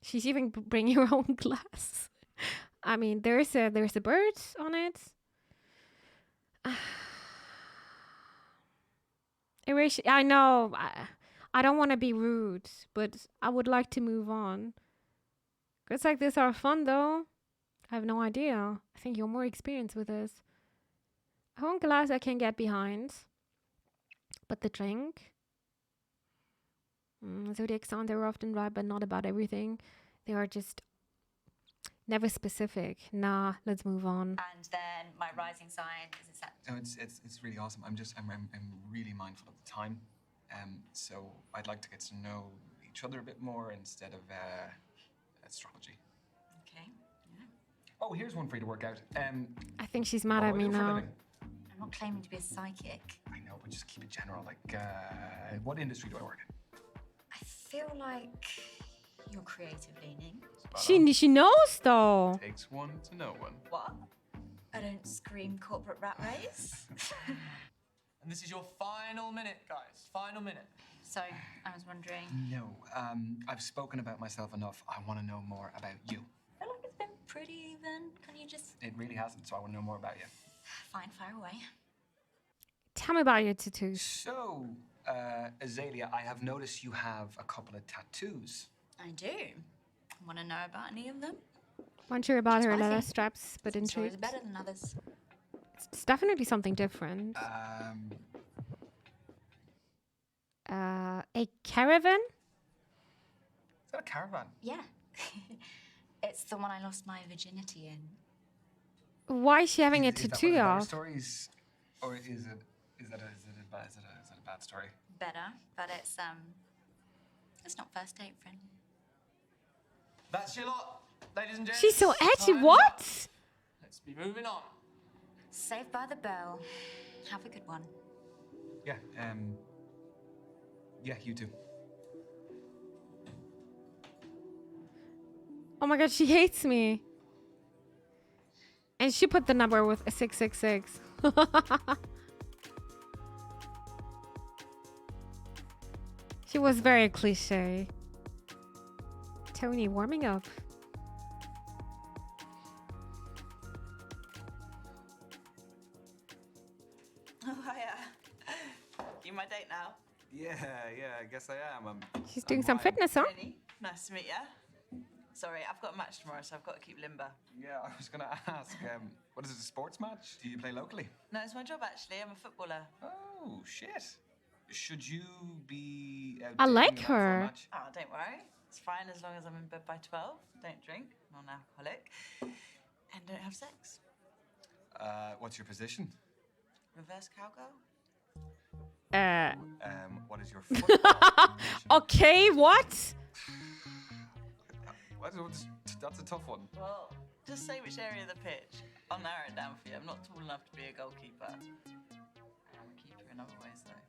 She's even bringing her own glass. I mean, there's a bird on it. I know. I don't want to be rude, but I would like to move on. Girls like this are fun, though. I have no idea. I think you're more experienced with this. A whole glass I can get behind. But the drink? Zodiac signs are often right, but not about everything. They are just never specific. Nah, let's move on. And then my rising sign is a No, it's really awesome. I'm really mindful of the time. So I'd like to get to know each other a bit more instead of astrology. Okay. Yeah. Oh, here's one for you to work out. I think she's mad at me now. I'm not claiming to be a psychic. I know, but just keep it general. Like, what industry do I work in? I feel like you're creative leaning. She knows though. Takes one to know one. What? I don't scream corporate rat race. And this is your final minute, guys. Final minute. So, I was wondering. No, I've spoken about myself enough. I want to know more about you. I feel like it's been pretty even. Can you just. It really hasn't, so I want to know more about you. Fine, fire away. Tell me about your tattoos. So, Azalea, I have noticed you have a couple of tattoos. I do. Want to know about any of them? Not sure about her leather Spicy. straps, but Some stories intrigued. are better than others. It's definitely something different. A caravan? Is that a caravan? Yeah. It's the one I lost my virginity in. Why is she having a Is that tattoo one of the better off? stories, or is that a bad story? Better, but it's not first date friendly. That's your lot, ladies and gents. She's so edgy. Time's What? up. Let's be moving on. Saved by the Bell. Have a good one. Yeah, yeah, you too. Oh my god, she hates me. And she put the number with a 666. She was very cliche. Tony warming up. Oh, hiya. You my date now? Yeah, I guess I am. She's doing some fitness, huh? Jenny, nice to meet you. Sorry, I've got a match tomorrow, so I've got to keep limber. Yeah, I was gonna ask, what is it, a sports match? Do you play locally? No, it's my job, actually. I'm a footballer. Oh, shit. Should you be out I dating like about for a her. match? Oh, don't worry. It's fine as long as I'm in bed by 12. Don't drink, non-alcoholic, and don't have sex. What's your position? Reverse cowgirl? What is your football position? Okay, what? That's a tough one. Well, just say which area of the pitch. I'll narrow it down for you. I'm not tall enough to be a goalkeeper. I'm a keeper in other ways, though.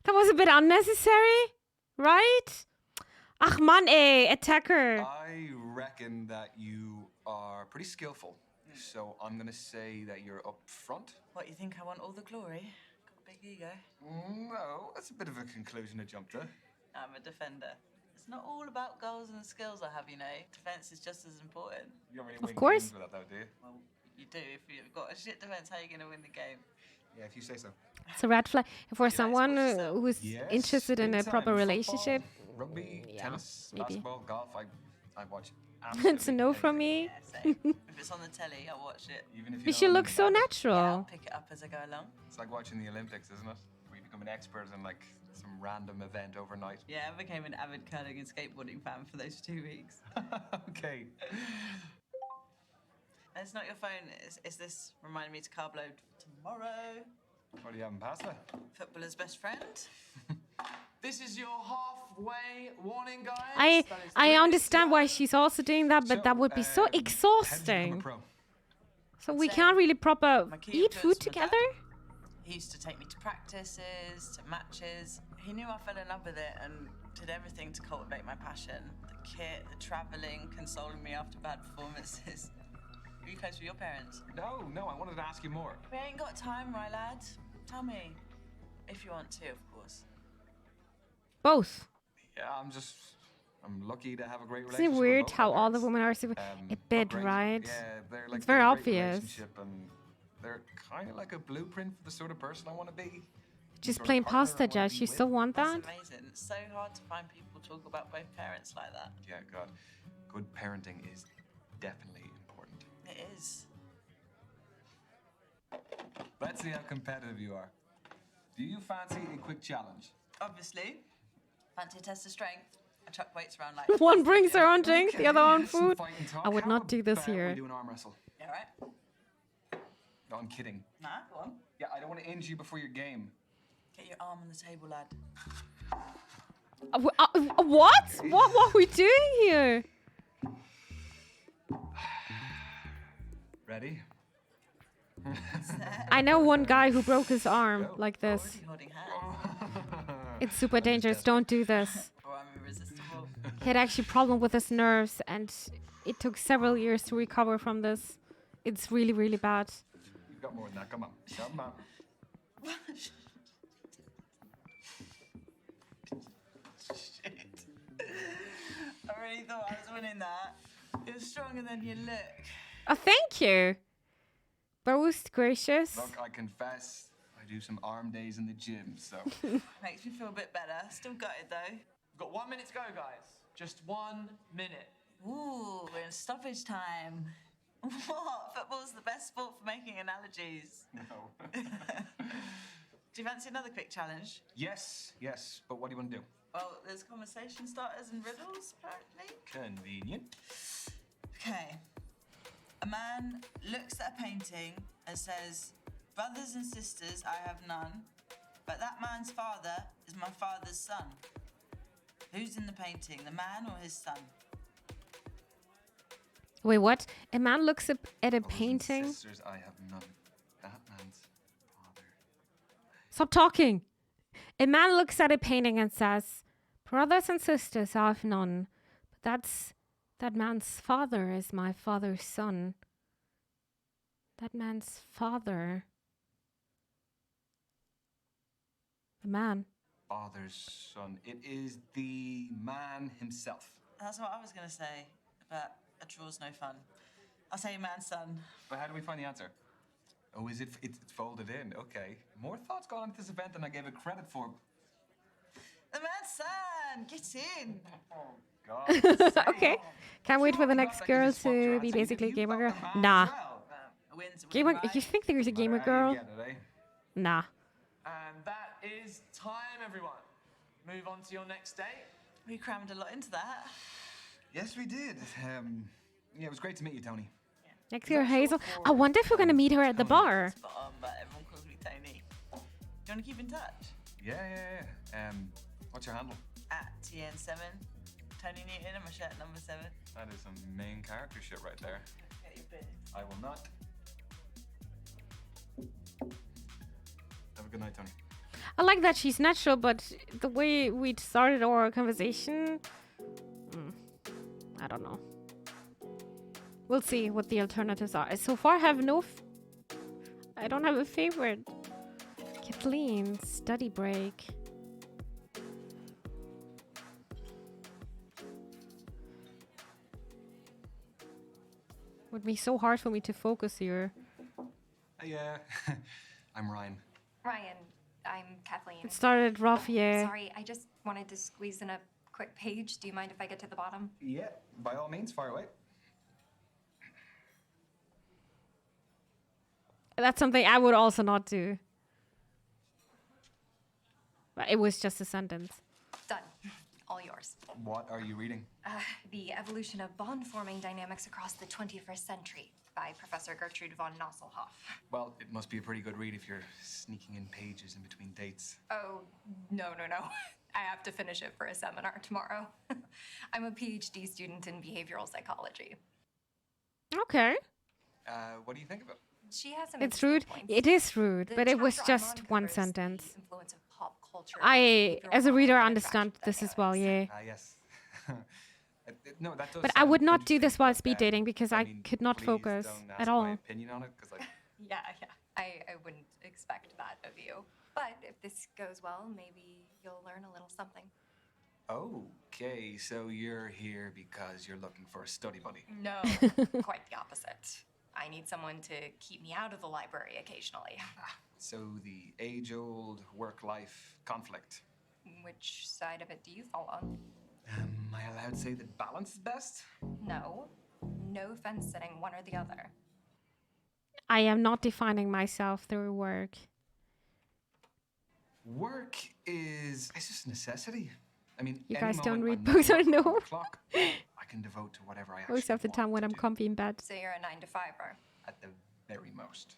That was a bit unnecessary, right? Ach man, attacker. I reckon that you are pretty skillful. So I'm gonna say that you're up front. What, you think I want all the glory? Got a big ego. No, that's a bit of a conclusion to jump to. I'm a defender. It's not all about goals and skills I have, you know. Defence is just as important. You don't really Of win course. games with that, though, do you? Well, You do. If you've got a shit defense, how are you going to win the game? Yeah, if you say so. It's a red flag for someone who's Yes, interested in a anytime. proper Football, relationship. rugby, Yeah, tennis, maybe. basketball, golf. I watch. It's a no from me. Yeah, same. If it's on the telly, I'll watch it. Even if you But she don't looks so understand it. natural. Yeah, I'll pick it up as I go along. It's like watching the Olympics, isn't it? Where you become an expert in like some random event overnight. Yeah, I became an avid curling and skateboarding fan for those 2 weeks. Okay. It's not your phone. Is this reminding me to carb load tomorrow? What are you having, pasta? Footballer's best friend. This is your halfway warning, guys. I That is I 3 minutes understand to why go. she's also doing that, but that would be so How did you become exhausting. a pro? So we can't really proper My key eat influence food was my together. dad. He used to take me to practices, to matches. He knew I fell in love with it and did everything to cultivate my passion. The kit, the travelling, consoling me after bad performances. Are you close with your parents? No, I wanted to ask you more. We ain't got time, right, lad? Tell me. If you want to, of course. Both. Yeah, I'm lucky to have a great Isn't relationship. it with weird both how my all the parents. women are so a bit, great. right? Yeah, they're like It's very they're a great obvious. relationship and they're kind of like a blueprint for the sort of person I want to be. Just Sort of plain partner I pasta, wanna Jess. be You with. still want That's that? amazing. It's so hard to find people talk about both parents like that. Yeah, God, good parenting is definitely important. It is. Let's see how competitive you are. Do you fancy a quick challenge? Obviously. Fancy a test of strength. I chuck weights around like... One brings her own drink, the other on Some food. fighting talk. I would How not do this about we here. do an arm wrestle? Yeah, right? No, I'm kidding. Nah, go on. Yeah, I don't want to injure you before your game. Get your arm on the table, lad. What? What are we doing here? Ready? I know one guy who broke his arm like this. Already holding hands. It's super dangerous. Don't do this. Or I'm irresistible. He had actually problem with his nerves, and it took several years to recover from this. It's really, really bad. You've got more than that. Come on. Come on. Shit. I really thought I was winning that. You're stronger than you look. Oh, thank you. Most gracious. Look, I confess, I do some arm days in the gym, so. Makes me feel a bit better. Still gutted though. We've got 1 minute to go, guys. Just 1 minute. Ooh, we're in stoppage time. What? Football's the best sport for making analogies. No. Do you fancy another quick challenge? Yes, but what do you want to do? Well, there's conversation starters and riddles, apparently. Convenient. Okay. A man looks at a painting and says, "Brothers and sisters, I have none, but that man's father is my father's son." Who's in the painting, the man or his son? Wait, what? A man looks at a Brothers and painting. Sisters, I have none. That man's father. Stop talking. A man looks at a painting and says, "Brothers and sisters, I have none, but that man's father is my father's son." That man's father. The man. Father's son. It is the man himself. That's what I was going to say, but a draw's no fun. I'll say man's son. But how do we find the answer? Oh, is it? It's folded in. Okay. More thoughts gone into this event than I gave it credit for. The man's son! Get in! God. Okay. Can't wait for the next girl to be basically a gamer girl. Nah. A win's a win, Gamer. right? You think there's a gamer How you girl? get it, eh? Nah. And that is time, everyone. Move on to your next date. We crammed a lot into that. Yes, we did. Yeah, it was great to meet you, Tony. Next girl, Hazel. I wonder if we're gonna meet her at the bar. Spot on, but everyone calls me Tony. Do you want to keep in touch? Yeah. What's your handle? At TN7. Tony Newton and my shirt number 7. That is some main character shit right there. Get your bit. I will not. Have a good night, Tony. I like that she's natural, but the way we started our conversation, I don't know. We'll see what the alternatives are. So far, I have I don't have a favorite. Kathleen, study break. Would be so hard for me to focus here. Yeah, I'm Ryan. Ryan, I'm Kathleen. It started rough, yeah. Sorry, I just wanted to squeeze in a quick page. Do you mind if I get to the bottom? Yeah, by all means, fire away. That's something I would also not do. But it was just a sentence. Done. All yours. What are you reading? The Evolution of Bond-Forming Dynamics Across the 21st Century by Professor Gertrude von Nosselhoff. Well, it must be a pretty good read if you're sneaking in pages in between dates. Oh, no. I have to finish it for a seminar tomorrow. I'm a PhD student in behavioral psychology. Okay. What do you think of it? She has some It's rude. points. It is rude, The but it was chapter I'm just on one covers sentence. the influence of pop culture, I, behavioral as a reader, and understand this as well, yeah. Yes. No, that does But I sound would not do interesting, this while but, speed dating because I mean, could not please focus don't at ask all. my opinion on it, 'cause Yeah. I wouldn't expect that of you. But if this goes well, maybe you'll learn a little something. Okay, so you're here because you're looking for a study buddy. No, quite the opposite. I need someone to keep me out of the library occasionally. So the age-old work-life conflict. Which side of it do you fall on? Am I allowed to say that balance is best? No. No fence sitting, one or the other. I am not defining myself through work. Work is it's just a necessity. I mean, You any guys don't moment read I'm not books or working on no? the clock, I can devote to whatever I actually Most of the time when I'm comfy in bed. So you're a 9-to-5er. at the very most.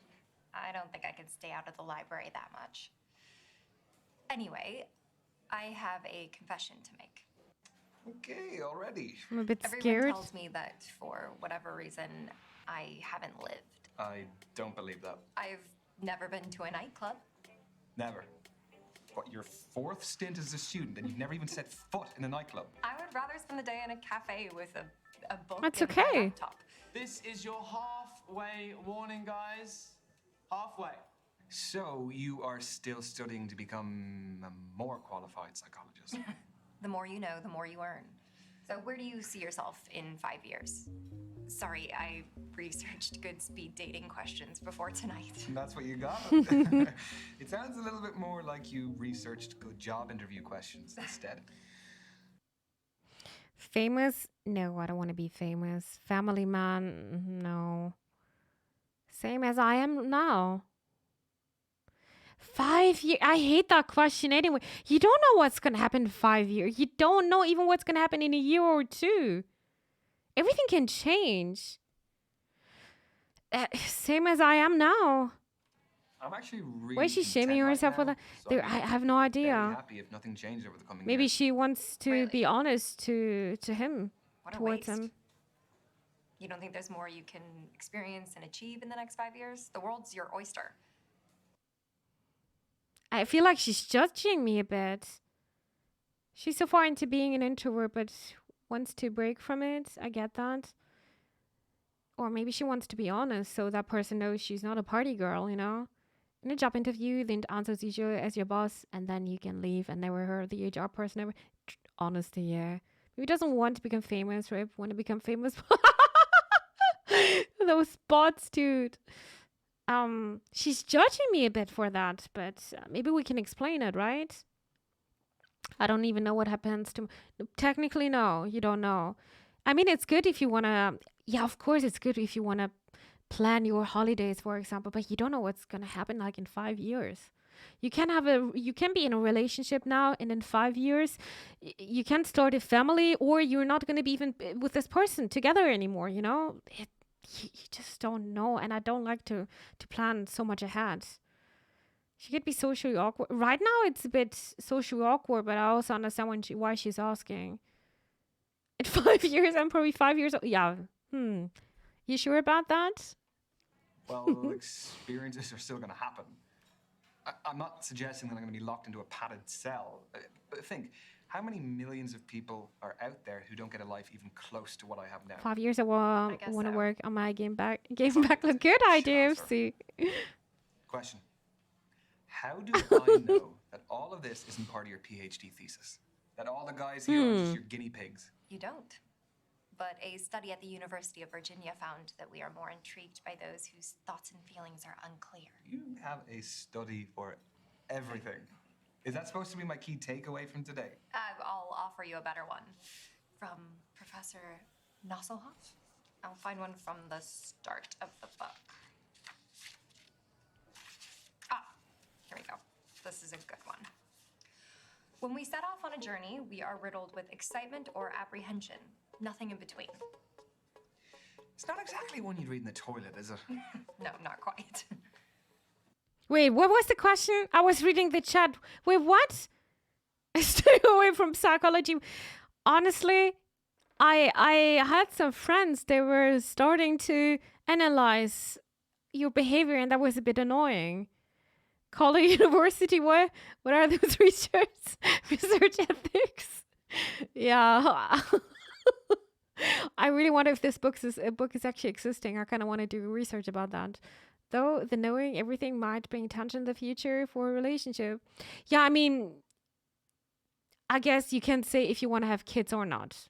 I don't think I could stay out of the library that much. Anyway, I have a confession to make. Okay, already. I'm a bit Everyone scared. tells me that for whatever reason, I haven't lived. I don't believe that. I've never been to a nightclub. Never. What, your fourth stint as a student and you've never even set foot in a nightclub? I would rather spend the day in a cafe with a book That's and my okay. laptop. This is your halfway warning, guys. Halfway. So you are still studying to become a more qualified psychologist? The more you know, the more you earn. So where do you see yourself in 5 years? Sorry, I researched good speed dating questions before tonight. That's what you got? It sounds a little bit more like you researched good job interview questions instead. Famous? No, I don't want to be famous. Family man? No. Same as I am now. 5 years? I hate that question anyway. You don't know what's going to happen in 5 years. You don't know even what's going to happen in a year or two. Everything can change. Same as I am now. I'm actually really Why is she shaming content herself right for now, that? so There, I'd I be have no very idea. happy if nothing changed over the coming Maybe years. she wants to be honest to him, What a towards waste. him. You don't think there's more you can experience and achieve in the next 5 years? The world's your oyster. I feel like she's judging me a bit. She's so far into being an introvert, but wants to break from it. I get that. Or maybe she wants to be honest, so that person knows she's not a party girl, you know? In a job interview, the answer is you as your boss, and then you can leave and never heard the HR person ever. Honesty, yeah. Maybe doesn't want to become famous, right? Want to become famous. Those bots, dude. She's judging me a bit for that, but maybe we can explain it, right? I don't even know what happens to. Technically, no, you don't know. I mean, it's good if you wanna. Yeah, of course, it's good if you wanna plan your holidays, for example. But you don't know what's gonna happen like in 5 years. You can be in a relationship now, and in 5 years, you can start a family, or you're not gonna be even with this person together anymore. You know. You just don't know, and I don't like to plan so much ahead. She could be socially awkward. Right now, it's a bit socially awkward, but I also understand why she's asking. In 5 years, I'm probably 5 years old. Yeah. You sure about that? Well, experiences are still going to happen. I'm not suggesting that I'm going to be locked into a padded cell. But think, how many millions of people are out there who don't get a life even close to what I have now? 5 years, I want guess to so. work on my game back. Good idea, see. Question. How do I know that all of this isn't part of your PhD thesis? That all the guys here are just your guinea pigs? You don't. but a study at the University of Virginia found that we are more intrigued by those whose thoughts and feelings are unclear. You have a study for everything. Is that supposed to be my key takeaway from today? I'll offer you a better one. From Professor Nosselhoff? I'll find one from the start of the book. Here we go. This is a good one. When we set off on a journey, we are riddled with excitement or apprehension. Nothing in between. It's not exactly one you'd read in the toilet, is it? No, not quite. Wait, what was the question? I was reading the chat. Wait, what? Stay away from psychology. Honestly, I had some friends, they were starting to analyze your behavior, and that was a bit annoying. College University, what are those research ethics? Yeah. I really wonder if this book is actually existing. I kind of want to do research about that. Though the knowing everything might bring tension in the future for a relationship. Yeah, I mean, I guess you can say if you want to have kids or not.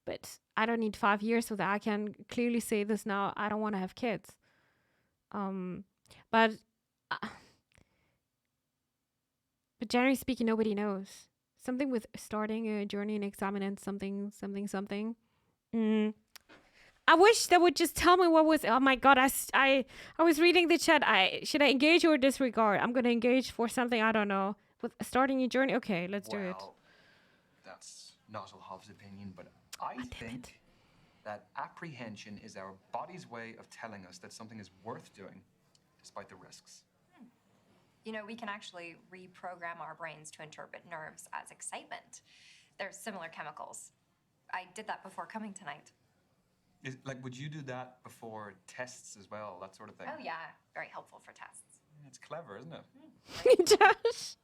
But I don't need 5 years so that I can clearly say this now. I don't want to have kids. But generally speaking, nobody knows. Something with starting a journey and examining something. I wish they would just tell me what was. Oh my god! I was reading the chat. Should I engage or disregard? I'm gonna engage for something I don't know. With starting a journey. Okay, let's do it. That's Nosselhoff's opinion, but I think that apprehension is our body's way of telling us that something is worth doing, despite the risks. You know, we can actually reprogram our brains to interpret nerves as excitement. There's similar chemicals. I did that before coming tonight. Would you do that before tests as well, that sort of thing? Oh yeah, very helpful for tests. It's clever, isn't it? Josh.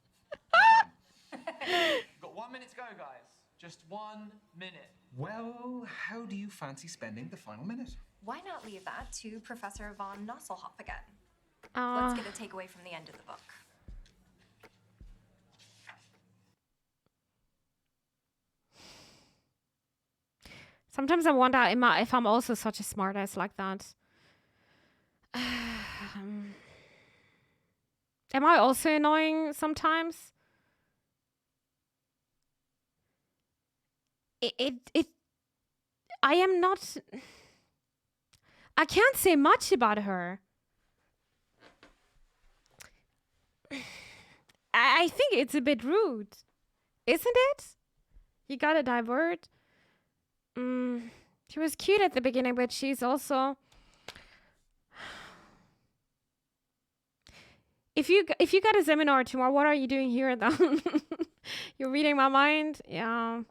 Got 1 minute to go, guys. Just 1 minute. Well, how do you fancy spending the final minute? Why not leave that to Professor von Nosselhoff again? Let's get a takeaway from the end of the book. Sometimes I wonder if I'm also such a smartass like that. Am I also annoying sometimes? I am not. I can't say much about her. I think it's a bit rude, isn't it? You gotta divert. She was cute at the beginning, but she's also. If you got a seminar tomorrow, what are you doing here then? You're reading my mind? Yeah.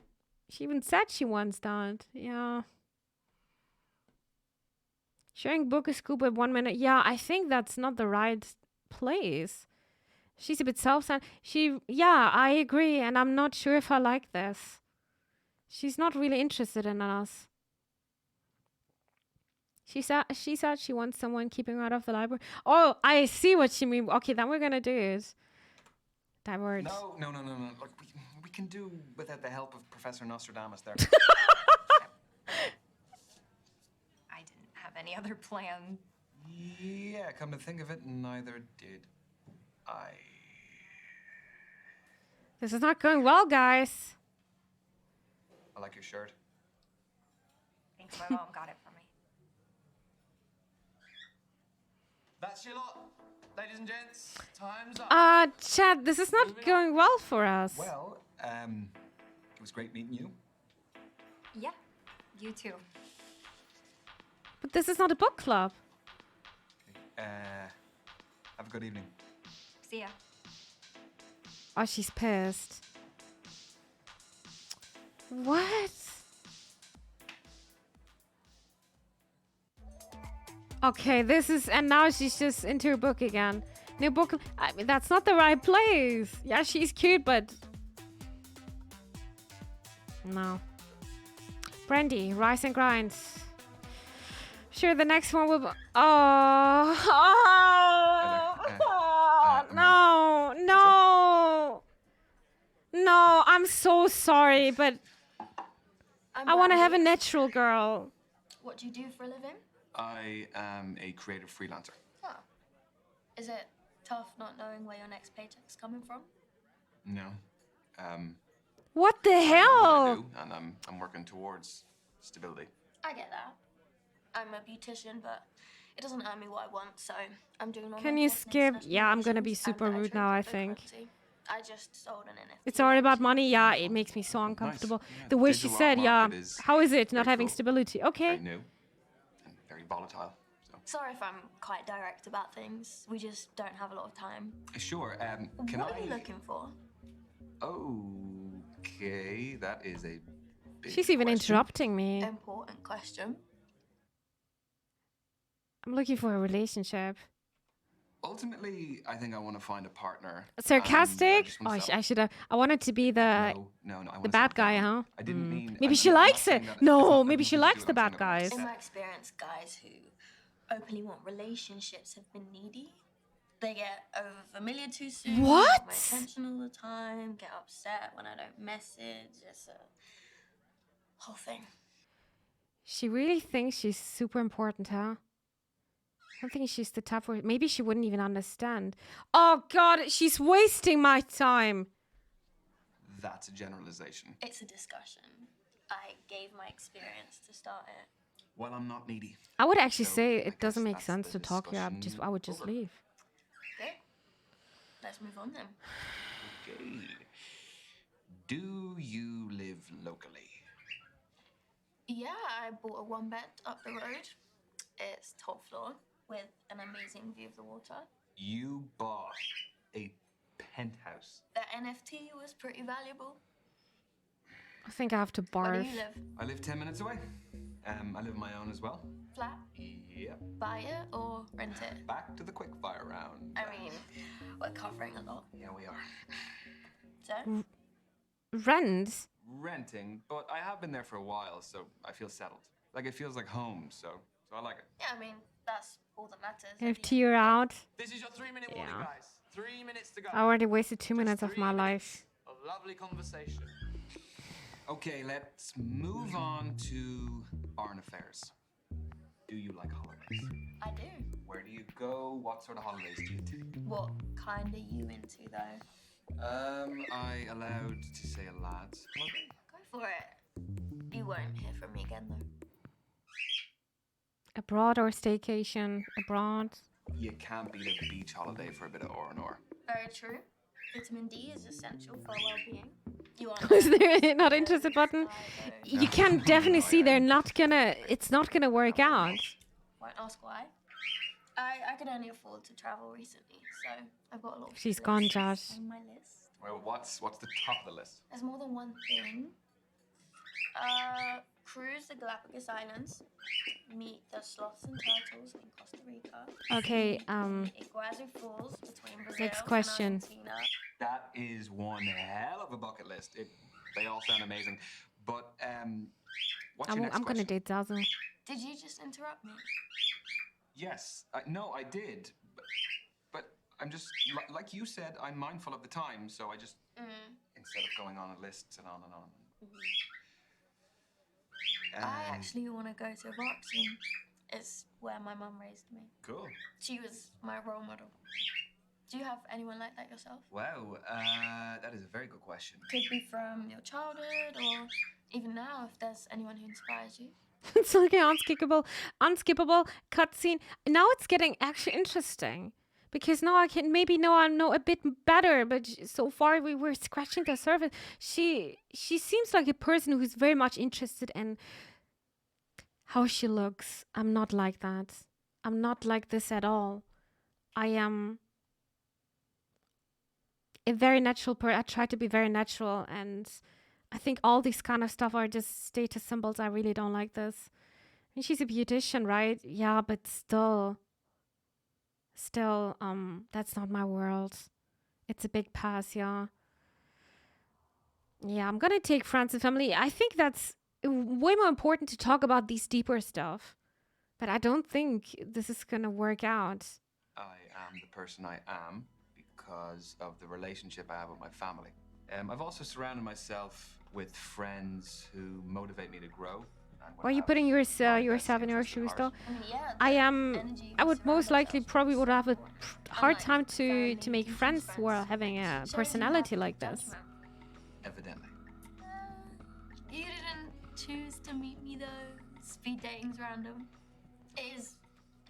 She even said she wants that. Yeah. Sharing book is scoop at 1 minute. Yeah, I think that's not the right place. She's a bit self-centered. Yeah, I agree, and I'm not sure if I like this. She's not really interested in us. She said she wants someone keeping her out of the library. Oh, I see what she means. Okay, then we're gonna do it. Diverge. No. Look, we can do without the help of Professor Nostradamus there. I didn't have any other plan. Yeah, come to think of it, neither did I. This is not going well, guys. I like your shirt. Thanks, my mom got it for me. That's your lot, ladies and gents. Time's up. Chad, this is not going well for us. Well, it was great meeting you. Yeah, you too. But this is not a book club. Have a good evening. See ya. Oh, she's pissed. What? Okay, and now she's just into her book again. New book. I mean, that's not the right place. Yeah, she's cute, but no. Brandy, rise and grind. Sure, the next one will be. No, I'm so sorry, but I want to have a Brandy. natural girl. What do you do for a living? I am a creative freelancer. Oh. Is it tough not knowing where your next paycheck's coming from? No. What the I know what I hell? do, and I'm working towards stability. I get that. I'm a beautician, but it doesn't earn me what I want, so I'm doing all Can my you best in skip? international Yeah, I'm gonna be relations and super rude now, I think. cryptocurrency. I just sold an NFT. It's all about money. Yeah, it makes me so uncomfortable. The way she Digital said, art yeah, market is how is it not very having cool. stability? Okay. Very new and very volatile. Sorry if I'm quite direct about things. We just don't have a lot of time. Sure. Can What I? are you looking for? Okay, that is a big She's even question. interrupting me. Important question. I'm looking for a relationship. Ultimately, I think I want to find a partner. Sarcastic? just Oh, wanna I should have. I wanted to be the No, I the wanna bad settle guy, down. huh? I didn't mean. Maybe she I'm not likes it. saying that it's No, not maybe nothing she to likes do the with it, I'm bad saying that guys. In my experience, guys who openly want relationships have been needy. They get over familiar too soon. What? Want my attention all the time. Get upset when I don't message. It's a whole thing. She really thinks she's super important, huh? I don't think she's the type for. Maybe she wouldn't even understand. Oh God, she's wasting my time. That's a generalization. It's a discussion. I gave my experience to start it. Well, I'm not needy. I would actually So, say I it doesn't guess make that's sense the to talk here. discussion I would just over. leave. Okay. Let's move on then. Okay. Do you live locally? Yeah, I bought a one bed up the road. It's top floor with an amazing view of the water. You bought a penthouse. The NFT was pretty valuable. I think I have to Where do barf. you live? I live 10 minutes away. I live on my own as well. Flat? Yep. Buy it or rent it? Back to the quickfire round. I mean, we're covering a lot. Yeah, we are. So? Rent? Renting, but I have been there for a while, so I feel settled. Like it feels like home, so I like it. Yeah, I mean, that's all that matters. I have tear out. This is your 3-minute warning, Yeah. guys. 3 minutes to go. I already wasted 2 minutes of my life. Of lovely conversation. Okay, let's move on to foreign affairs. Do you like holidays? I do. Where do you go? What sort of holidays do you take? What kind are you into, though? I allowed to say a lad's holiday? Go for it. You won't hear from me again, though. Abroad or staycation? Abroad. You can't beat a beach holiday for a bit of R&R. Very true. Vitamin D is essential for our well-being. You are Is there a not interested button? You can definitely see they're not gonna. It's not gonna work out. Won't ask why. I could only afford to travel recently, so I've got a lot of She's lists gone, Josh. on my list. Well, what's the top of the list? There's more than one thing. Cruise the Galapagos Islands. Meet the sloths and turtles in Costa Rica. Okay. Iguazu Falls between Brazil Next question. and Argentina. That is one hell of a bucket list. They all sound amazing. But what's your next I'm gonna question? date Zazu. Did you just interrupt me? Yes. No, I did. But I'm just, like you said, I'm mindful of the time, so I just, instead of going on a list and on and on. I actually want to go to boxing. It's where my mum raised me. Cool. She was my role model. Do you have anyone like that yourself? Wow, that is a very good question. Could be from your childhood or even now if there's anyone who inspires you. It's like an unskippable cutscene. Now it's getting actually interesting. Because now I can maybe know I know a bit better, but so far we were scratching the surface. She seems like a person who's very much interested in how she looks. I'm not like that. I'm not like this at all. I am a very natural person. I try to be very natural, and I think all these kind of stuff are just status symbols. I really don't like this. I mean, she's a beautician, right? Yeah, but still, that's not my world. It's a big pass, yeah. Yeah, I'm gonna take friends and family. I think that's way more important to talk about these deeper stuff. But I don't think this is gonna work out. I am the person I am because of the relationship I have with my family. I've also surrounded myself with friends who motivate me to grow. Why are you putting yourself in your shoes though? I would most likely probably would have a hard time to make friends who are having a personality like this. Evidently. You didn't choose to meet me though. Speed dating's random. It is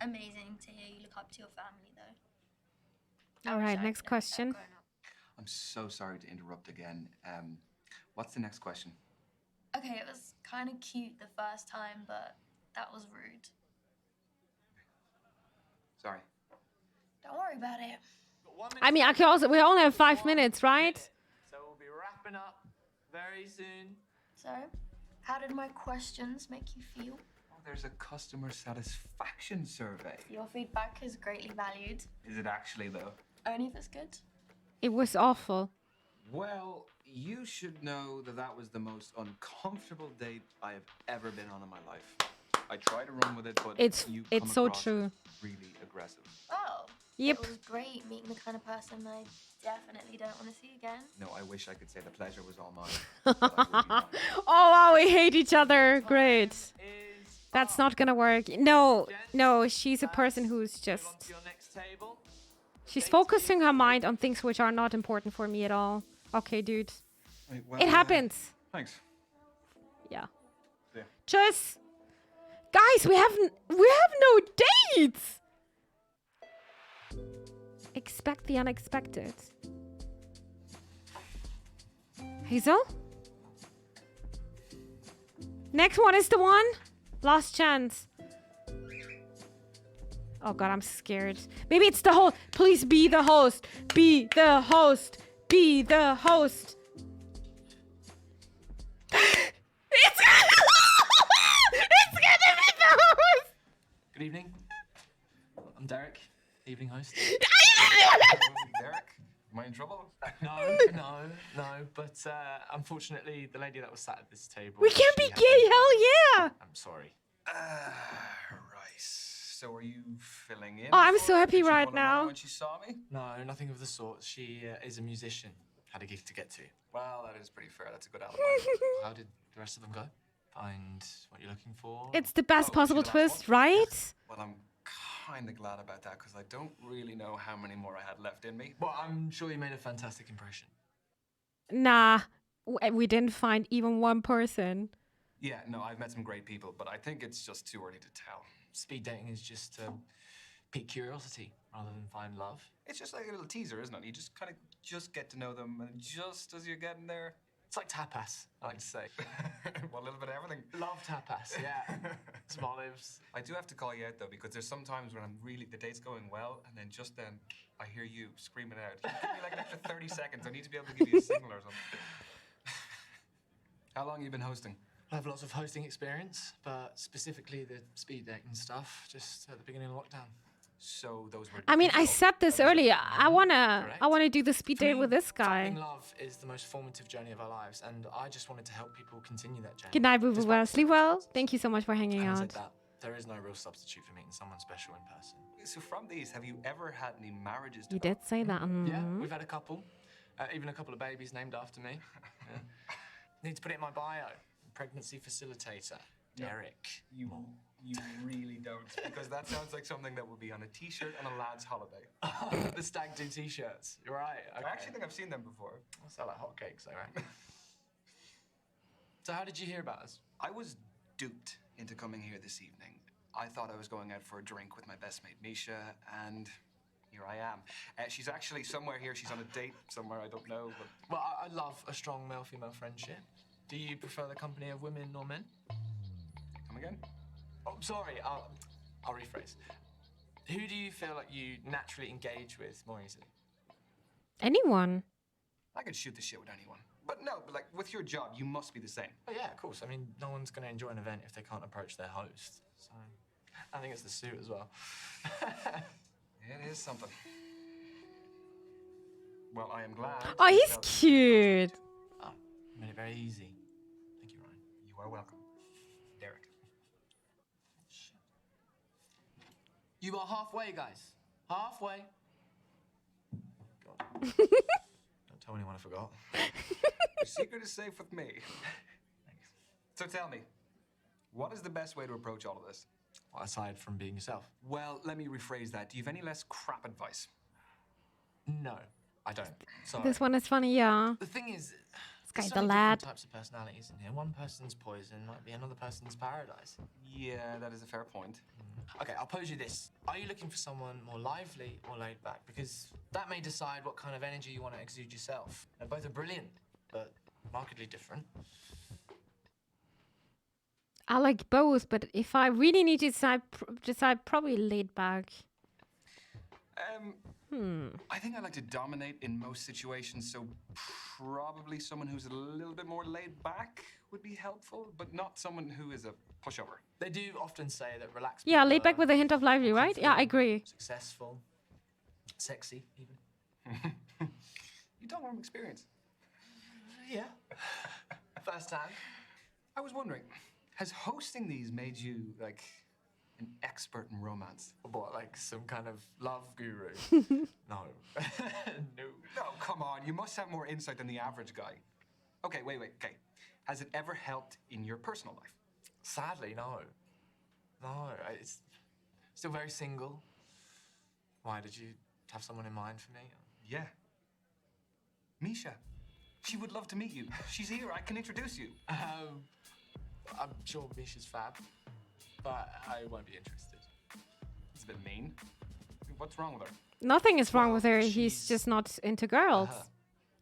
amazing to hear you look up to your family though. All right, next question. I'm so sorry to interrupt again. What's the next question? Okay, it was kind of cute the first time, but that was rude. Sorry. Don't worry about it. I mean, I can also. We only have 5 minutes, right? So we'll be wrapping up very soon. So, how did my questions make you feel? Oh, there's a customer satisfaction survey. Your feedback is greatly valued. Is it actually, though? Only if it's good. It was awful. Well, you should know that that was the most uncomfortable date I have ever been on in my life. I try to run with it, but It's so across true. really aggressive. Oh. Yep. It was great meeting the kind of person I definitely don't want to see again. No, I wish I could say the pleasure was all mine. Oh wow, we hate each other. Great. That's not gonna work. No, she's a person who's just. She's focusing her mind on things which are not important for me at all. Okay, dude. Wait, well, It happens. Thanks. Yeah. Yeah. Just. Guys, we have no dates. Expect the unexpected. Hazel? Next one is the one. Last chance. Oh god, I'm scared. Maybe it's the host. Please be the host. Be the host. Be the host. It's gonna be the host. Good evening. I'm Derek, evening host. Derek, am I in trouble? No. But unfortunately, the lady that was sat at this table. We can't be gay. Hell yeah. I'm sorry. Right. So are you filling in? Oh, I'm for so her? happy Did she right follow now. along when she saw me? No, nothing of the sort. She is a musician. Had a gig to get to. Well, that is pretty fair. That's a good alibi. How did the rest of them go? Find what you're looking for? It's the best possible twist, right? Well, I'm kind of glad about that because I don't really know how many more I had left in me. Well, I'm sure you made a fantastic impression. Nah, we didn't find even one person. Yeah, no, I've met some great people, but I think it's just too early to tell. Speed dating is just to pique curiosity rather than find love. It's just like a little teaser, isn't it? You just kind of get to know them, and just as you're getting there, it's like tapas, I like to say. Well, a little bit of everything. Love tapas, yeah. Some olives. I do have to call you out though, because there's some times when the date's going well, and then just then I hear you screaming out. Give me like an extra 30 seconds. I need to be able to give you a signal or something. How long have you been hosting? I have lots of hosting experience, but specifically the speed dating stuff, just at the beginning of lockdown. So those were. I mean, I said this earlier. I wanna do the speed date with this guy. Finding love is the most formative journey of our lives, and I just wanted to help people continue that journey. Good night, boo boo. Well, sleep well. Thank you so much for hanging Having out. said that, there is no real substitute for meeting someone special in person. So from these, have you ever had any marriages? You did say that. Yeah, we've had a couple, even a couple of babies named after me. Yeah. Need to put it in my bio. Pregnancy facilitator, Derek. You really don't, because that sounds like something that would be on a T-shirt on a lad's holiday. The stag do T-shirts. You're right. Okay. I actually think I've seen them before. I sell like hotcakes, I reckon. So how did you hear about us? I was duped into coming here this evening. I thought I was going out for a drink with my best mate Misha, and here I am. She's actually somewhere here. She's on a date somewhere, I don't know. But... Well, I love a strong male-female friendship. Do you prefer the company of women or men? Come again? Oh, sorry. I'll rephrase. Who do you feel like you naturally engage with more easily? Anyone. I could shoot the shit with anyone. But no, like with your job, you must be the same. Oh yeah, of course. I mean, no one's going to enjoy an event if they can't approach their host. So, I think it's the suit as well. It is something. Well, I am glad. Oh, he's cute. Oh, you made it very easy. Thank you, Ryan. You are welcome. Derek. You are halfway, guys. Halfway. God. Don't tell anyone I forgot. Your secret is safe with me. So tell me, what is the best way to approach all of this? Well, aside from being yourself. Well, let me rephrase that. Do you have any less crap advice? No, I don't. Sorry. This one is funny, yeah. The thing is, This there's guy's so the many lad. different types of personalities in here. One person's poison might be another person's paradise. Yeah, that is a fair point. Okay, I'll pose you this. Are you looking for someone more lively or laid back? Because that may decide what kind of energy you want to exude yourself. And both are brilliant, but markedly different. I like both, but if I really need to decide probably laid back. I think I like to dominate in most situations, so probably someone who's a little bit more laid back would be helpful, but not someone who is a pushover. They do often say that relaxed Yeah, people laid back are with a hint of lively, right? Yeah, I agree. successful, sexy, even. You talk from experience. Yeah. First time. I was wondering, has hosting these made you, like, an expert in romance? What, like some kind of love guru? No. No. No, come on. You must have more insight than the average guy. Okay, wait. Okay. Has it ever helped in your personal life? Sadly, no. No, it's still very single. Why, did you have someone in mind for me? Yeah. Misha. She would love to meet you. She's here. I can introduce you. I'm sure Misha's fab, but I won't be interested. It's a bit mean. What's wrong with her? Nothing is wrong with her. He's just not into girls.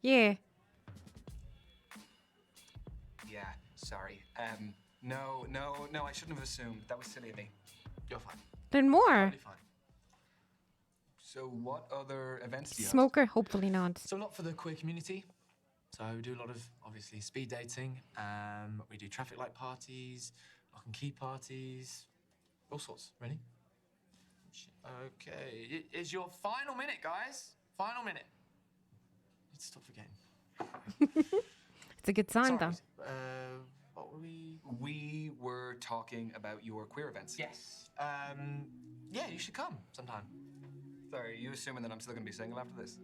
Yeah. Yeah, sorry. No, I shouldn't have assumed. That was silly of me. You're fine. Then more. Totally fine. So what other events do you Smoker, hopefully not. So a lot for the queer community. So we do a lot of, obviously, speed dating. We do traffic light parties, lock and key parties, all sorts, really. Okay, it is your final minute, guys. Final minute. Let's stop forgetting. It's a good sign, Sorry. though. What were we? We were talking about your queer events. Yes. Yeah, you should come sometime. Sorry, are you assuming that I'm still going to be single after this?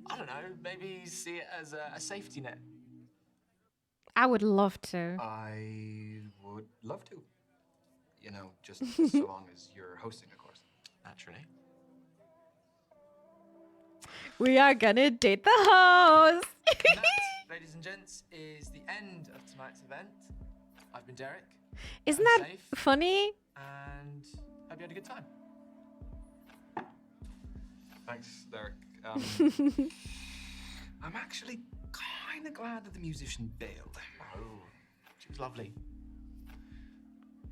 I don't know, maybe see it as a safety net. I would love to. I would love to. You know, just so long as you're hosting, of course. Naturally. We are gonna date the host. And that, ladies and gents, is the end of tonight's event. I've been Derek. Isn't I'm that safe, funny? And hope you had a good time. Thanks, Derek. I'm actually kind of glad that the musician bailed. Oh, she was lovely.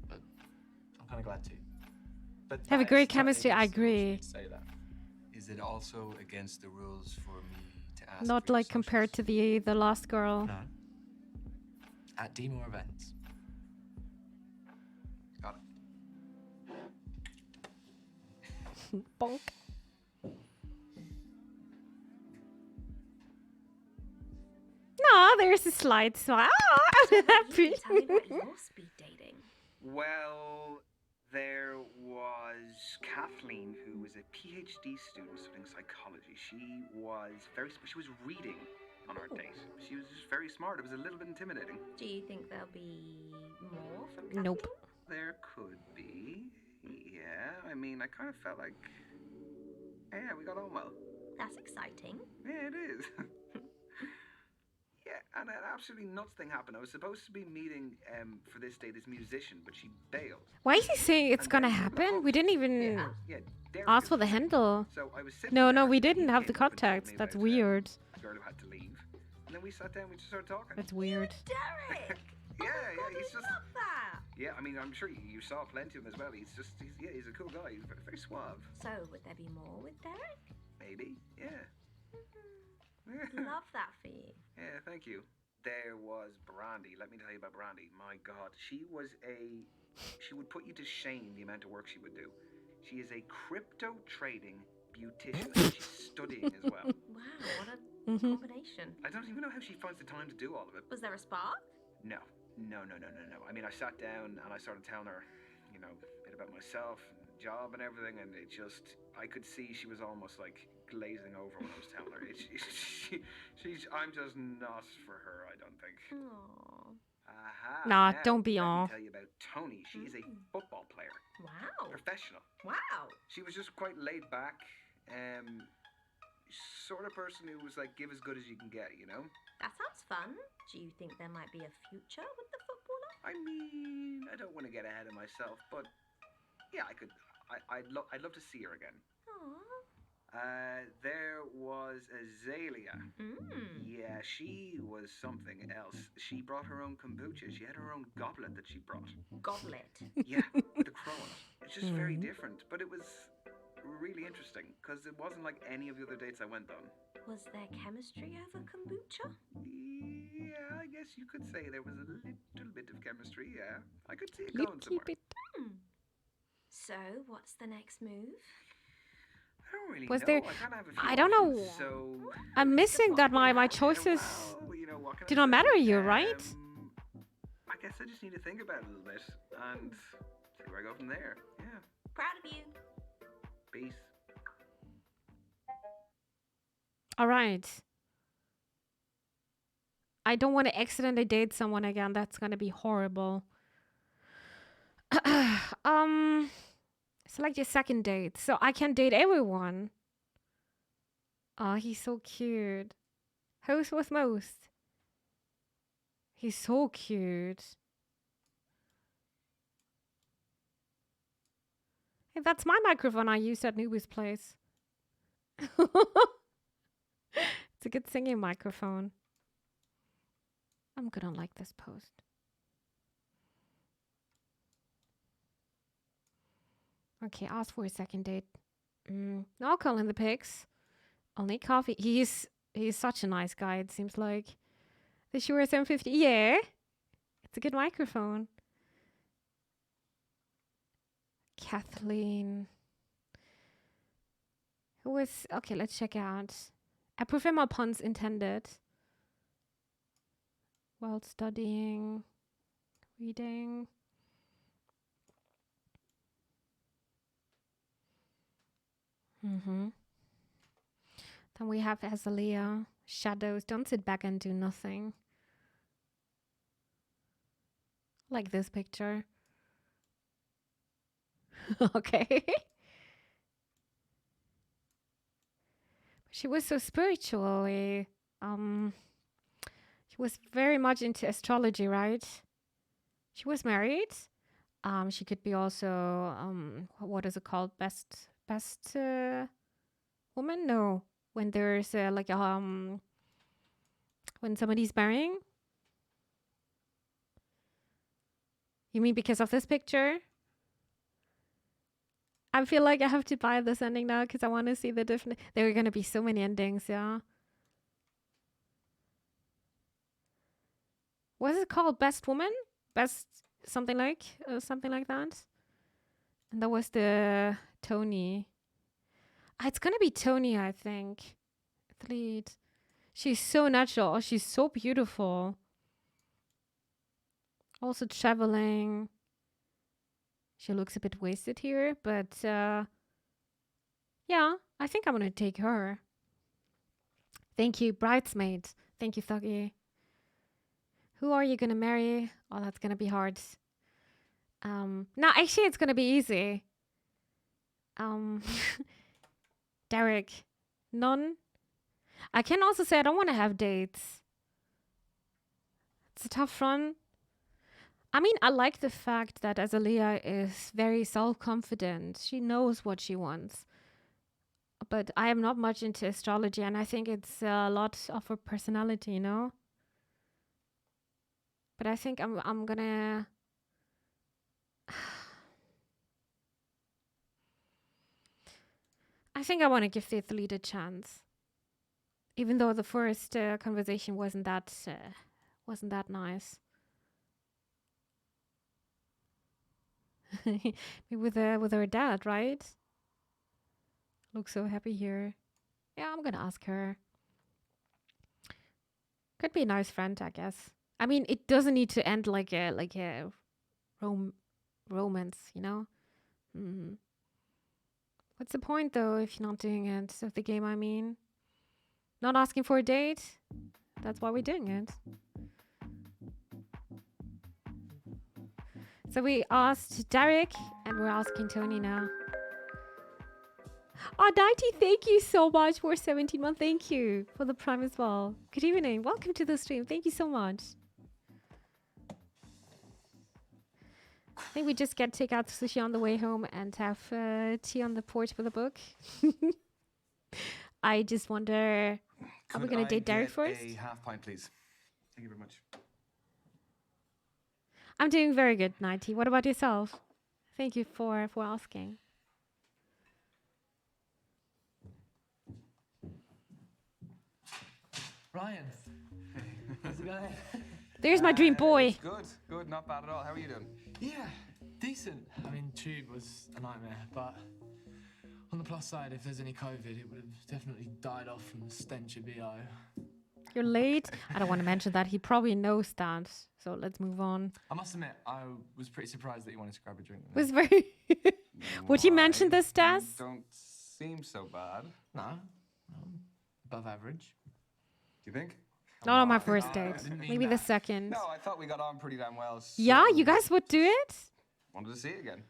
But I'm kind of glad too. But Have a that great is totally chemistry, I against the rules for me agree. to say that. Is it also against the rules for me to ask? Not for your like compared to the last girl. No. At Dmore events. Got it. Bonk. No, there's a slight smile. I'm happy. Tell me about your speed dating. Well, there was Kathleen, who was a PhD student studying psychology. She was reading on our date. She was just very smart. It was a little bit intimidating. Do you think there'll be more from Kathleen? Nope. There could be. Yeah, I mean, I kind of felt like, yeah, we got on well. That's exciting. Yeah, it is. Yeah, and an absolutely nuts thing happened. I was supposed to be meeting for this day this musician, but she bailed. Why is he saying it's gonna happen? We didn't even ask for the handle. So I was sitting No, there, we and didn't he have the came up and told context. me That's about, weird. the girl who had to leave. And then we sat down, we just started talking. That's weird. Derek! Yeah, God, he's I just. love that. Yeah, I mean, I'm sure you saw plenty of him as well. He's a cool guy. He's very, very suave. So, would there be more with Derek? Maybe, yeah. Love that for you. Yeah, thank you. There was Brandy. Let me tell you about Brandy. My God, she would put you to shame the amount of work she would do. She is a crypto trading beautician. And she's studying as well. Wow, what a combination. I don't even know how she finds the time to do all of it. Was there a spark? No. I mean, I sat down and I started telling her, a bit about myself, and the job and everything, and I could see she was almost like glazing over when I was telling her. I'm just not for her, I don't think. Aww. Aha. Nah, Now, don't be let me all. tell you about Tony. She is a football player. Wow. Professional. Wow. She was just quite laid back. Sort of person who was like, give as good as you can get, you know? That sounds fun. Do you think there might be a future with the footballer? I mean, I don't want to get ahead of myself, but yeah, I'd love to see her again. Aww. There was Azalea. Mm. Yeah, she was something else. She brought her own kombucha. She had her own goblet that she brought. Goblet. Yeah, with a crow on it. It's just very different, but it was really interesting because it wasn't like any of the other dates I went on. Was there chemistry over kombucha? Yeah, I guess you could say there was a little bit of chemistry, yeah. I could see it going somewhere. So, what's the next move? I don't really Was know. there? I kind of have a few I don't know. options, so I'm missing that my choices well, you know, what can do I not say? matter here, right? I guess I just need to think about it a little bit and see where I go from there. Yeah. Proud of you. Peace. All right. I don't want to accidentally date someone again. That's gonna be horrible. Select your second date. So I can date everyone. Oh, he's so cute. Who's with most? He's so cute. Hey, that's my microphone I used at Newbie's place. It's a good singing microphone. I'm gonna like this post. Okay, ask for a second date. No alcohol in the pics. Only coffee. He's such a nice guy, it seems like. The Shure SM50. Yeah. It's a good microphone. Kathleen. Who was... Okay, let's check out. I prefer my puns intended. While studying. Reading. Then we have Azalea. Shadows. Don't sit back and do nothing. Like this picture. Okay. She was so spiritually. She was very much into astrology, right? She was married. She could be also what is it called? Best woman? No. When there's when somebody's marrying? You mean because of this picture? I feel like I have to buy this ending now because I want to see the different... There are going to be so many endings, yeah. What is it called? Best woman? Best something like that? And that was the Tony. It's going to be Tony, I think. The lead. She's so natural. She's so beautiful. Also traveling. She looks a bit wasted here, but yeah, I think I'm gonna take her. Thank you, bridesmaid. Thank you, Thuggy. Who are you gonna marry? Oh, that's gonna be hard. No, actually, it's gonna be easy. Derek, none. I can also say I don't want to have dates. It's a tough one. I mean, I like the fact that Azalea is very self-confident. She knows what she wants. But I am not much into astrology, and I think it's a lot of her personality, you know? But I think I'm gonna... I think I want to give the athlete a chance. Even though the first conversation wasn't that nice. with her dad, right? Looks so happy here. Yeah, I'm gonna ask her. Could be a nice friend, I guess. I mean, it doesn't need to end like a romance, you know. What's the point though if you're not doing it? Of the game, I mean. Not asking for a date. That's why we're doing it. So we asked Derek and we're asking Tony now. Oh, 90, thank you so much for 17 months. Thank you for the prime as well. Good evening. Welcome to the stream. Thank you so much. I think we just get take out sushi on the way home and have tea on the porch with a book. I just wonder, are we going to date Derek first? A half pint, please. Thank you very much. I'm doing very good, 90. What about yourself? Thank you for asking. Ryan. How's it going? There's my dream boy. Good, not bad at all. How are you doing? Yeah, decent. I mean, Tube was a nightmare, but on the plus side, if there's any COVID, it would have definitely died off from the stench of BO. You're late. I don't want to mention that. He probably knows that. So let's move on. I must admit, I was pretty surprised that you wanted to grab a drink. Was very. Would you mention this, Des? Don't seem so bad. No, above average. Do you think? Not on my first date. Maybe the second. No, I thought we got on pretty damn well. So Yeah, you guys would do it? wanted to see it again.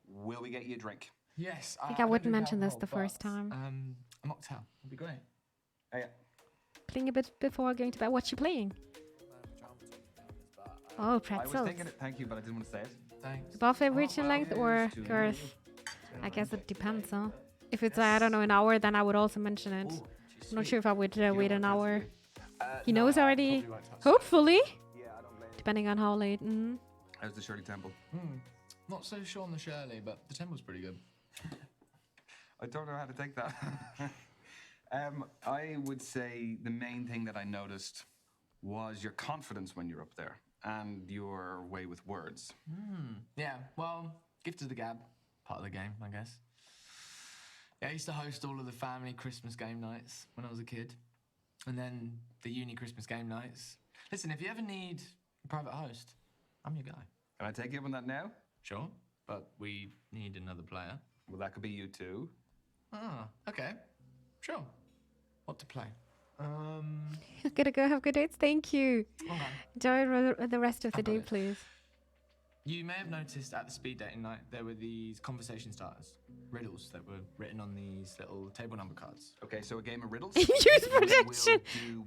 Will we get you a drink? Yes. I think I wouldn't mention this the first time. A mocktail would be great. Oh, yeah. Playing a bit before going to bed. What you playing? Oh, pretzels. I was thinking it, thank you, but I didn't want to say it. Thanks. Above average in length or girth? I guess it depends, huh? If it's, I don't know, an hour, then I would also mention it. I'm not sure if I would wait an hour. He knows already. Hopefully. Depending on how late. How's the Shirley Temple? Not so sure on the Shirley, but the temple's pretty good. I don't know how to take that. I would say the main thing that I noticed was your confidence when you're up there and your way with words. Yeah, well, gift of the gab. Part of the game, I guess. Yeah, I used to host all of the family Christmas game nights when I was a kid. And then the uni Christmas game nights. Listen, if you ever need a private host, I'm your guy. Can I take you up on that now? Sure, but we need another player. Well, that could be you too. Ah, okay. Sure. What to play? Gotta go have good dates. Thank you. Okay. Enjoy the rest of the day, please. You may have noticed at the speed dating night there were these conversation starters, riddles that were written on these little table number cards. Okay, so a game of riddles. Use protection.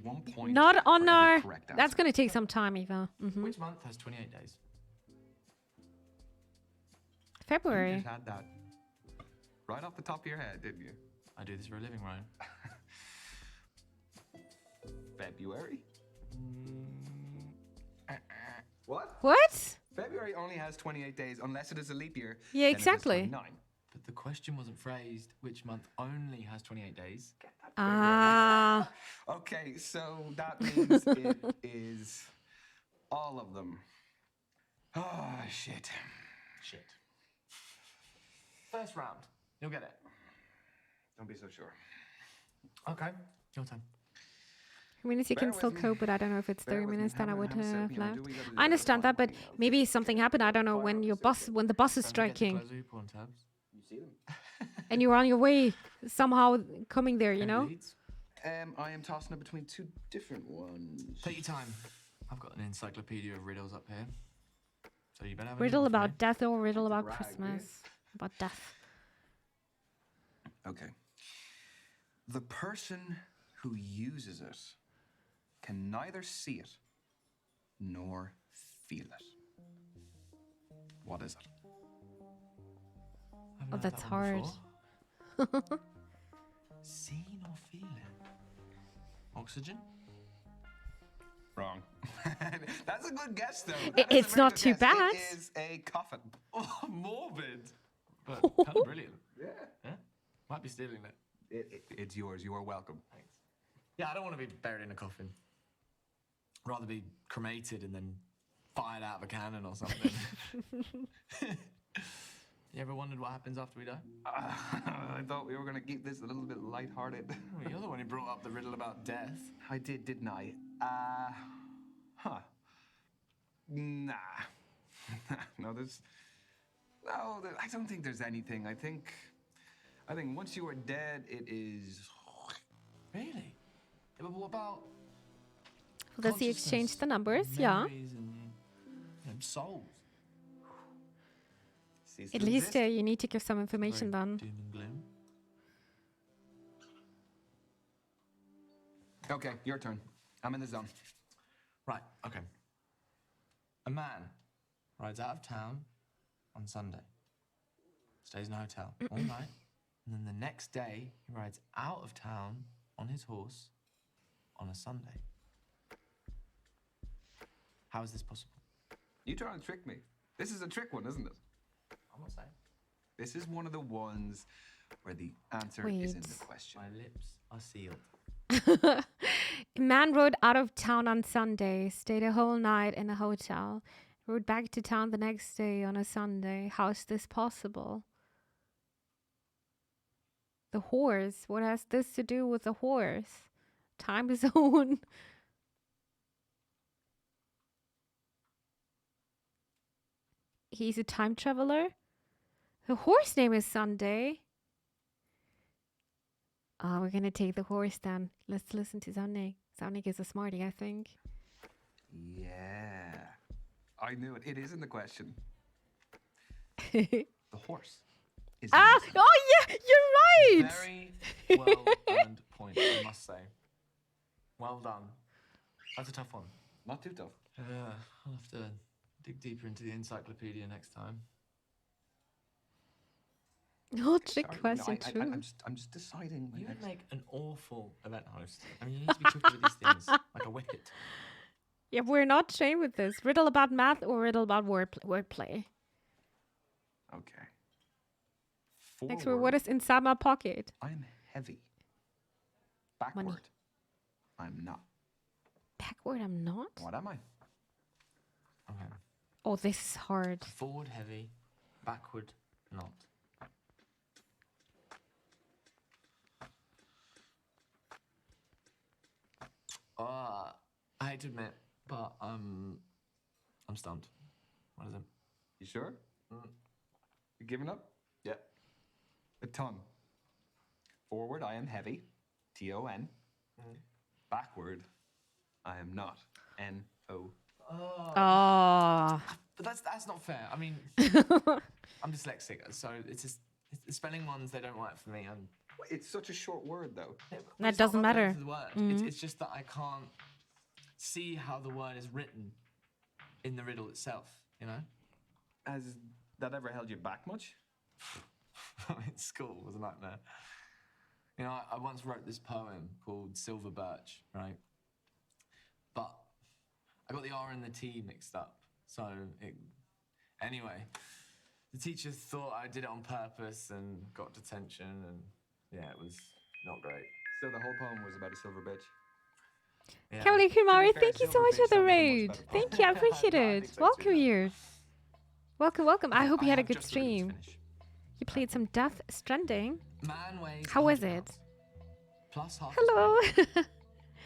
We'll do 1 point. Not on for our. every correct That's answer. gonna take some time, Eva. Which month has 28 days? February. You just had that right off the top of your head, didn't you? I do this for a living, Ryan. February? What? What? February only has 28 days unless it is a leap year. Yeah, then it is exactly. 29. But the question wasn't phrased which month only has 28 days. Ah. Okay, so that means it is all of them. Oh, shit. Shit. First round. You'll get it. Don't be so sure. Okay, your turn. I mean, you Bear can still with me. cope, but I don't know if it's Bear 30 with me. minutes, then I Have a- would have a sip, have you know, left. do we gotta do I understand that? that, but maybe something happened. I don't know when your bus, when the bus is Don't forget to striking, close the porn tabs. You see them? and you were on your way somehow coming there. You know. Leads. I am tossing it between two different ones. Take your time. I've got an encyclopedia of riddles up here. So you better have a Riddle listen for me. about death or riddle about brag, Christmas? About death. Okay. The person who uses it can neither see it nor feel it. What is it? I haven't Oh, heard that's that one hard. before. See nor feel it. Oxygen? Wrong. That's a good guess, though. It's not too bad. It is a coffin. Oh, morbid. But kind of brilliant. Yeah. Yeah? Might be stealing it. It's yours. You are welcome. Thanks. Yeah, I don't want to be buried in a coffin. Rather be cremated and then fired out of a cannon or something. You ever wondered what happens after we die? I thought we were going to keep this a little bit lighthearted. Well, you're the one who brought up the riddle about death. I did, didn't I? Nah. No, I don't think there's anything. I think I think once you are dead, it is. Really? Yeah, but what about Does he exchange the numbers? Yeah. memories and souls? At least you need to give some information then. Doom and gloom. Okay, your turn. I'm in the zone. Right, okay. A man rides out of town on Sunday, stays in a hotel all night, and then the next day he rides out of town on his horse on a Sunday. How is this possible? You trying to trick me? This is a trick one, isn't it? I'm not saying. This is one of the ones where the answer is in the question. My lips are sealed. A man rode out of town on Sunday, stayed a whole night in a hotel, rode back to town the next day on a Sunday. How is this possible? The horse. What has this to do with the horse? Time zone. He's a time traveler. The horse name is Sunday. Oh, we're gonna take the horse then. Let's listen to Zanik. Zanik is a smarty, I think. Yeah. I knew it. It is in the question. The horse. Is oh yeah, you're right. Very well earned point, I must say. Well done. That's a tough one. Not too tough. I'll have to dig deeper into the encyclopedia next time. No trick Sorry, question, no, true. I'm just deciding. You would make an awful event host. I mean, you need to be tricky with these things, like a wicket. Yeah, we're not trained with this. Riddle about math or riddle about wordplay. Okay. Next word, what is inside my pocket? I'm heavy. Backward. Money. I'm not. Backward, I'm not? What am I? Okay. Oh, this is hard. Forward heavy, backward not. I hate to admit, but I'm stumped. What is it? You sure? You giving up? Yeah. A ton. Forward, I am heavy. T-O-N. Backward, I am not. N-O. Oh. But that's not fair. I mean, I'm dyslexic, so it's just the spelling ones, they don't work for me. It's such a short word, though. That doesn't matter. The word. It's just that I can't see how the word is written in the riddle itself, you know? Has that ever held you back much? School was a nightmare. You know, I once wrote this poem called Silver Birch, right? But I got the R and the T mixed up. Anyway, the teachers thought I did it on purpose and got detention, and yeah, it was not great. So the whole poem was about a silver bitch? Yeah. Kavali Kumari, fair, thank you so silver much bitch for the sounded much raid. better. Thank you, I appreciate I it. think so Welcome too. here. Welcome. I hope you had a have good just a riddle to stream. finish. You played some Death Stranding. Man weighs How was 100 it? pounds, plus half his Hello. weight.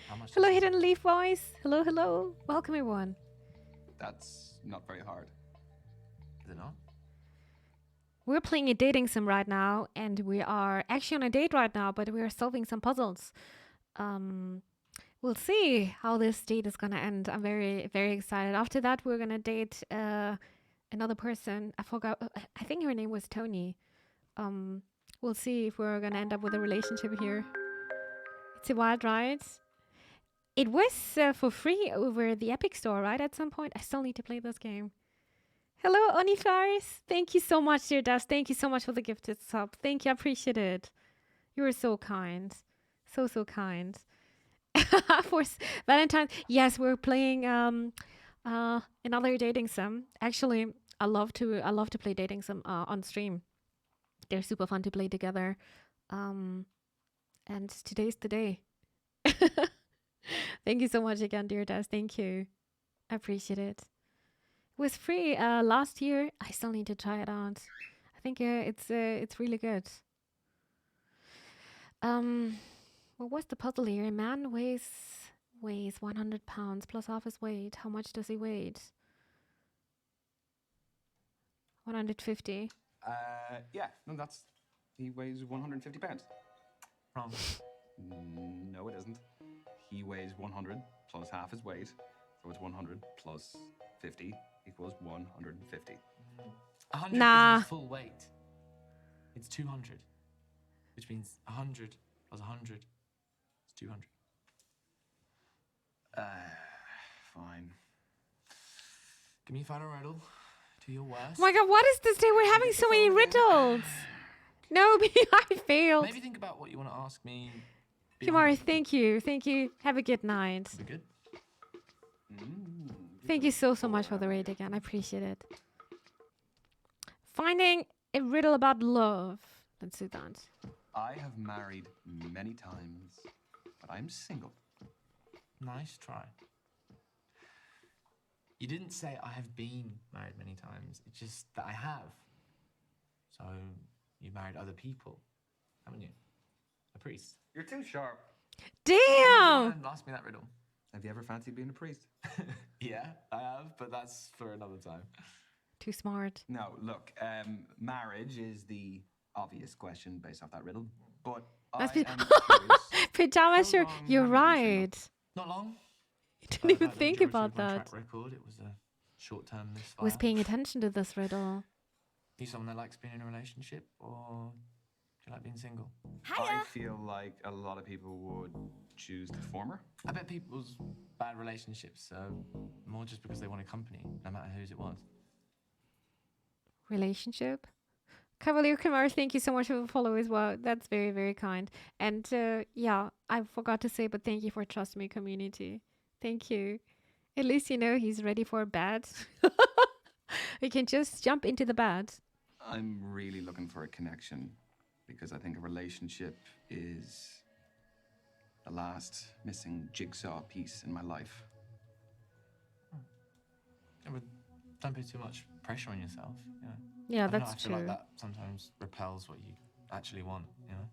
How much Hello, does he Hidden Leaf Voice. Hello. Welcome, everyone. That's not very hard. Is it not? We're playing a dating sim right now, and we are actually on a date right now, but we are solving some puzzles. We'll see how this date is gonna end. I'm very, very excited. After that, we're gonna date another person. I forgot. I think her name was Tony. We'll see if we're gonna end up with a relationship here. It's a wild ride. It was for free over the Epic Store, right? At some point, I still need to play this game. Hello, Onifars. Thank you so much, dear Dust. Thank you so much for the gifted sub. Thank you. I appreciate it. You were so kind. So kind. For Valentine's. Yes, we're playing another dating sim. Actually, I love to play dating sim on stream. They're super fun to play together. And today's the day. Thank you so much again, dear Dust. Thank you. I appreciate it. It was free last year. I still need to try it out. I think it's really good. What was the puzzle here? A man weighs 100 pounds plus half his weight. How much does he weigh? 150. Yeah, no, that's He weighs 150 pounds. Wrong. No, it isn't. He weighs 100 plus half his weight. So it's 100 plus 50 equals 150. 100 Nah. isn't his full weight. It's 200, which means 100 plus 100 is 200. Fine. Give me a final riddle. Do your worst. Oh my god, what is this day? We're having so many riddles. No, I failed. Maybe think about what you want to ask me. Kimari, thank you. Thank you. Have a good night. Be good. Thank you so much for the raid again. I appreciate it. Finding a riddle about love. Let's do that. I have married many times, but I'm single. Nice try. You didn't say I have been married many times. It's just that I have. So you married other people, haven't you? A priest. You're too sharp. Damn! Ask me that riddle. Have you ever fancied being a priest? Yeah, I have, but that's for another time. Too smart. No, look, marriage is the obvious question based off that riddle, but That's I been- am curious. Pajama shirt. You're right. Not long. You didn't even think about My that. track record, it was a short-term misfire. I was paying attention to this riddle. You someone that likes being in a relationship, or do you like being single? I feel like a lot of people would choose the former. I bet people's bad relationships are more just because they want a company, no matter whose it was. Relationship. Cavalier Kamar, thank you so much for the follow as well. That's very, very kind. And yeah, I forgot to say, but thank you for trusting me, community. Thank you. At least you know he's ready for bed. We can just jump into the bed. I'm really looking for a connection because I think a relationship is the last missing jigsaw piece in my life. Yeah, but don't put too much pressure on yourself. You know? Yeah, I don't know, that's I feel true. like that sometimes repels what you actually want. You know.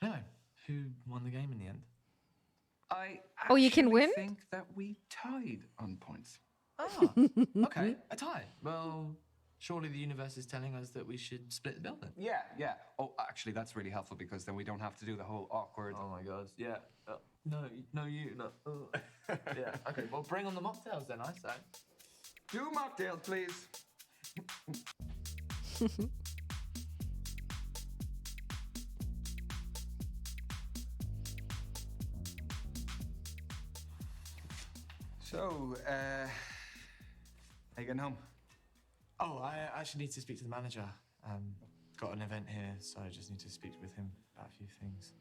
Anyway, who won the game in the end? I Oh, you can actually win? think that we tied on points. Ah, okay, a tie. Well, surely the universe is telling us that we should split the bill then. Yeah, yeah. Oh, actually, that's really helpful because then we don't have to do the whole awkward. Oh my god, yeah. No, you, no. Yeah, okay, well, bring on the mocktails then, I say. 2 mocktails, please. So, how you getting home? Oh, I actually need to speak to the manager. Got an event here, so I just need to speak with him about a few things.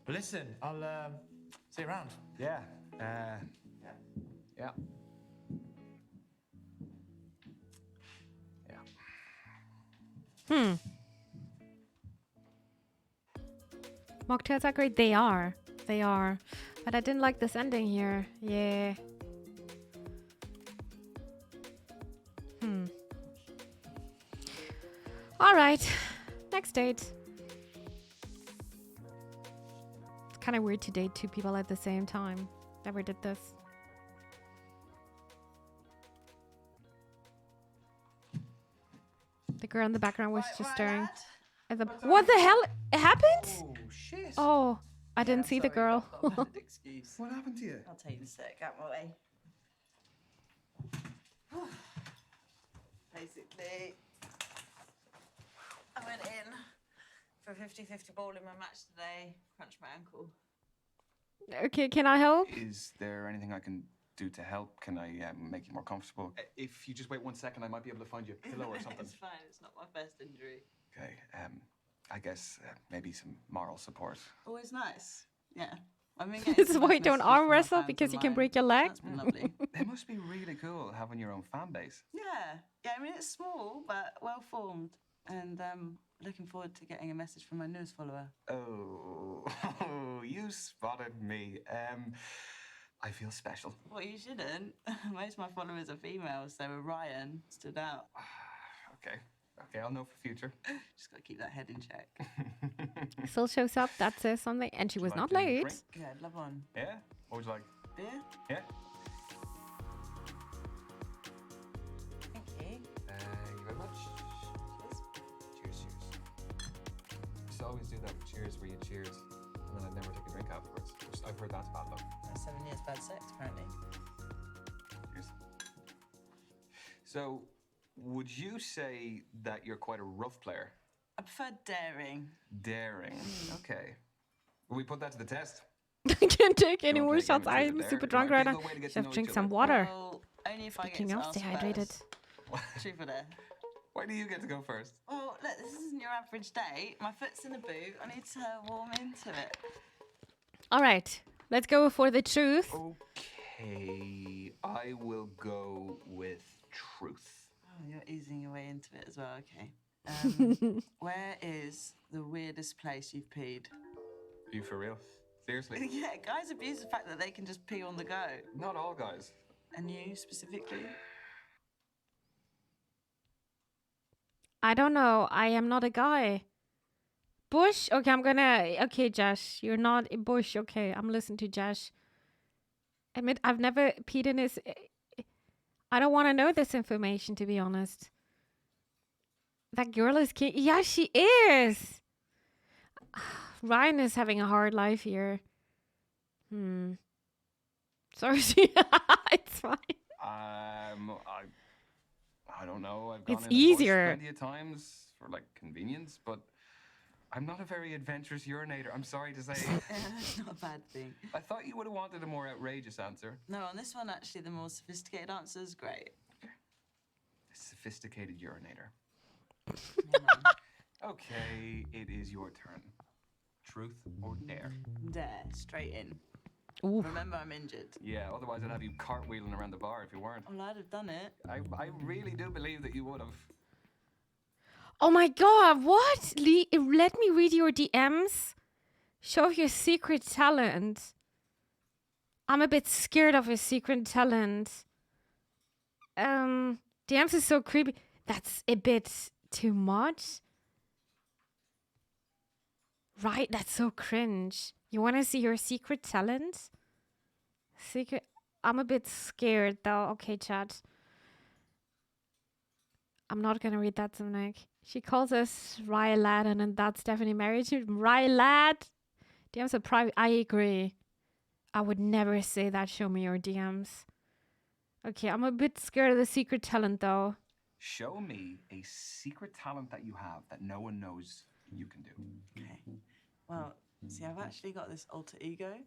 But listen, I'll see you around. Yeah. Yeah. Mocktails are great. They are. They are. But I didn't like this ending here. Yeah. All right. Next date. It's kind of weird to date 2 people at the same time. Never did this. The girl in the background was just staring at the. What the hell? It happened? Oh, shit. Oh, I didn't see the girl. Excuse. What happened to you? I'll tell you in a sec. Out my way. Basically, I went in for a 50-50 ball in my match today. Crunched my ankle. Okay, can I help? Is there anything I can do to help? Can I make you more comfortable? If you just wait 1 second, I might be able to find you a pillow or something. It's fine. It's not my first injury. Okay. I guess maybe some moral support. Always nice. Yeah. I've been getting This is some why nice you don't messages arm from my wrestle fans because you can online. break your leg. That's been lovely. It must be really cool having your own fan base. Yeah. Yeah, I mean, it's small, but well formed. And looking forward to getting a message from my newest follower. Oh, you spotted me. I feel special. Well, you shouldn't. Most of my followers are females, so Ryan stood out. Okay. Okay, I'll know for future. Just gotta keep that head in check. Still shows up. That says something. And she was not late. Yeah, I'd love one. Yeah? What would you like? Beer? Yeah? always do that cheers where you cheers and then I'd never take a drink afterwards. I've heard that's bad luck. 7 years bad sex, apparently. Cheers. So, would you say that you're quite a rough player? I prefer daring. Daring. Okay. Will we put that to the test? I can't take any You more wanna play a shots. game of truth or I'm dare? super It drunk might right be a now. good way to get Should to have know drink each some other. water. Well, only if Speaking I get of to ask dehydrated. first. Truth or dare? Why do you get to go first? Well, look, this isn't your average date. My foot's in the boot. I need to warm into it. All right, let's go for the truth. Okay, I will go with truth. Oh, you're easing your way into it as well. Okay. Where is the weirdest place you've peed? Are you for real? Seriously? Yeah, guys abuse the fact that they can just pee on the go. Not all guys. And you specifically? I don't know. I am not a guy. Bush? Okay, I'm gonna... Okay, Josh, you're not a Bush. Okay, I'm listening to Josh. Admit, I've never peed in his... I don't want to know this information, to be honest. That girl is... Yeah, she is! Ryan is having a hard life here. Sorry, it's fine. I don't know. I've gone It's in a bush easier. plenty of times for like convenience, but I'm not a very adventurous urinator. I'm sorry to say. That's not a bad thing. I thought you would have wanted a more outrageous answer. No, on this one, actually, the more sophisticated answer is great. Sophisticated urinator. Okay, it is your turn. Truth or dare? Dare, straight in. Ooh. Remember, I'm injured. Yeah, otherwise I'd have you cartwheeling around the bar if you weren't. Well, I'd have done it. I really do believe that you would have. Oh my god, what? Let me read your DMs. Show your secret talent. I'm a bit scared of your secret talent. DMs is so creepy. That's a bit too much. Right, that's so cringe. You want to see your secret talent? Secret. I'm a bit scared though. Okay, chat. I'm not gonna read that, Zumnik. She calls us Rye Lad, and then that's definitely married. Rye Lad. DMs are private. I agree. I would never say that. Show me your DMs. Okay, I'm a bit scared of the secret talent though. Show me a secret talent that you have that no one knows you can do. Okay. Well, see, I've actually got this alter ego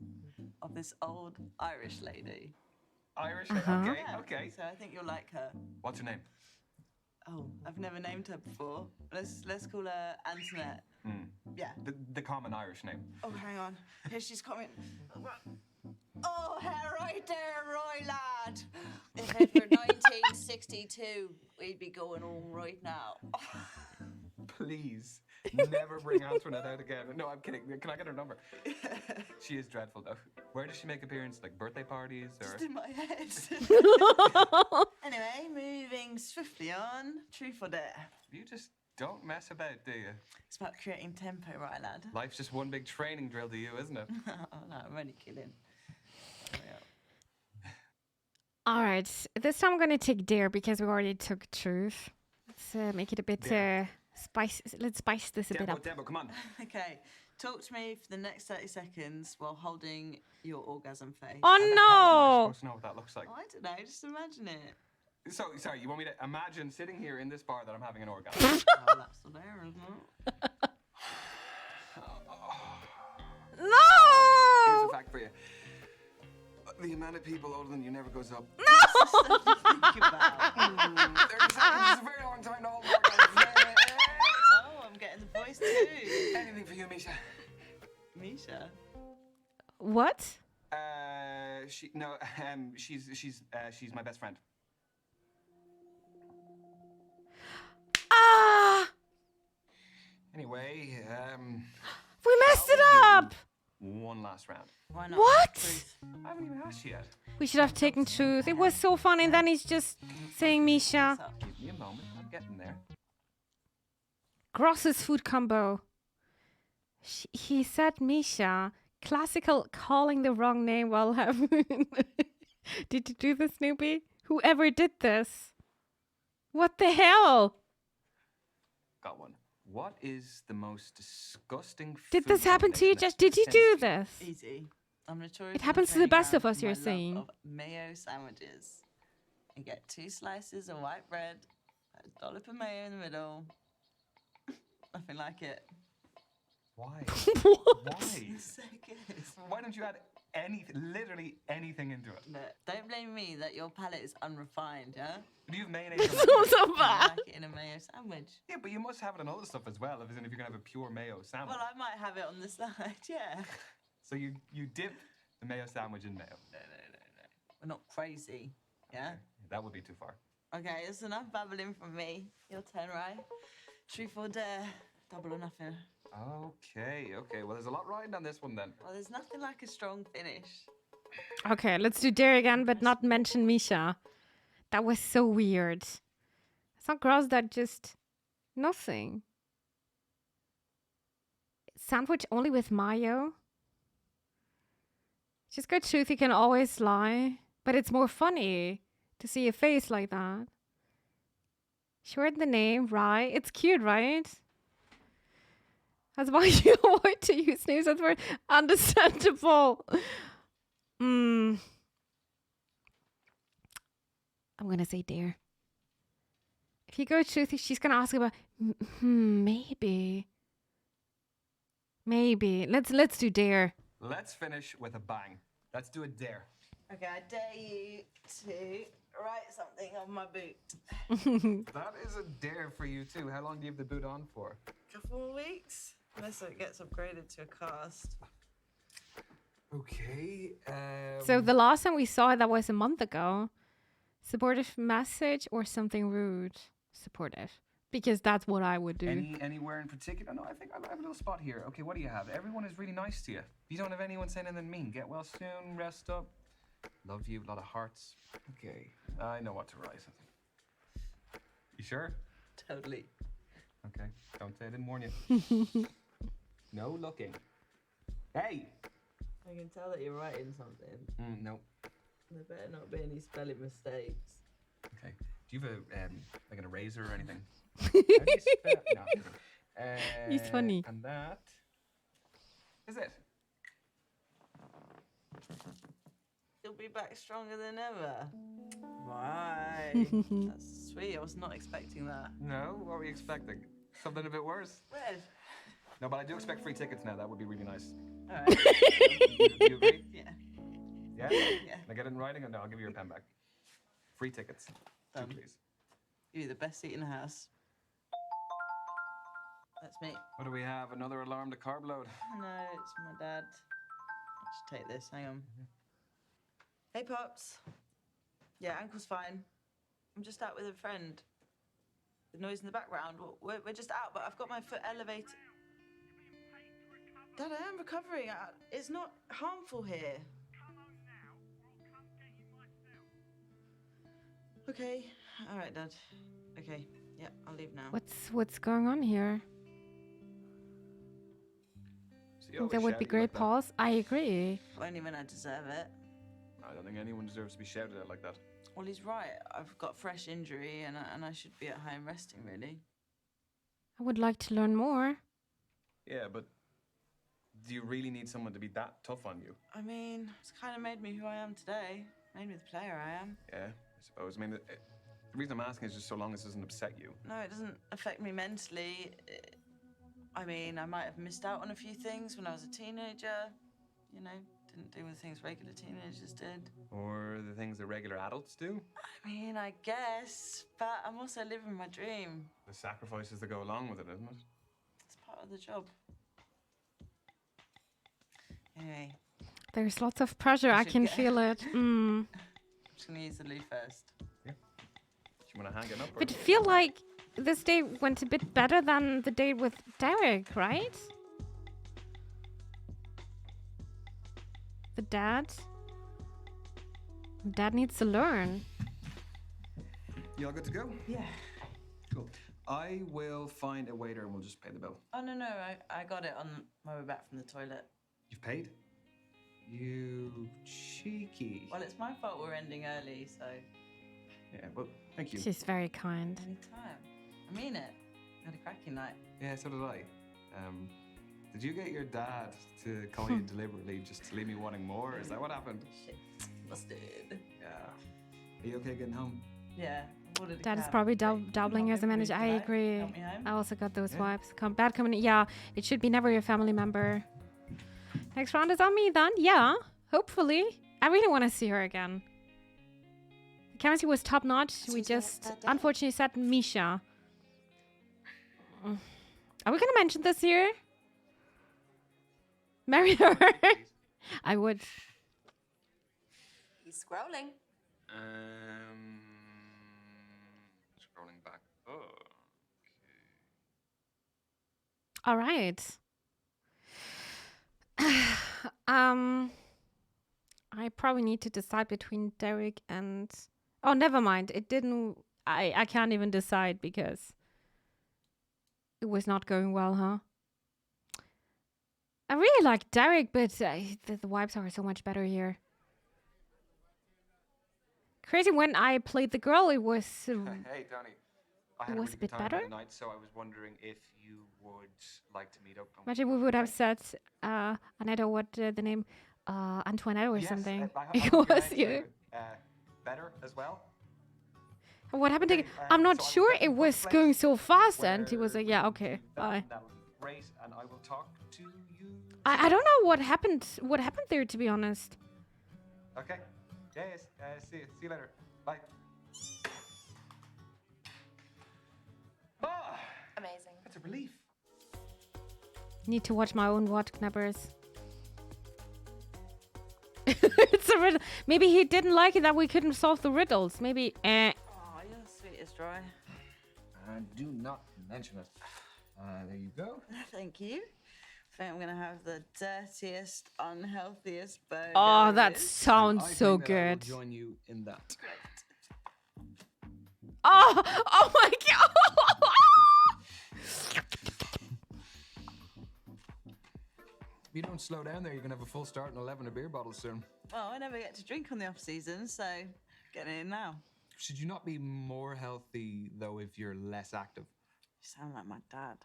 of this old Irish lady. Irish? Uh-huh. Okay. So I think you'll like her. What's her name? Oh, I've never named her before. Let's call her Antoinette. Yeah. The common Irish name. Oh, hang on. Here she's coming. Oh, her right there, Roy lad. If it were 1962, we'd be going home right now. Please, never bring Antoinette out again. No, I'm kidding. Can I get her number? She is dreadful, though. Where does she make appearances? Like birthday parties? Or... Just in my head. Anyway, moving swiftly on. Truth or dare? You just don't mess about, do you? It's about creating tempo, right, lad? Life's just one big training drill to you, isn't it? Oh, no, I'm only kidding. All right, this time I'm gonna take dare because we already took truth. Let's make it a bit spice. Let's spice this a bit up. Tempo, come on. Okay, talk to me for the next 30 seconds while holding your orgasm face. Oh I'm no! supposed to know what that looks like. Oh, I don't know, just imagine it. So, sorry, you want me to imagine sitting here in this bar that I'm having an orgasm? Oh, that's the dare, isn't it? No! Here's a fact for you. The amount of people older than you never goes up. No! 30 seconds is a very long time to hold an orgasm. Oh, I'm getting the voice too. Anything for you, Misha. Misha? What? She's my best friend. Ah! Anyway, We messed it up! one last round. Why not? What? Truth. I haven't even asked you yet. We should have taken truth. It was so funny, and then he's just saying Misha. Give me a moment. I'm getting there. Gross's food combo. He said Misha. Classical calling the wrong name while having... Did you do this, Snoopy? Whoever did this? What the hell? Got one. What is the most disgusting Did this food happen to you, combination Jess? Did you that's do sense this? Easy. I'm notorious. It on happens to the training best of ground us, for you're my love saying. of mayo sandwiches. You get 2 slices of white bread, a dollop of mayo in the middle. Nothing like it. Why? What? Why? It's so good. Why don't you add literally anything into it? No, don't blame me that your palate is unrefined, yeah? Do you have mayonnaise? It's on not it? so I bad. like it in a mayo sandwich. Yeah, but you must have it on other stuff as well. If you're gonna have a pure mayo sandwich. Well, I might have it on the side, yeah. So you dip the mayo sandwich in mayo. No. We're not crazy, yeah? That would be too far. Okay, it's enough babbling from me. Your turn, right? Truth or dare? Double or nothing. Okay. Well, there's a lot riding on this one then. Well, there's nothing like a strong finish. Okay, let's do dare again, but not mention Misha. That was so weird. It's not gross, that just nothing. Sandwich only with mayo. Just go truth, you can always lie. But it's more funny to see a face like that. Short the name, right? It's cute, right? That's why you avoid to use names that were understandable. I'm gonna say dare. If you go truth, she's gonna ask about maybe. Let's do dare. Let's finish with a bang. Let's do a dare. Okay, I dare you to write something on my boot. That is a dare for you too. How long do you have the boot on for? Couple more weeks, unless it gets upgraded to a cast. Okay. So the last time we saw it, that was a month ago. Supportive message or something rude? Supportive. Because that's what I would do. Anywhere in particular? No, I think I have a little spot here. Okay, what do you have? Everyone is really nice to you. You don't have anyone saying anything mean. Get well soon, rest up. Love you, a lot of hearts. Okay, I know what to write. You sure? Totally. Okay, don't say I didn't warn you. No looking. Hey! I can tell that you're writing something. No. There better not be any spelling mistakes. Okay. Do you have like an eraser or anything? How do you spell? No. He's funny. And that is it. You'll be back stronger than ever. Right. That's sweet. I was not expecting that. No? What were you expecting? Something a bit worse? Red. No, but I do expect free tickets now. That would be really nice. All right. You agree? Yeah. Yeah? Yeah. Can I get it in writing? Or no, I'll give you your pen back. Free tickets. Two, please. You're the best seat in the house. That's me. What do we have? Another alarm to carb load? No, it's my dad. Let's take this. Hang on. Hey, Pops. Yeah, Uncle's fine. I'm just out with a friend. The noise in the background. We're just out, but I've got my foot elevated. Dad, I am recovering. It's not harmful here. Okay. All right, Dad. Okay. Yeah, I'll leave now. What's going on here? I think that would be great pause. I agree. Only when I deserve it. I don't think anyone deserves to be shouted at like that. Well, he's right. I've got fresh injury, and I should be at home resting, really. I would like to learn more. Yeah, but do you really need someone to be that tough on you? I mean, it's kind of made me who I am today. Made me the player I am. Yeah, I suppose. I mean, the reason I'm asking is just so long as it doesn't upset you. No, it doesn't affect me mentally. I mean, I might have missed out on a few things when I was a teenager. You know, didn't do the things regular teenagers did. Or the things that regular adults do? I mean, I guess, but I'm also living my dream. The sacrifices that go along with it, isn't it? It's part of the job. Anyway. There's lots of pressure. I can feel it. I'm just going to use the loo first. Yeah. Do you want to hang it up? But I feel like this day went a bit better than the day with Derek, right? The dad. Dad needs to learn. You all good to go? Yeah. Cool. I will find a waiter and we'll just pay the bill. Oh, no, I got it on my way back from the toilet. You've paid? You cheeky. Well, it's my fault we're ending early, so... Yeah, well, thank you. She's very kind. Anytime. I mean it. Had a cracking night. Yeah, so did I. Did you get your dad to call you deliberately just to leave me wanting more? Is that what happened? Shit, busted. Yeah. Are you okay getting home? Yeah. Ordered a That is cab. probably Hey, doubling come as a on, manager. I everybody, agree. help me home. I also got those Yeah. vibes. Bad company. Yeah, it should be never your family member. Next round is on me then. Yeah, hopefully. I really want to see her again. The chemistry was top notch. We just unfortunately said Misha. Are we gonna mention this here? Marry her. I would. He's scrolling. Scrolling back. Oh. All right. I probably need to decide between Derek and. Oh, never mind. It didn't. I can't even decide because it was not going well, huh? I really like Derek, but the vibes are so much better here. Crazy, when I played the girl, it was. Hey, Donnie. I had It a was really a bit good time better? the night, so I was wondering if you would like to meet up. Imagine we would have said Annette, what the name? Antoinette or Yes, something. I It hope your was name's you. better as well. What happened? Okay, I'm not so I will sure get you it was booked going place so fast, and he was where like, "Yeah, we okay, do that, bye." and that'll be great, and I will talk to you. I don't know what happened. What happened there, to be honest. Okay. Yes. See you later. Bye. Ah, Amazing. that's a relief. Need to watch my own what knappers. It's a riddle. Maybe he didn't like it that we couldn't solve the riddles. Maybe. Oh, you're sweet as dry. Do not mention it. There you go. Thank you. I think I'm gonna have the dirtiest, unhealthiest burger. Oh, there that is. sounds I so think that I will good. join you in that. Oh my god! If you don't slow down there, you're gonna have a full start and 11 beer bottles soon. Well, I never get to drink on the off season, so getting in now. Should you not be more healthy though if you're less active? You sound like my dad.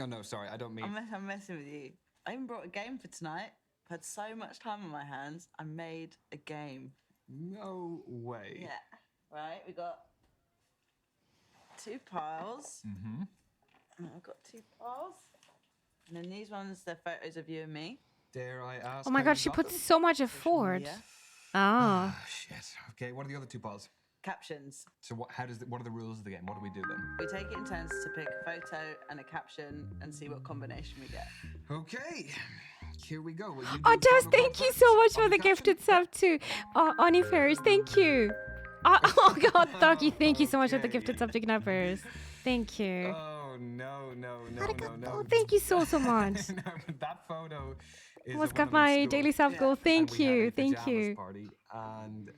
Oh no, sorry, I don't mean. I'm messing with you. I even brought a game for tonight. I've had so much time on my hands. I made a game. No way. Yeah. Right. We got 2 piles. Mm-hmm. And I've got 2 piles. And then these ones, they're photos of you and me. Dare I ask? Oh my how god, you she got put them? so much effort. media. Ah. Shit. Okay, what are the other 2 piles? Captions. So what are the rules of the game? What do we do then? We take it in turns to pick a photo and a caption and see what combination we get. Okay. Here we go. Will you Oh, do the Des, photo thank you first so much on for the caption? gifted sub too. Oni Ferris, thank you. Oh god, Doggy, thank you so much for the gifted sub to Knappers. Thank you. Oh no. Oh, thank you so much. No, but that photo is Almost of got when I'm in my school. daily sub goal. And Thank we had you, a thank pajamas you. Party, and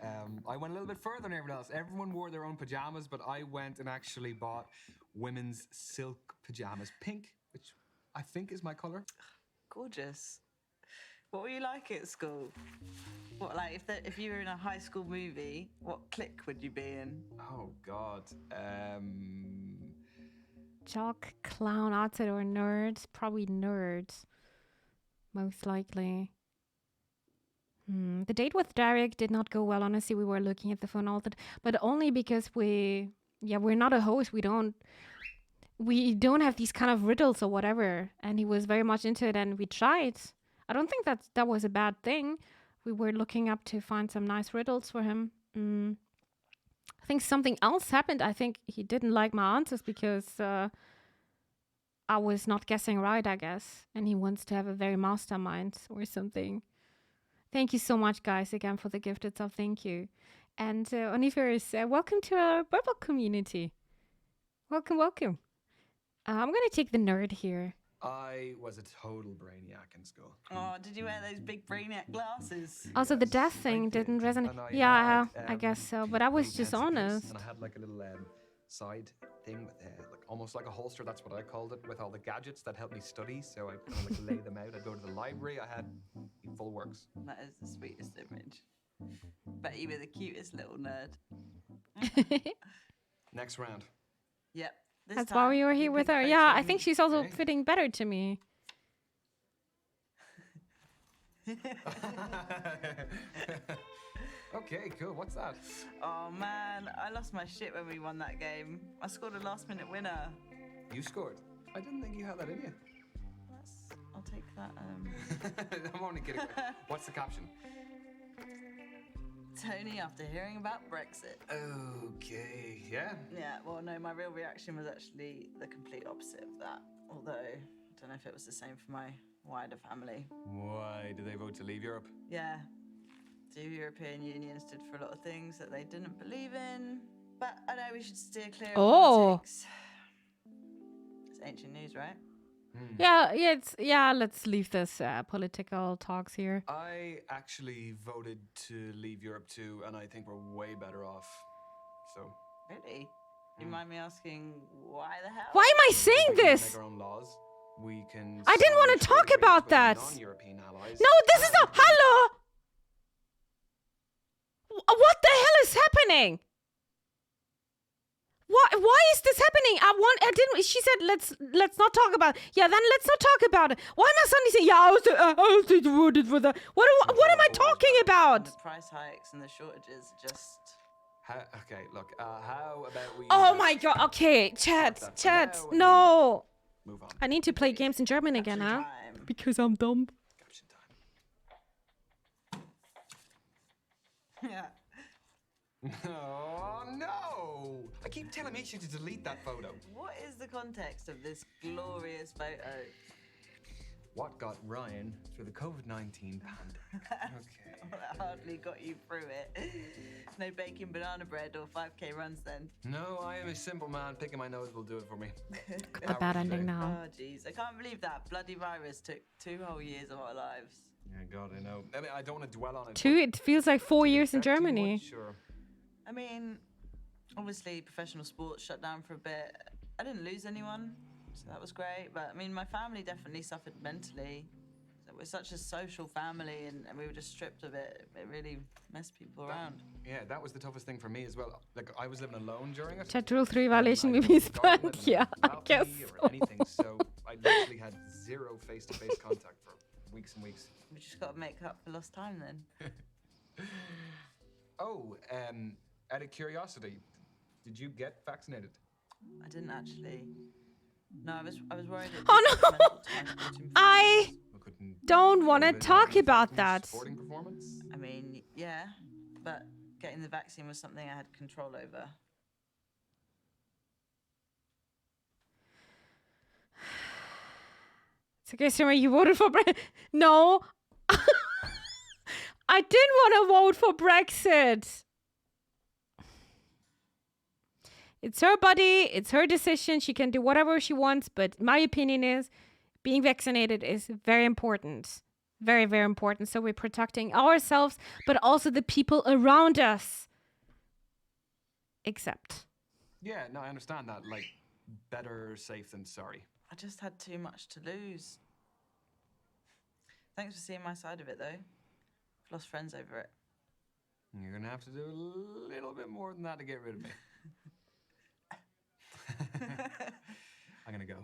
I went a little bit further than everyone else. Everyone wore their own pajamas, but I went and actually bought women's silk pajamas, pink, which I think is my color. Gorgeous. What were you like at school? What, like, if you were in a high school movie, what clique would you be in? Oh God. Jock, clown, outside, or nerds? Probably nerds. Most likely. The date with Derek did not go well. Honestly, we were looking at the phone all the time, but only because we're not a host. We don't have these kind of riddles or whatever. And he was very much into it, and we tried. I don't think that was a bad thing. We were looking up to find some nice riddles for him. I think something else happened. I think he didn't like my answers because I was not guessing right, I guess. And he wants to have a very mastermind or something. Thank you so much, guys, again for the gifted sub. Thank you. And Oniferis, welcome to our Burble community. Welcome. I'm going to take the nerd here. I was a total brainiac in school. Oh, did you wear those big brainiac glasses? Also, the death thing didn't resonate. And I Yeah, had, I guess so. But I was pink just pencil case, honest. And I had like a little side thing with like almost like a holster. That's what I called it, with all the gadgets that helped me study. So I kind of like lay them out. I'd go to the library. I had full works. That is the sweetest image. Bet you were the cutest little nerd. Next round. Yep. That's why we were here with her. Yeah, I think she's also fitting better to me. Okay, cool. What's that? Oh man, I lost my shit when we won that game. I scored a last-minute winner. You scored. I didn't think you had that in you. I'll take that. I'm only kidding. What's the caption? Tony, after hearing about Brexit. Okay, yeah. Yeah, well, no, my real reaction was actually the complete opposite of that. Although, I don't know if it was the same for my wider family. Why did they vote to leave Europe? Yeah, the European Union stood for a lot of things that they didn't believe in. But I know we should steer clear of politics. It's ancient news, right? Yeah, let's leave this political talks here. I actually voted to leave Europe too, and I think we're way better off. So. Really? You mind me asking why the hell? Why am I saying We can this? make our own laws. We can. I didn't want to talk about that. Non-European allies. No, this is a hello. What the hell is happening? Why is this happening? I didn't. She said let's not talk about it. Yeah, then let's not talk about it. Why am I suddenly saying I was voted for that? What am I talking about? The price hikes and the shortages just. Okay, look. How about we? Oh my god. Okay, chat. No. Move on. I need to play games in German again, huh? Because I'm dumb. Yeah. Oh no! I keep telling Misha to delete that photo. What is the context of this glorious photo? What got Ryan through the COVID-19 pandemic? Okay. Well, that hardly got you through it. No baking banana bread or 5k runs then. No, I am a simple man. Picking my nose will do it for me. The bad ending now. Oh jeez, I can't believe that bloody virus took 2 whole years of our lives. Yeah, God, I know. I mean, I don't want to dwell on it. 2. It feels like 4 years in Germany. Sure. I mean, obviously professional sports shut down for a bit. I didn't lose anyone, so that was great. But I mean, my family definitely suffered mentally. So we're such a social family, and we were just stripped of it. It really messed people around. Yeah, that was the toughest thing for me as well. Like, I was living alone during it. Chat rule 3 violation maybe spank. Yeah, I guess or anything, so I literally had 0 face-to-face contact for weeks and weeks. We just got to make up for lost time then. Oh, out of curiosity, did you get vaccinated? I didn't actually. No, I was worried. Oh no! I don't want to talk about that. Sporting performance? I mean, yeah, but getting the vaccine was something I had control over. It's okay, Sarah, you voted for Brexit. No. I didn't want to vote for Brexit. It's her body. It's her decision. She can do whatever she wants. But my opinion is being vaccinated is very important. Very, very important. So we're protecting ourselves, but also the people around us. Except. Yeah, no, I understand that. Like, better safe than sorry. I just had too much to lose. Thanks for seeing my side of it, though. I've lost friends over it. You're going to have to do a little bit more than that to get rid of me. I'm going to go.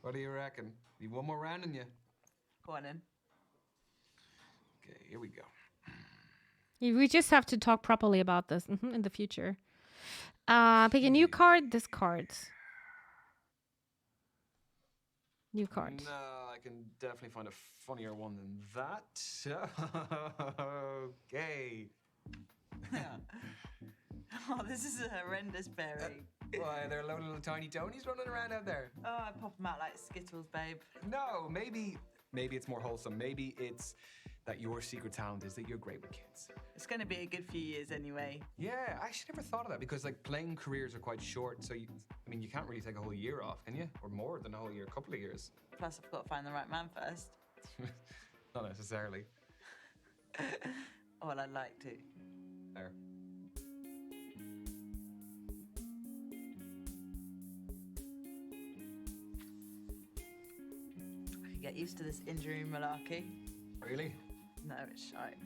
What do you reckon? Need one more round in you? Go on in. Okay, here we go. We just have to talk properly about this in the future. Pick a new card. This card. New card. No, I can definitely find a funnier one than that. Okay. Oh, this is a horrendous pairing. Why, there are little tiny Tonys running around out there. Oh, I pop them out like Skittles, babe. No, maybe it's more wholesome. Maybe it's that your secret talent is that you're great with kids. It's going to be a good few years anyway. Yeah, I actually never thought of that because like playing careers are quite short. So you can't really take a whole year off, can you? Or more than a whole year, a couple of years. Plus, I've got to find the right man first. Not necessarily. Oh, well, I'd like to. There. I could get used to this injury malarkey. Really? No, it's shite.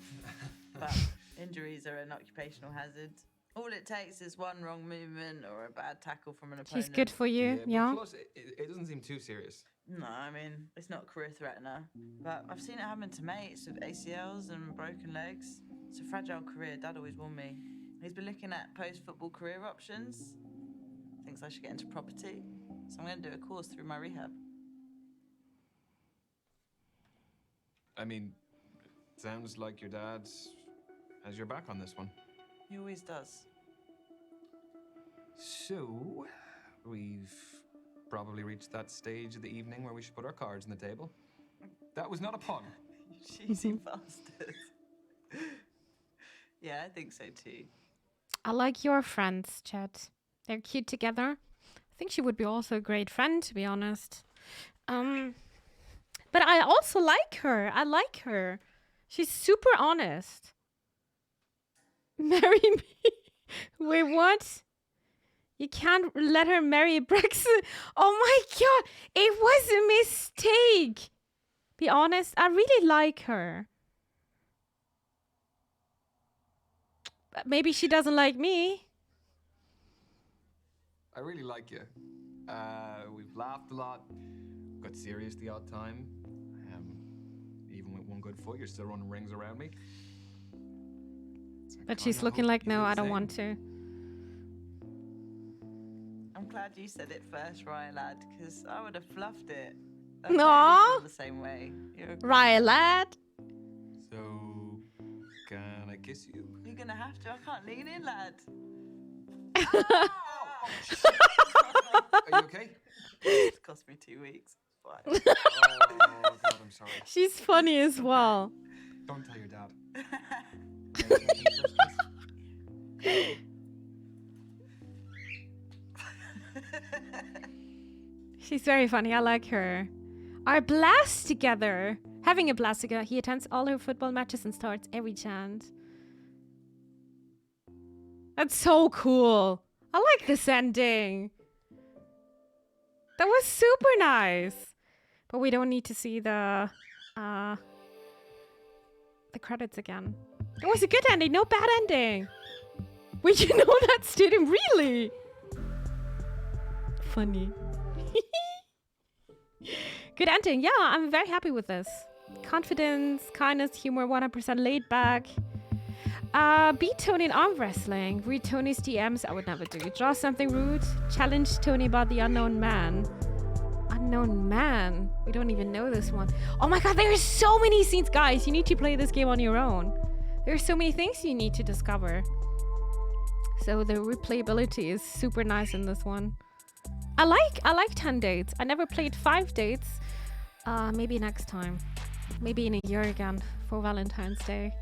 But injuries are an occupational hazard. All it takes is one wrong movement or a bad tackle from an opponent. She's good for you, yeah. Plus, it doesn't seem too serious. No, I mean, it's not a career threatener. But I've seen it happen to mates with ACLs and broken legs. It's a fragile career, Dad always warned me. He's been looking at post-football career options. Thinks I should get into property. So I'm going to do a course through my rehab. I mean, sounds like your dad has your back on this one. He always does. So, we've probably reached that stage of the evening where we should put our cards on the table. That was not a pun. Cheesy bastard. Yeah, I think so too. I like your friends, Chet. They're cute together. I think she would be also a great friend, to be honest. But I also like her. I like her. She's super honest. Marry me. Wait, what? You can't let her marry Brexit. Oh my god. It was a mistake. Be honest, I really like her. But maybe she doesn't like me. I really like you. We've laughed a lot, got serious the odd time. Even with one good foot, you're still running rings around me. But she's looking like, no, I don't want to. I'm glad you said it first, Ryan lad, because I would have fluffed it. I Aww. feel the same way. Right, lad. So, can I kiss you? You're gonna have to. I can't lean in, lad. Are you okay? It's cost me 2 weeks. Fine. Oh, God, I'm sorry. She's funny as well. Don't tell your dad. She's very funny. I like her. Our blast together. Having a blast together. He attends all her football matches and starts every chant. That's so cool. I like this ending. That was super nice. But we don't need to see the credits again. It was a good ending, no bad ending. Wait, you know that stadium? Really? Funny. Good ending. Yeah, I'm very happy with this. Confidence, kindness, humor, 100% laid back. Beat Tony in arm wrestling. Read Tony's DMs. I would never do. Draw something rude. Challenge Tony about the unknown man. Unknown man? We don't even know this one. Oh my god, there are so many scenes. Guys, you need to play this game on your own. There are so many things you need to discover. So the replayability is super nice in this one. I like 10 dates. I never played 5 dates. Maybe next time. Maybe in a year again for Valentine's Day.